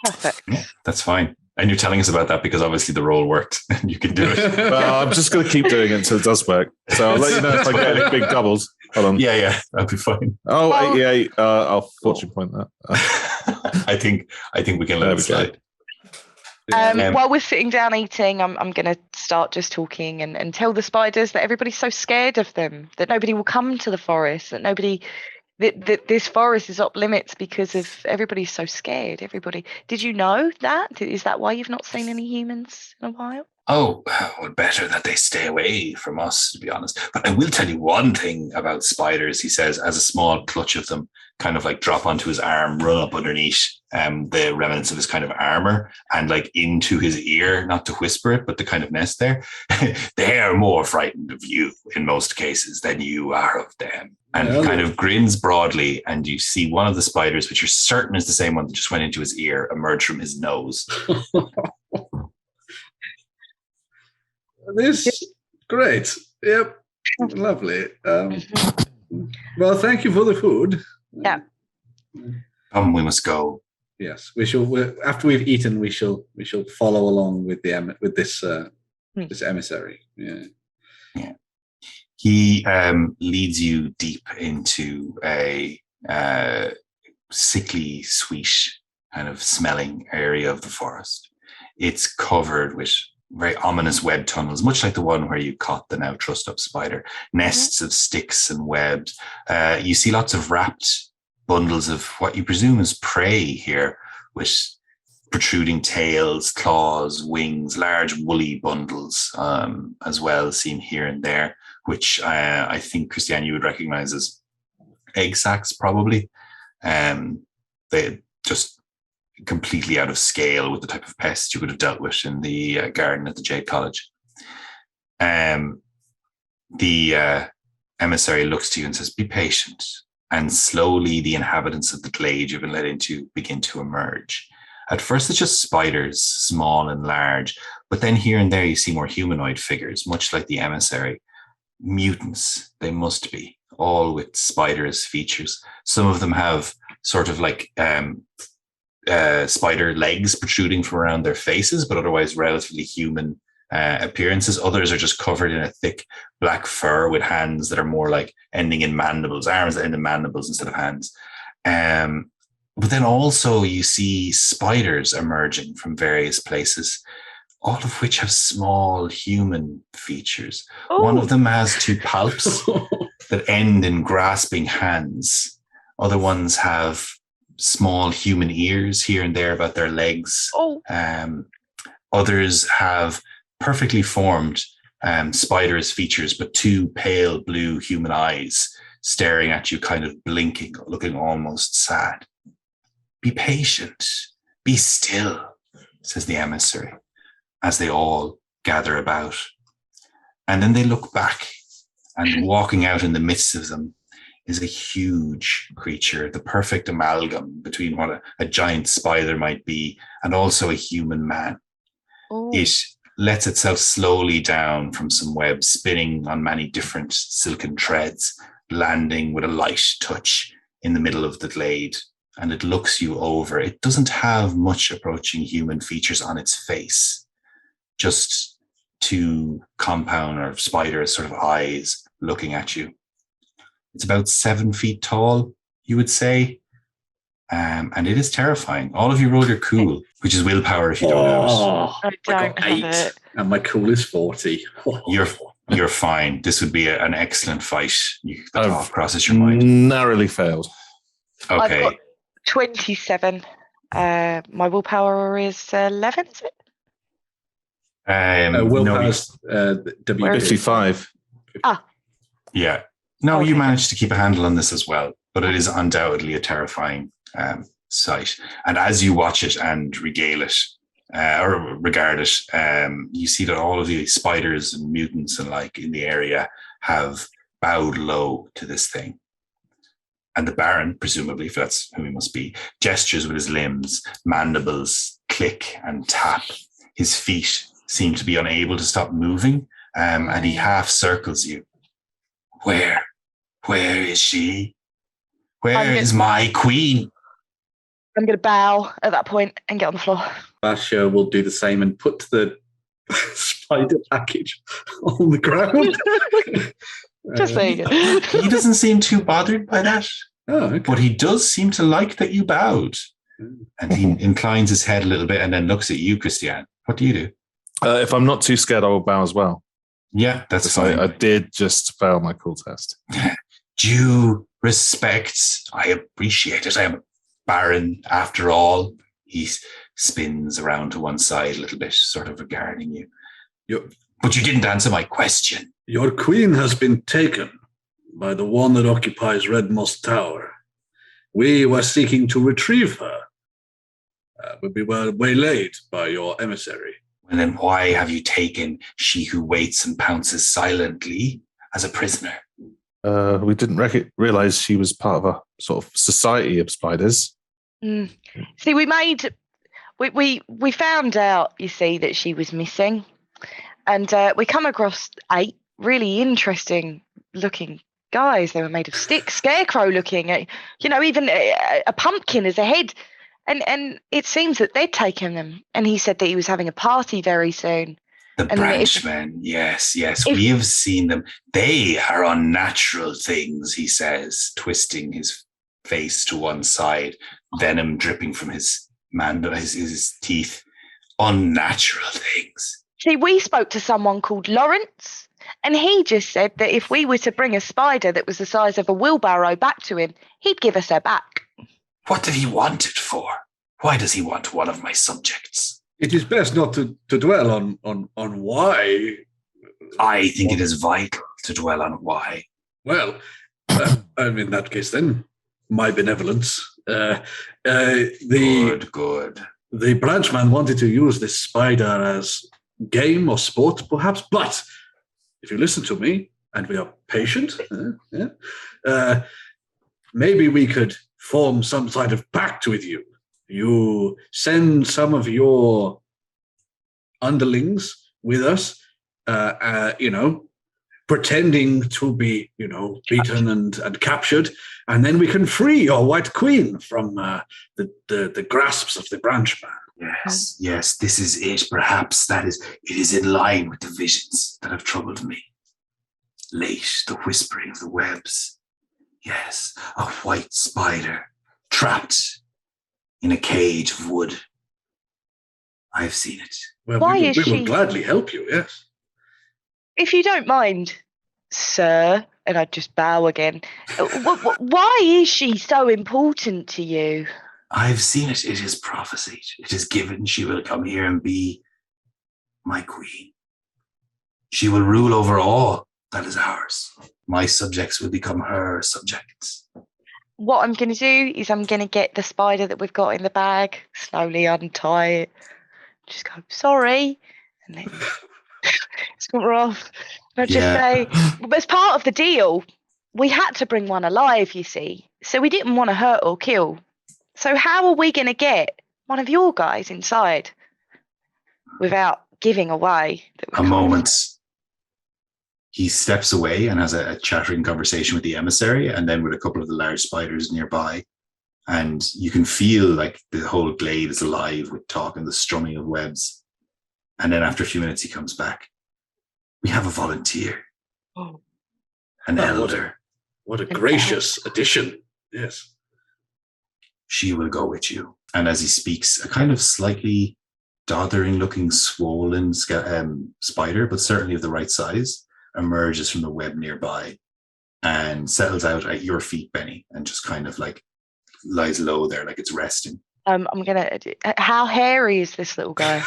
Perfect. Yeah, that's fine. And you're telling us about that because obviously the roll worked and you can do it. Well, I'm just going to keep doing it until it does work. So I'll let you know if I get any big doubles. Hold on. Yeah, that'll be fine. Oh, Well- 88. I'll fortune point that. I think we can let There it we slide. While we're sitting down eating, I'm going to start just talking and tell the spiders that everybody's so scared of them, that nobody will come to the forest, that this forest is off limits because of everybody's so scared. Everybody. Did you know that? Is that why you've not seen any humans in a while? Oh, well, better that they stay away from us, to be honest. But I will tell you one thing about spiders, he says, as a small clutch of them kind of like drop onto his arm, run up underneath the remnants of his kind of armor and like into his ear, not to whisper it, but to kind of nest there. They are more frightened of you in most cases than you are of them. And he kind of grins broadly, and you see one of the spiders, which you're certain is the same one that just went into his ear, emerge from his nose. This great. Yep. Lovely. Well, thank you for the food. Yeah. Come, we must go. Yes, we shall. After we've eaten, we shall follow along with this emissary. Yeah. He leads you deep into a sickly, sweet kind of smelling area of the forest. It's covered with very ominous web tunnels, much like the one where you caught the now trussed up spider. Nests of sticks and webs. You see lots of wrapped bundles of what you presume is prey here, with protruding tails, claws, wings, large woolly bundles as well seen here and there, which I think, Christiane, you would recognize as egg sacs, probably. They just completely out of scale with the type of pests you would have dealt with in the garden at the Jade College. The emissary looks to you and says, "Be patient." And slowly the inhabitants of the glade you've been led into begin to emerge. At first, it's just spiders, small and large, but then here and there you see more humanoid figures, much like the emissary. Mutants, they must be, all with spider as features. Some of them have sort of like spider legs protruding from around their faces, but otherwise relatively human appearances. Others are just covered in a thick black fur with hands that are more like ending in mandibles, arms that end in mandibles instead of hands. But then also you see spiders emerging from various places, all of which have small human features. Oh. One of them has two palps that end in grasping hands. Other ones have small human ears here and there about their legs. Oh. Others have perfectly formed spider's features, but two pale blue human eyes staring at you, kind of blinking, looking almost sad. "Be patient, be still," says the emissary, as they all gather about. And then they look back, and walking out in the midst of them is a huge creature, the perfect amalgam between what a giant spider might be and also a human man. Oh. It lets itself slowly down from some web, spinning on many different silken threads, landing with a light touch in the middle of the glade. And it looks you over. It doesn't have much approaching human features on its face, just two compound or spider sort of eyes looking at you. It's about 7 feet tall, you would say. And it is terrifying. All of you roll your cool, which is willpower if you don't have it. I don't got have 8, it. and my cool is 40. You're fine. This would be an excellent fight. The I've thought crosses your mind. narrowly failed. Okay. I've got 27. My willpower is 11, is it? Willpower's Where WP. is it? 55. Yeah. No, you Okay. managed to keep a handle on this as well, but it is undoubtedly a terrifying sight. And as you watch it and regale it, or regard it, you see that all of the spiders and mutants and like in the area have bowed low to this thing. And the Baron, presumably, if that's who he must be, gestures with his limbs, mandibles click and tap. His feet seem to be unable to stop moving, and he half circles you. Where is she? Where is my queen? I'm going to bow at that point and get on the floor. Basha will do the same and put the spider package on the ground. Just saying. He doesn't seem too bothered by that. Oh, okay. But he does seem to like that you bowed. And he inclines his head a little bit and then looks at you, Christiane. What do you do? If I'm not too scared, I will bow as well. Yeah, that's So fine. I did just fail my cool test. Due respect. I appreciate it. I am a baron after all. He spins around to one side a little bit, sort of regarding you. But you didn't answer my question. Your queen has been taken by the one that occupies Red Moss Tower. We were seeking to retrieve her, but we were waylaid by your emissary. And then why have you taken she who waits and pounces silently as a prisoner? We didn't realize she was part of a sort of society of spiders. See, we found out, you see, that she was missing. And we come across 8 really interesting looking guys. They were made of sticks, scarecrow looking, even a pumpkin as a head. And it seems that they'd taken them. And he said that he was having a party very soon. The branchmen, yes. We have seen them. They are unnatural things, he says, twisting his face to one side, venom dripping from his teeth. Unnatural things. See, we spoke to someone called Lawrence, and he just said that if we were to bring a spider that was the size of a wheelbarrow back to him, he'd give us her back. What did he want it for? Why does he want one of my subjects? It is best not to dwell on why. I think it is vital to dwell on why. Well, in that case then, my benevolence. Good. The branchman wanted to use this spider as game or sport, perhaps, but if you listen to me and we are patient, maybe we could form some sort of pact with you. You send some of your underlings with us, pretending to be, beaten and captured, and then we can free your white queen from the grasps of the branchman. Yes, this is it. Perhaps it is in line with the visions that have troubled me. Late, the whispering of the webs. Yes, a white spider trapped in a cage of wood. I've seen it. Well, Why we will gladly help you, yes. If you don't mind, sir, and I'd just bow again, why is she so important to you? I've seen it. It is prophesied. It is given. She will come here and be my queen. She will rule over all that is ours. My subjects will become her subjects. What I'm going to do is I'm going to get the spider that we've got in the bag, slowly untie it, just go, sorry, and then scrub her off. And I'll just say, as part of the deal, we had to bring one alive, you see, so we didn't want to hurt or kill. So how are we going to get one of your guys inside without giving away? A moment. He steps away and has a chattering conversation with the emissary and then with a couple of the large spiders nearby. And you can feel like the whole glade is alive with talk and the strumming of webs. And then after a few minutes, he comes back. We have a volunteer. An elder. What a gracious addition. Yes. She will go with you. And as he speaks, a kind of slightly doddering looking swollen spider, but certainly of the right size, emerges from the web nearby and settles out at your feet, Benny, and just kind of like lies low there like it's resting. How hairy is this little guy?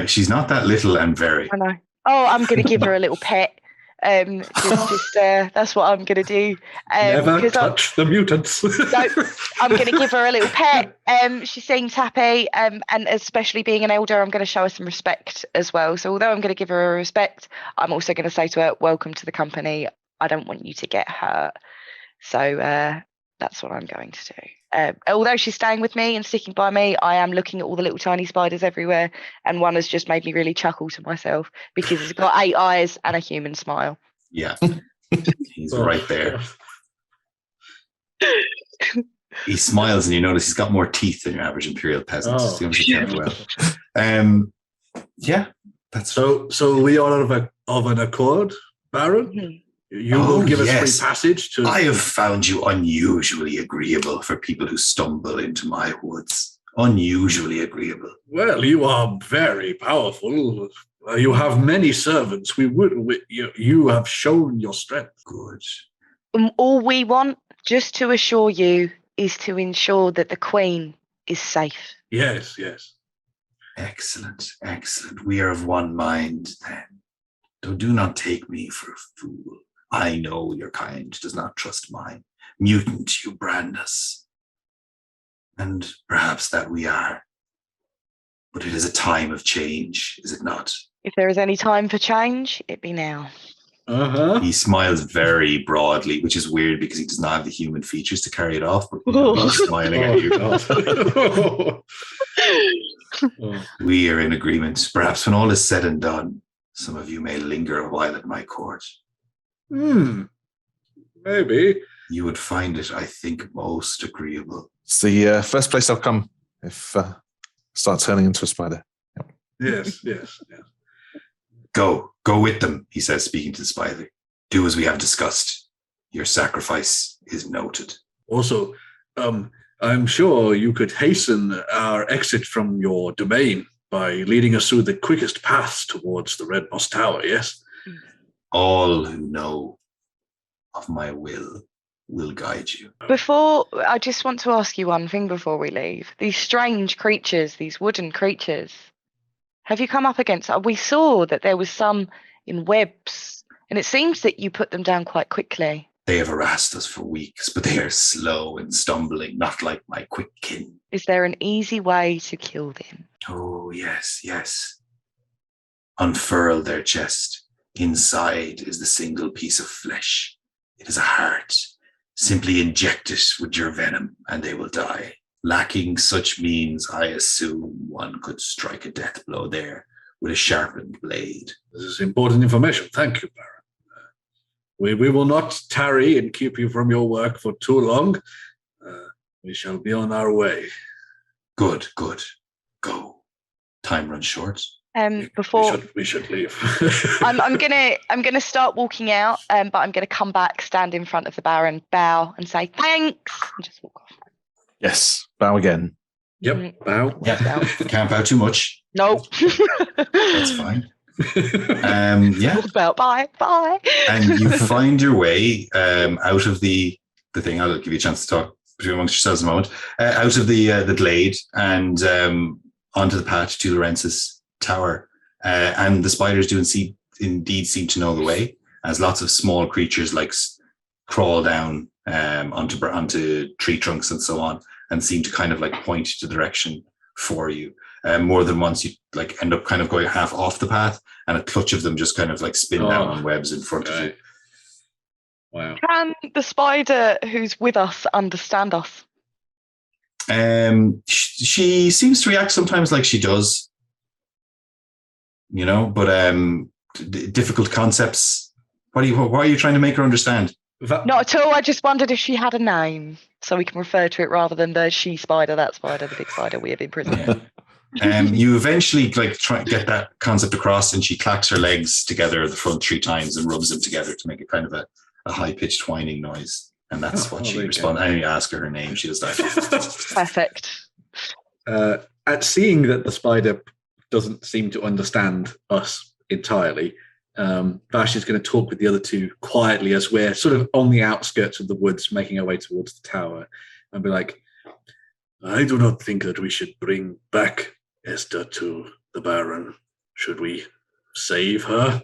She's not that little and very. I know. Oh, I'm going to give her a little pet. That's what I'm going to do. Never touch the mutants. No, I'm going to give her a little pet. She seems happy, and especially being an elder, I'm going to show her some respect as well. So although I'm going to give her a respect, I'm also going to say to her, welcome to the company. I don't want you to get hurt. So that's what I'm going to do. Although she's staying with me and sticking by me, I am looking at all the little tiny spiders everywhere, and one has just made me really chuckle to myself because it's got 8 eyes and a human smile. Yeah, he's right there. He smiles and you notice he's got more teeth than your average Imperial peasant. Oh. So you must be careful well. Yeah, that's So we are of an accord, Baron? You will give us free passage to... I have found you unusually agreeable for people who stumble into my woods. Unusually agreeable. Well, you are very powerful. You have many servants. You have shown your strength. Good. All we want, just to assure you, is to ensure that the Queen is safe. Yes. Excellent. We are of one mind then. Though do not take me for a fool. I know your kind does not trust mine. Mutant, you brand us. And perhaps that we are. But it is a time of change, is it not? If there is any time for change, it be now. Uh-huh. He smiles very broadly, which is weird because he does not have the human features to carry it off, but he's smiling at you. We are in agreement. Perhaps when all is said and done, some of you may linger a while at my court. Maybe. You would find it, I think, most agreeable. It's the first place I'll come if I start turning into a spider. Yes. Go with them, he says, speaking to the spider. Do as we have discussed. Your sacrifice is noted. Also, I'm sure you could hasten our exit from your domain by leading us through the quickest paths towards the Red Moss Tower, yes? All who know of my will guide you. I just want to ask you one thing before we leave. These strange creatures, these wooden creatures, have you come up against? We saw that there was some in webs, and it seems that you put them down quite quickly. They have harassed us for weeks, but they are slow and stumbling, not like my quick kin. Is there an easy way to kill them? Oh, yes. Unfurl their chest. Inside is the single piece of flesh. It is a heart. Simply inject it with your venom, and they will die. Lacking such means, I assume one could strike a death blow there with a sharpened blade. This is important information. Thank you, Baron. We will not tarry and keep you from your work for too long. We shall be on our way. Good. Go. Time runs short. Before we should leave. I'm gonna start walking out, but I'm gonna come back, stand in front of the Baron, bow, and say thanks, and just walk off. Yes, bow again. Yep, bow. Yeah, can't bow too much. Nope. That's fine. Yeah. About bye. And you find your way out of the thing. I'll give you a chance to talk between amongst yourselves in a moment. Out of the glade and onto the path to Lawrence's tower. And the spiders do indeed seem to know the way, as lots of small creatures crawl down onto tree trunks and so on, and seem to kind of point to the direction for you. More than once you end up kind of going half off the path, and a clutch of them just kind of spin down on webs in front of you. Wow. Can the spider who's with us understand us? She seems to react sometimes like she does, but difficult concepts. What are you trying to make her understand? Not at all. I just wondered if she had a name, so we can refer to it rather than the she spider, that spider, the big spider we have in prison. You eventually try to get that concept across, and she clacks her legs together at the front 3 times and rubs them together to make a kind of a high-pitched whining noise. And that's what she responds. I ask her name. She does that. Perfect. At seeing that the spider doesn't seem to understand us entirely, Vash is going to talk with the other two quietly as we're sort of on the outskirts of the woods, making our way towards the tower, and be like, I do not think that we should bring back Esther to the Baron. Should we save her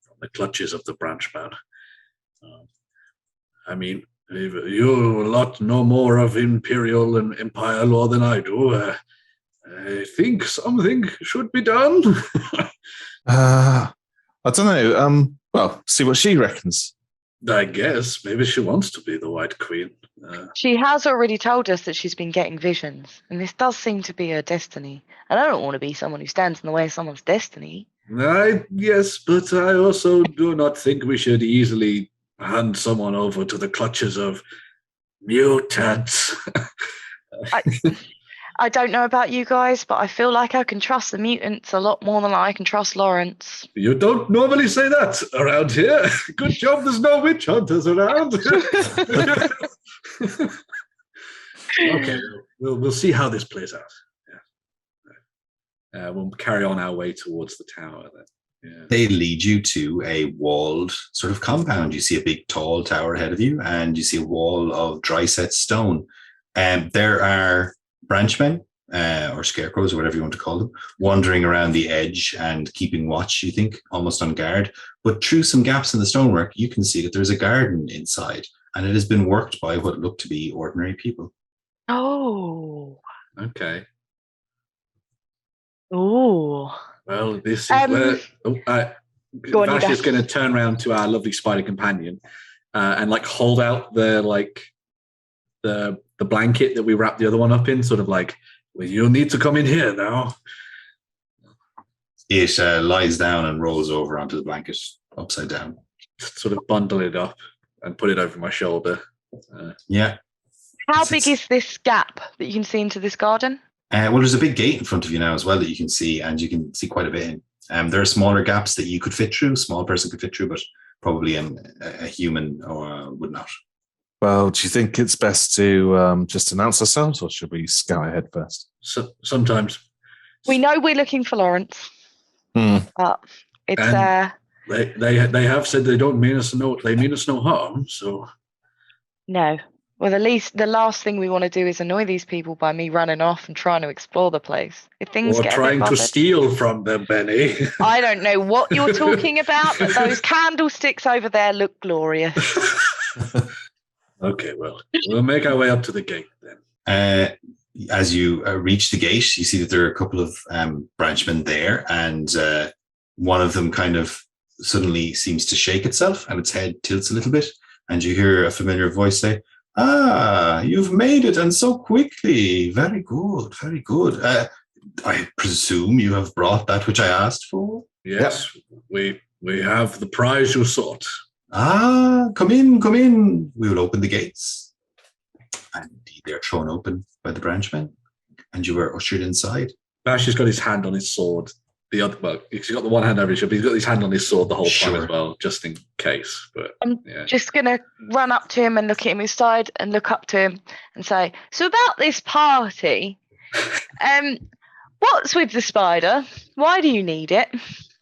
from the clutches of the branchman? I mean, you a lot know more of Imperial and Empire law than I do. I think something should be done. I don't know. Well, see what she reckons. I guess maybe she wants to be the White Queen. She has already told us that she's been getting visions, and this does seem to be her destiny. And I don't want to be someone who stands in the way of someone's destiny. Yes, but I also do not think we should easily hand someone over to the clutches of Mutants. I don't know about you guys, but I feel like I can trust the mutants a lot more than I can trust Lawrence. You don't normally say that around here. Good job there's no witch hunters around. Okay, we'll see how this plays out. Yeah. We'll carry on our way towards the tower then. Yeah. They lead you to a walled sort of compound. You see a big, tall tower ahead of you, and you see a wall of dry set stone. And there are branchmen, or scarecrows, or whatever you want to call them, wandering around the edge and keeping watch, you think, almost on guard. But through some gaps in the stonework, you can see that there's a garden inside, and it has been worked by what look to be ordinary people. Oh. Okay. Oh. Well, this is where Vash is going to turn around to our lovely spider companion and like hold out the blanket that we wrapped the other one up in, sort of like, well, you'll need to come in here now. It lies down and rolls over onto the blanket upside down. Sort of bundle it up and put it over my shoulder. Yeah. How big is this gap that you can see into this garden? Well, there's a big gate in front of you now as well that you can see, and you can see quite a bit in. There are smaller gaps that you could fit through, a small person could fit through, but probably a human would not. Well, do you think it's best to just announce ourselves, or should we scout ahead first? So, sometimes. We know we're looking for Lawrence. But it's... They have said they don't mean us no harm, so... No. Well, the last thing we want to do is annoy these people by me running off and trying to explore the place. If things or get trying a bit to steal from them, Benny. I don't know what you're talking about, but those candlesticks over there look glorious. Okay, well, we'll make our way up to the gate then. As you reach the gate, you see that there are a couple of branchmen there, and one of them kind of suddenly seems to shake itself, and its head tilts a little bit, and you hear a familiar voice say, "Ah, you've made it, and so quickly. Very good, very good. I presume you have brought that which I asked for?" Yes, yep. we have the prize you sought. Ah, come in, come in. We will open the gates. And indeed, they are thrown open by the branchmen, and you were ushered inside. Bash has got his hand on his sword. He's got the one hand over his shoulder, but he's got his hand on his sword the whole time as well, just in case. But I'm just going to run up to him and look at him inside and look up to him and say, "So about this party, what's with the spider? Why do you need it?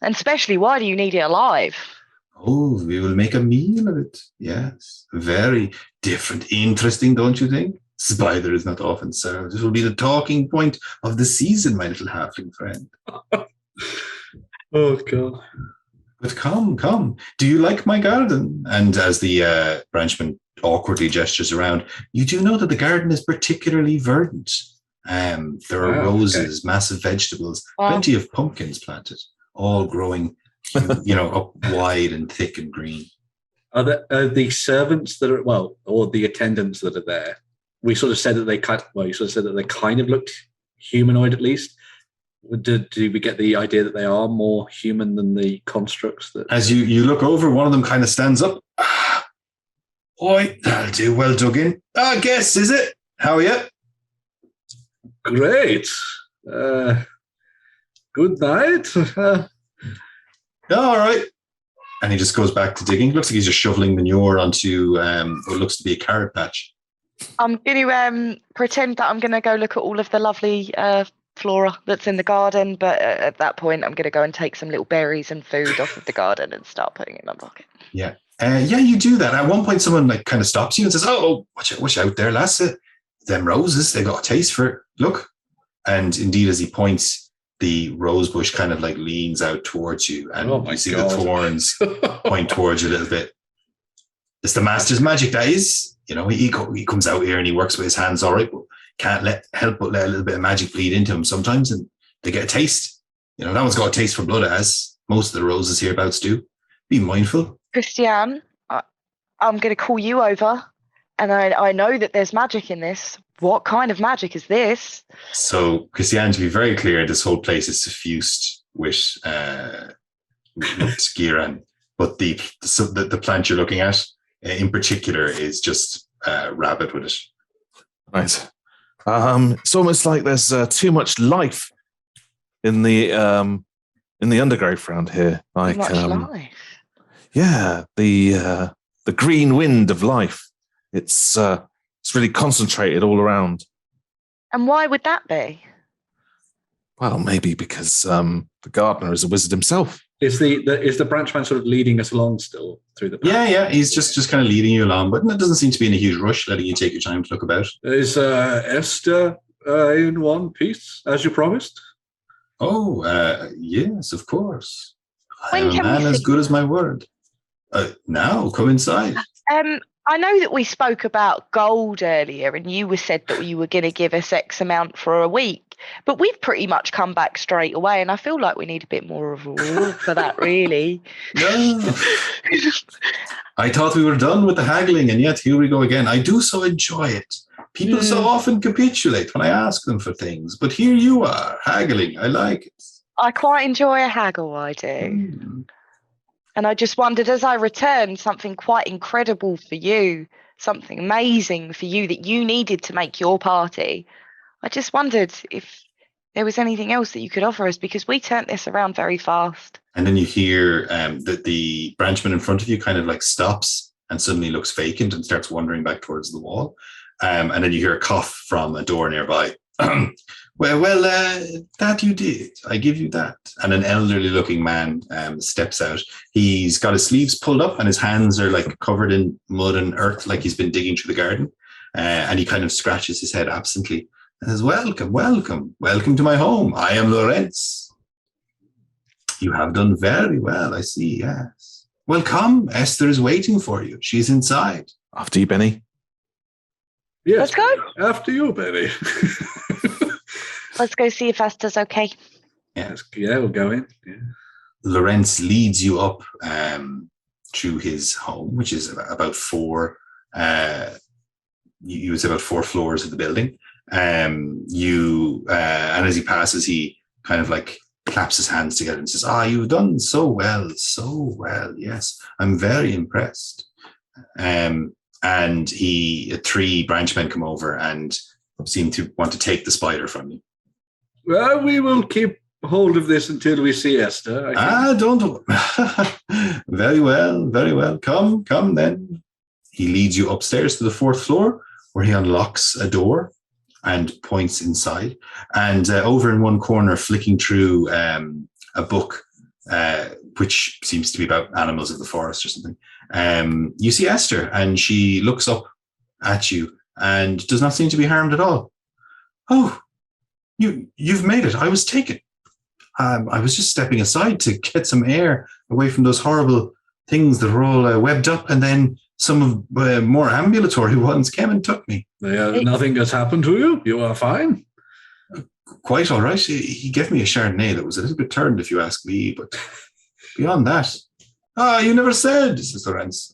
And especially, why do you need it alive?" Oh, we will make a meal of it. Yes. Very different. Interesting, don't you think? Spider is not often served. This will be the talking point of the season, my little halfling friend. Oh, God. But come. Do you like my garden? And as the branchman awkwardly gestures around, you do know that the garden is particularly verdant. There are roses, massive vegetables, plenty of pumpkins planted, all growing up wide and thick and green. Are the servants that are, or the attendants that are there? We sort of said that they kind of looked humanoid at least. Do we get the idea that they are more human than the constructs? That as you look over, one of them kind of stands up. Oi, that'll do. Well dug in. Guess, is it? How are you? Great. Good night. All right. And he just goes back to digging. Looks like he's just shoveling manure onto what looks to be a carrot patch. I'm going to pretend that I'm going to go look at all of the lovely flora that's in the garden, but at that point I'm going to go and take some little berries and food off of the garden and start putting it in my pocket. Yeah. You do that. At one point someone kind of stops you and says, "Oh, watch out there, lass. Them roses, they got a taste for it. Look." And indeed, as he points, the rose bush kind of leans out towards you, and you see the thorns point towards you a little bit. It's the master's magic, that is. He comes out here and he works with his hands all right, but can't help but let a little bit of magic bleed into him sometimes, and they get a taste. That one's got a taste for blood, as most of the roses hereabouts do. Be mindful. Christiane, I'm going to call you over, and I know that there's magic in this. What kind of magic is this? So, Christiane, to be very clear, this whole place is suffused with Skiran, but the plant you're looking at in particular is just rabid with it. Right. It's almost like there's too much life in the undergrowth around here. Like, Much life. yeah, the green wind of life. It's really concentrated all around. And why would that be? Well, maybe because the gardener is a wizard himself. Is the branchman sort of leading us along still through the path? Yeah. He's just kind of leading you along, but it doesn't seem to be in a huge rush, letting you take your time to look about. Is Esther in one piece, as you promised? Oh, yes, of course. I When am a can we man as see- good as my word. Now, come inside. I know that we spoke about gold earlier, and you said that you were going to give us X amount for a week, but we've pretty much come back straight away, and I feel like we need a bit more of a reward for that, really. No. I thought we were done with the haggling, and yet here we go again. I do so enjoy it. People so often capitulate when I ask them for things, but here you are, haggling. I like it. I quite enjoy a haggle, I do. Mm. And I just wondered, as I returned something quite incredible for you, something amazing for you that you needed to make your party, I just wondered if there was anything else that you could offer us, because we turned this around very fast. And then you hear that the branchman in front of you kind of like stops and suddenly looks vacant and starts wandering back towards the wall. And then you hear a cough from a door nearby. Well, that you did. I give you that. And an elderly looking man steps out. He's got his sleeves pulled up and his hands are like covered in mud and earth, like he's been digging through the garden. And he kind of scratches his head absently and says, welcome to my home. I am Lorenz. You have done very well, I see, yes. Well, come, Esther is waiting for you. She's inside. After you, Benny. Yes. Let's go. After you, Benny. Let's go see if Esther's okay. Yeah, we'll go in. Yeah. Lorenz leads you up to his home, which is about four. You would say about 4 floors of the building. And as he passes, he kind of like claps his hands together and says, you've done so well. Yes, I'm very impressed. And 3 branchmen come over and seem to want to take the spider from you. Well, we will keep hold of this until we see Esther. Don't. Very well. Come then. He leads you upstairs to the 4th floor, where he unlocks a door and points inside. And over in one corner, flicking through a book, which seems to be about animals of the forest or something, you see Esther, and she looks up at you and does not seem to be harmed at all. Oh, you've made it. I was taken. I was just stepping aside to get some air away from those horrible things that are all webbed up, and then some of more ambulatory ones came and took me. Nothing has happened to you? You are fine? Quite all right. He gave me a Chardonnay that was a little bit turned, if you ask me, but beyond that... you never said, says Lorenz.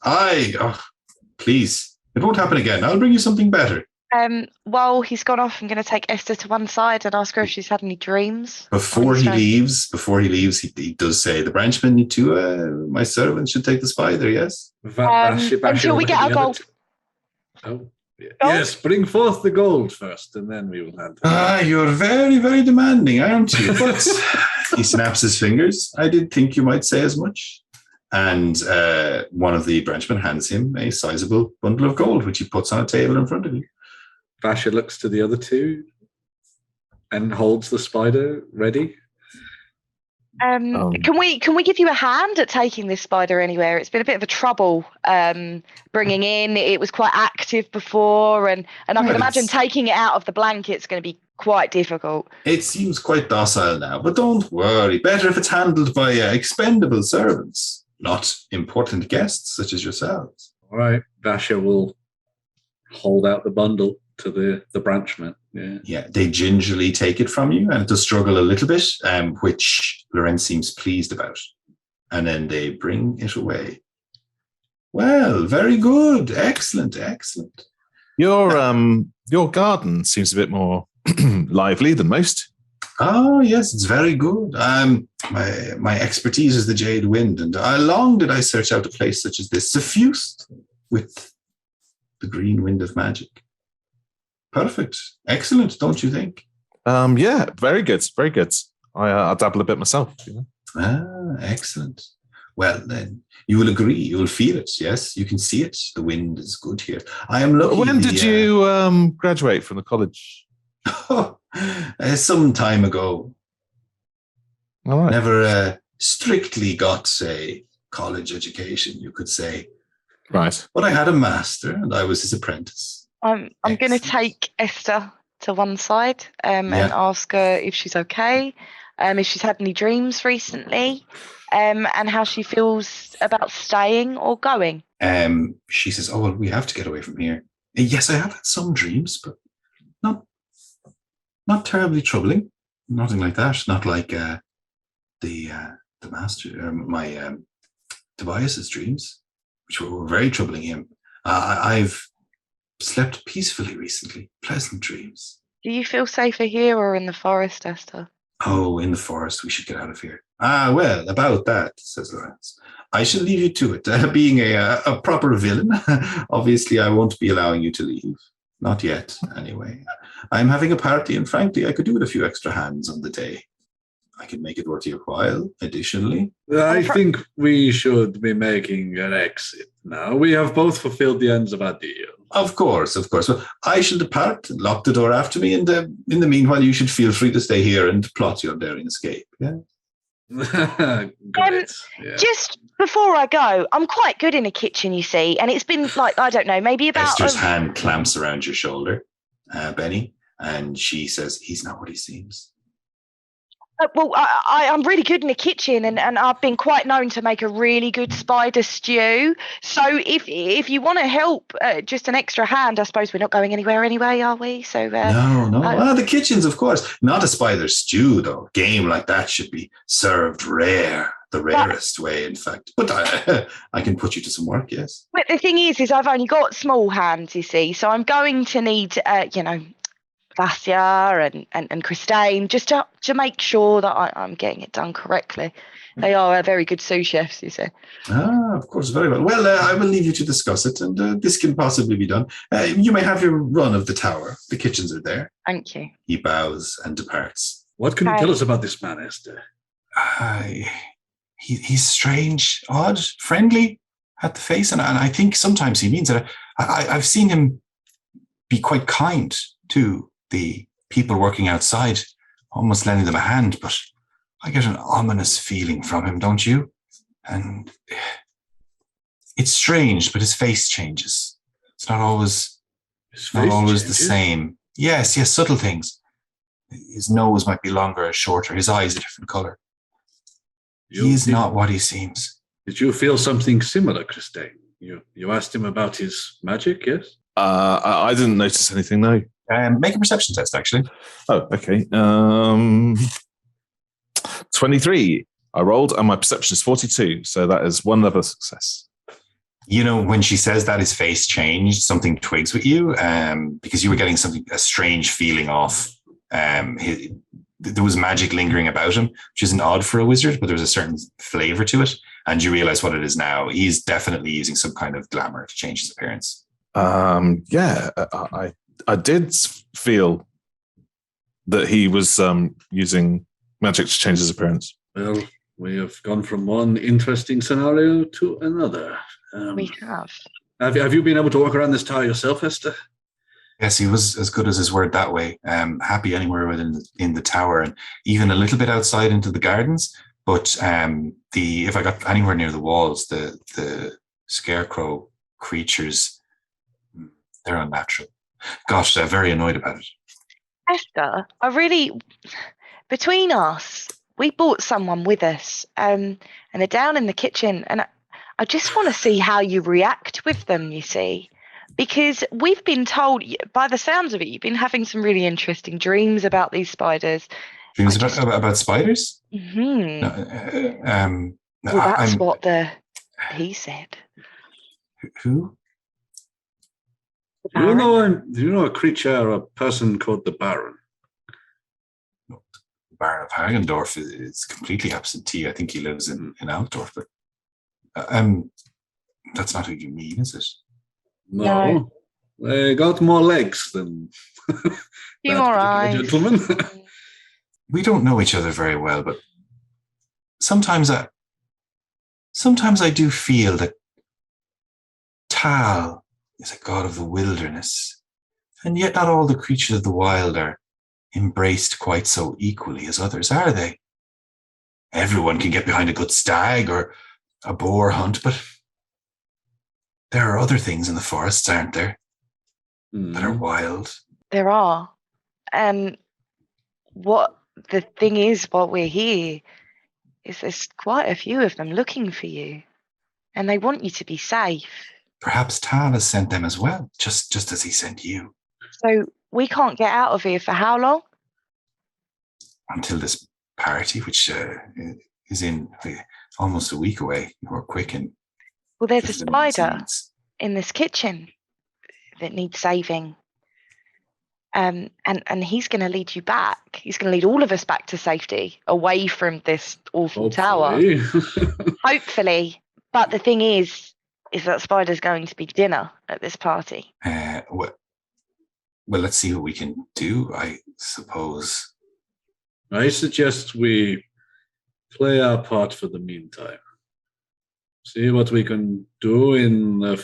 Please. It won't happen again. I'll bring you something better. While he's gone off, I'm going to take Esther to one side and ask her if she's had any dreams. Before he leaves, he does say, the branchman to my servant should take the spider, yes? Until we get our gold. Yes, bring forth the gold first, and then we will have you're very, very demanding, aren't you? But he snaps his fingers. I did think you might say as much. And one of the branchmen hands him a sizable bundle of gold, which he puts on a table in front of you. Vasher looks to the other 2 and holds the spider ready. Can we give you a hand at taking this spider anywhere? It's been a bit of a trouble bringing in. It was quite active before, and I can imagine taking it out of the blanket's going to be quite difficult. It seems quite docile now, but don't worry. Better if it's handled by expendable servants, not important guests such as yourselves. All right, Vasher will hold out the bundle to the branchman. Yeah, they gingerly take it from you, and it does struggle a little bit, which Lorenz seems pleased about. And then they bring it away. Well, very good. Excellent. Your garden seems a bit more lively than most. Oh, yes, it's very good. My expertise is the jade wind, and long did I search out a place such as this, suffused with The green wind of magic. Perfect. Excellent, don't you think? Yeah, very good. Very good. I dabble a bit myself. Excellent. Well, then, you will agree. You will feel it. Yes, you can see it. The wind is good here. I am lucky. When did you graduate from the college? Some time ago. All right. Never strictly got a college education, you could say. Right. But I had a master, and I was his apprentice. I'm going to take Esther to one side and ask her if she's okay, if she's had any dreams recently, and how she feels about staying or going. She says, "Oh well, we have to get away from here." Yes, I have had some dreams, but not terribly troubling. Nothing like that. Not like the master, my Tobias's dreams, which were very troubling him. I've slept peacefully recently. Pleasant dreams. Do you feel safer here or in the forest, Esther? Oh, in the forest. We should get out of here. Well, about that, says Lawrence. I shall leave you to it. Being a proper villain, obviously I won't be allowing you to leave. Not yet, anyway. I'm having a party, and frankly, I could do with a few extra hands on the day. I can make it worth your while, additionally. I think we should be making an exit now. We have both fulfilled the ends of our deal. Of course. Well, I shall depart and lock the door after me, and in the meanwhile, you should feel free to stay here and plot your daring escape. Yeah. Great. Just before I go, I'm quite good in the kitchen, you see, and it's been like, I don't know, maybe about... Esther's hand clamps around your shoulder, Benny, and she says, he's not what he seems. Well, I'm really good in the kitchen, and I've been quite known to make a really good spider stew. So if you want to help, just an extra hand, I suppose we're not going anywhere anyway, are we? So No. Well, the kitchens, of course. Not a spider stew, though. Game like that should be served rare, the rarest way, in fact. But I can put you to some work, yes. But the thing is I've only got small hands, you see, so I'm going to need, Vassia and Christine, just to make sure that I'm getting it done correctly. They are very good sous chefs, you see. Of course, very well. Well, I will leave you to discuss it, and this can possibly be done. You may have your run of the tower. The kitchens are there. Thank you. He bows and departs. What can you tell us about this man, Esther? He's strange, odd, friendly at the face, and I think sometimes he means it. I've seen him be quite kind to the people working outside, almost lending them a hand, but I get an ominous feeling from him, don't you? And it's strange, but his face changes. It's not always the same. Yes, subtle things. His nose might be longer or shorter. His eyes a different color. He's not what he seems. Did you feel something similar, Christine? You asked him about his magic, yes? I didn't notice anything, no. Make a perception test, actually. Oh, okay. 23 I rolled, and my perception is 42, so that is one level of success. You know, when she says that, his face changed, something twigs with you, because you were getting a strange feeling off. There was magic lingering about him, which isn't odd for a wizard, but there was a certain flavor to it, and you realize what it is now. He's definitely using some kind of glamour to change his appearance. I did feel that he was using magic to change his appearance. Well, we have gone from one interesting scenario to another. We have. Have you been able to walk around this tower yourself, Esther? Yes, he was as good as his word that way. Happy anywhere within in the tower, and even a little bit outside into the gardens. But if I got anywhere near the walls, the scarecrow creatures, they're unnatural. Gosh, they're very annoyed about it. Esther, between us, we brought someone with us, and they're down in the kitchen, and I just want to see how you react with them, you see. Because we've been told, by the sounds of it, you've been having some really interesting dreams about these spiders. Dreams about spiders? Mm-hmm. That's what he said. Who? Do you know a creature, a person called the Baron? The Baron of Hagendorf is completely absentee. I think he lives in Altdorf, but that's not who you mean, is it? No. They got more legs than Few that more particular eyes. gentleman. We don't know each other very well, but sometimes I do feel that Taal is a god of the wilderness, and yet not all the creatures of the wild are embraced quite so equally as others, are they? Everyone can get behind a good stag or a boar hunt, but there are other things in the forests, aren't there, that are wild? There are. And what the thing is, while we're here, is there's quite a few of them looking for you. And they want you to be safe. Perhaps Taal has sent them as well, just as he sent you. So we can't get out of here for how long? Until this party, which is in almost a week away. You're quick and Well, there's a visiting the spider scenes. in this kitchen that needs saving. And he's going to lead you back. He's going to lead all of us back to safety, away from this awful tower. Hopefully. But the thing is that spider's going to be dinner at this party. Well, let's see what we can do, I suppose. I suggest we play our part for the meantime. See what we can do in the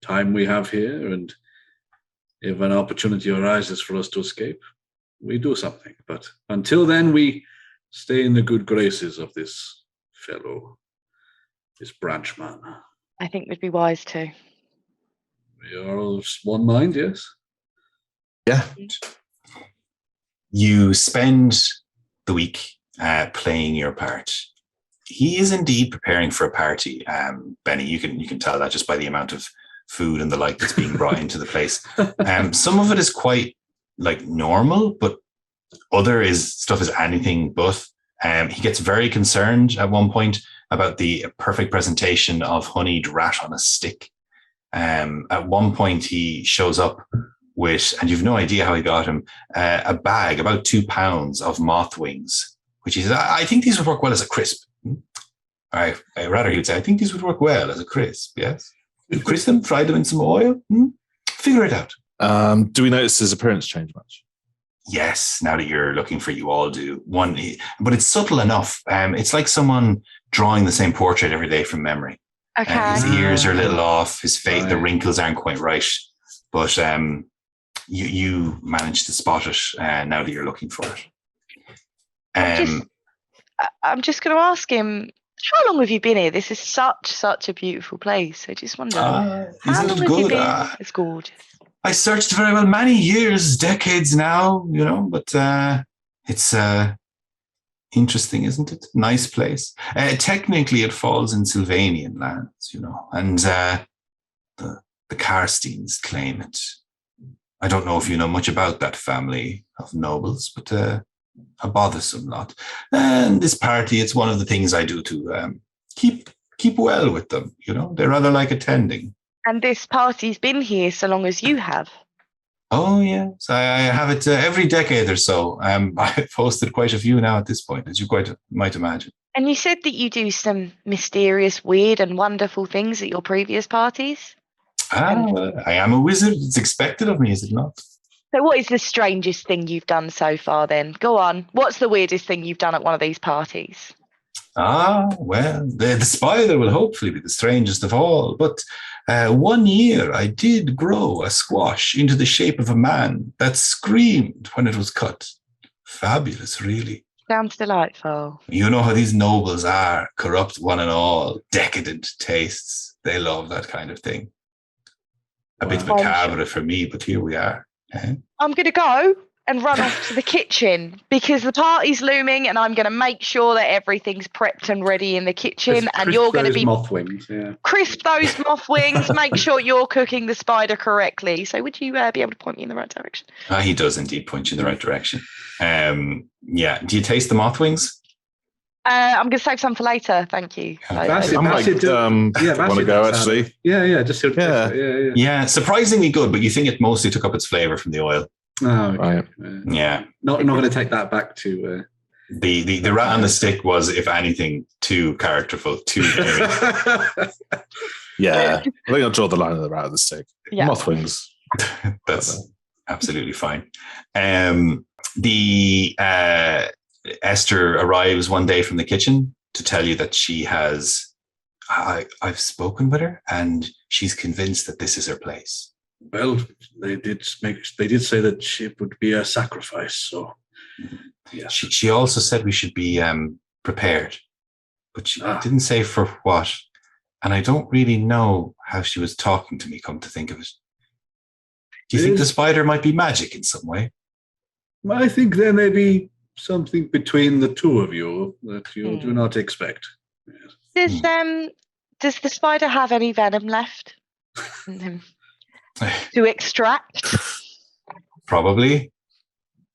time we have here, and if an opportunity arises for us to escape, we do something. But until then, we stay in the good graces of this fellow, this branch man. I think we'd be wise to. We are of one mind, yes? Yeah. You spend the week playing your part. He is indeed preparing for a party. Benny, you can tell that just by the amount of food and the like that's being brought into the place. Some of it is quite like normal, but other stuff is anything but. He gets very concerned at one point about the perfect presentation of honeyed rat on a stick. At one point he shows up with, and you've no idea how he got him, a bag, about 2 pounds of moth wings, which he says, I think these would work well as a crisp. I rather he would say, I think these would work well as a crisp, yes? You crisp them, fry them in some oil, figure it out. Do we notice his appearance change much? Yes, now that you're looking for, you all do. But it's subtle enough. It's like someone drawing the same portrait every day from memory. Okay. His ears are a little off, his face, the Right. wrinkles aren't quite right. But you manage to spot it now that you're looking for it. I'm just going to ask him, how long have you been here? This is such a beautiful place. I just wonder, how isn't long it have you good? been? It's gorgeous. I searched very well, many years, decades now, but it's interesting, isn't it? Nice place. Technically, it falls in Sylvanian lands, and the Karsteins claim it. I don't know if you know much about that family of nobles, but a bothersome lot. And this party, it's one of the things I do to keep well with them. They rather like attending. And this party's been here so long as you have. Oh, yes. I have it every decade or so. I've posted quite a few now at this point, as you might imagine. And you said that you do some mysterious, weird and wonderful things at your previous parties? Well, I am a wizard. It's expected of me, is it not? So what is the strangest thing you've done so far then? Go on. What's the weirdest thing you've done at one of these parties? Well, the spider will hopefully be the strangest of all. But 1 year I did grow a squash into the shape of a man that screamed when it was cut. Fabulous, really. Sounds delightful. You know how these nobles are, corrupt one and all, decadent tastes. They love that kind of thing. A bit Wow. macabre for me, but here we are. I'm going to go and run off to the kitchen because the party's looming and I'm going to make sure that everything's prepped and ready in the kitchen and you're going to be moth wings, yeah. crisp those moth wings, make sure you're cooking the spider correctly. So would you be able to point me in the right direction? He does indeed point you in the right direction. Yeah. Do you taste the moth wings? I'm going to save some for later. Thank you. That's it. I might want to go, actually. Yeah, just Yeah, surprisingly good, but you think it mostly took up its flavor from the oil. Oh, okay. Right. Yeah. Not going to take that back to... The rat on the stick was, if anything, too characterful, too Yeah, I think I'll draw the line around the stick. Yeah. Moth wings. That's absolutely fine. The Esther arrives one day from the kitchen to tell you that she has. I've spoken with her, and she's convinced that this is her place. Well, they did say that it would be a sacrifice. So, yeah. She also said we should be prepared, but she didn't say for what. And I don't really know how she was talking to me. Come to think of it, do you think the spider might be magic in some way? I think there may be something between the two of you that you do not expect. Yes. Does the spider have any venom left in him to extract? Probably.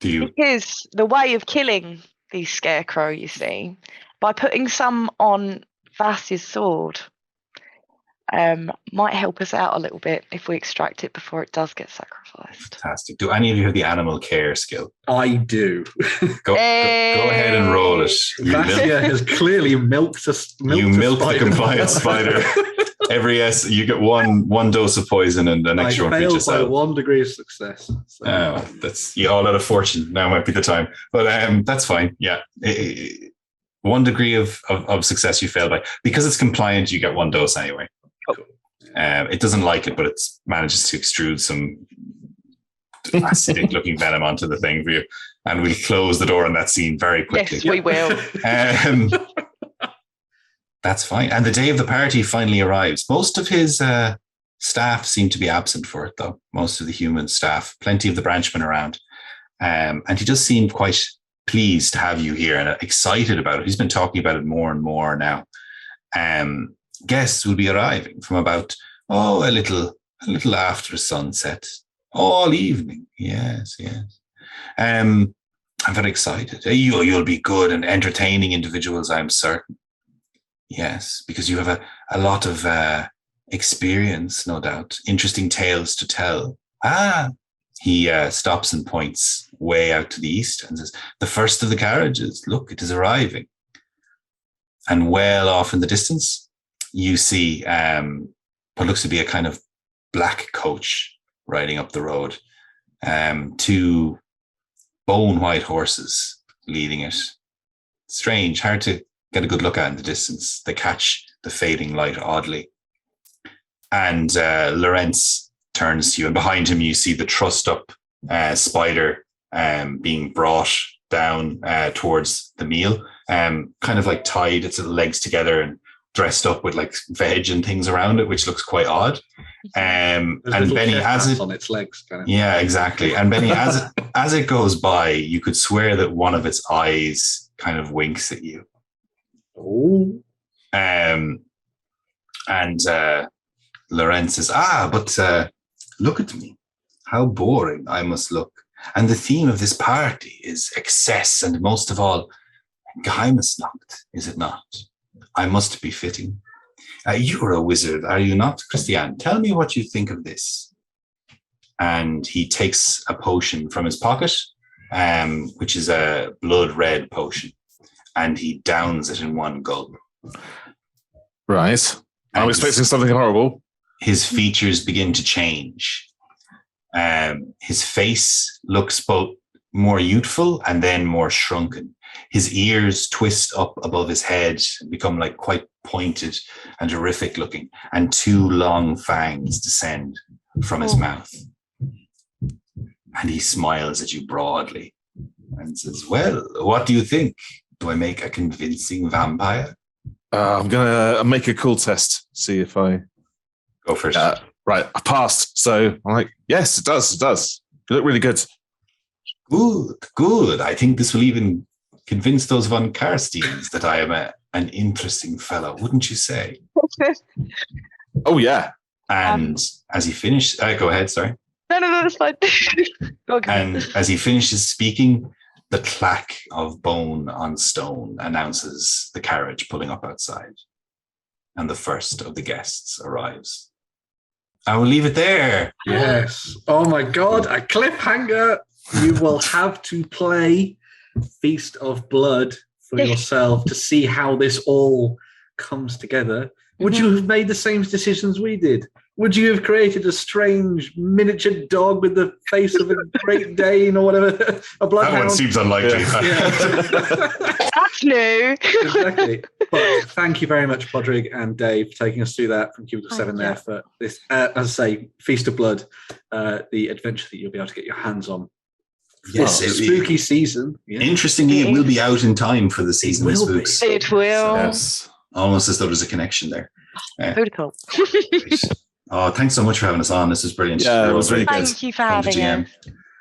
Do you? Because the way of killing these scarecrow, you see, by putting some on Vass's sword, might help us out a little bit if we extract it before it does get sacrificed. Fantastic. Do any of you have the animal care skill? I do. Go ahead and roll it. Vassia has clearly milked the compliant spider. Every you get one dose of poison and an extra one for each by 1 degree of success. So. That's you all out of fortune. Now might be the time, but that's fine. Yeah, 1 degree of success you fail by, because it's compliant. You get 1 dose anyway. Cool. It doesn't like it, but it manages to extrude some acidic looking venom onto the thing for you, and we'll close the door on that scene very quickly. Yes, we will. That's fine. And the day of the party finally arrives. Most of his staff seem to be absent for it, though. Most of the human staff, plenty of the branchmen around. And he does seem quite pleased to have you here and excited about it. He's been talking about it more and more now. Guests will be arriving from about, a little after sunset. All evening. Yes. I'm very excited. You'll be good and entertaining individuals, I'm certain. Yes, because you have a lot of experience, no doubt. Interesting tales to tell. He stops and points way out to the east and says, the first of the carriages, look, it is arriving. And well off in the distance, you see what looks to be a kind of black coach riding up the road. 2 bone white horses leading it. Strange, hard to get a good look at in the distance. They catch the fading light oddly. And Lorenz turns to you, and behind him you see the trussed up spider being brought down towards the meal, kind of like tied its legs together and dressed up with like veg and things around it, which looks quite odd. And Benny, as it on its legs, kind of. Yeah, exactly. And Benny, as it goes by, you could swear that one of its eyes kind of winks at you. Oh. And Lorenz says, but look at me. How boring I must look. And the theme of this party is excess and most of all, Geheimnisnacht, is it not? I must be fitting. You're a wizard, are you not, Christian? Tell me what you think of this. And he takes a potion from his pocket, which is a blood red potion, and he downs it in one gulp. Right. I'm expecting something horrible. His features begin to change. His face looks both more youthful and then more shrunken. His ears twist up above his head and become like quite pointed and horrific looking, and 2 long fangs descend from his mouth. And he smiles at you broadly and says, well, what do you think? Do I make a convincing vampire? I'm going to make a cool test, see if I... Go first. Right, I passed. So I'm like, yes, it does. You look really good. Good. I think this will even convince those von Karsteins that I am an interesting fellow, wouldn't you say? Oh, yeah. And as he finished... go ahead, sorry. No, that's fine. Okay. And as he finishes speaking, the clack of bone on stone announces the carriage pulling up outside, and the first of the guests arrives. I will leave it there. Yes. Oh my God, a cliffhanger. You will have to play Feast of Blood for yourself to see how this all comes together. Would you have made the same decisions we did? Would you have created a strange miniature dog with the face of a Great Dane or whatever? A bloodhound? That one seems unlikely. That's new. Exactly. But thank you very much, Podrick and Dave, for taking us through that from Cubicle 7 there for this, as I say, Feast of Blood, the adventure that you'll be able to get your hands on. Yes, spooky season. Yeah. Interestingly, it will be out in time for the season of Spooks. It will. Yes. Almost as though there's a connection there. Pretty cool. Great. Oh, thanks so much for having us on. This was brilliant. Yeah, it was really good. Thank you for having us.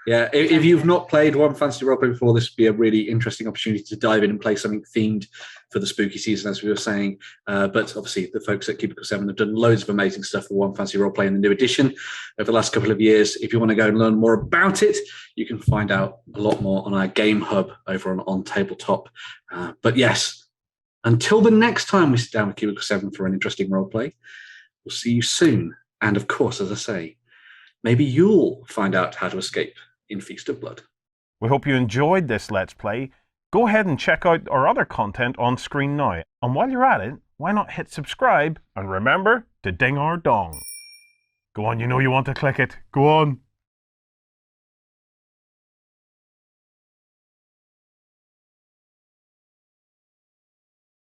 Yeah, if you've not played Warhammer Fantasy Role-Play before, this would be a really interesting opportunity to dive in and play something themed for the spooky season, as we were saying. But obviously, the folks at Cubicle 7 have done loads of amazing stuff for Warhammer Fantasy Role-Play in the new edition over the last couple of years. If you want to go and learn more about it, you can find out a lot more on our game hub over on OnTableTop. But yes, until the next time we sit down with Cubicle 7 for an interesting role-play, we'll see you soon. And of course, as I say, maybe you'll find out how to escape in Feast of Blood. We hope you enjoyed this Let's Play. Go ahead and check out our other content on screen now. And while you're at it, why not hit subscribe and remember to ding our dong. Go on, you know you want to click it. Go on.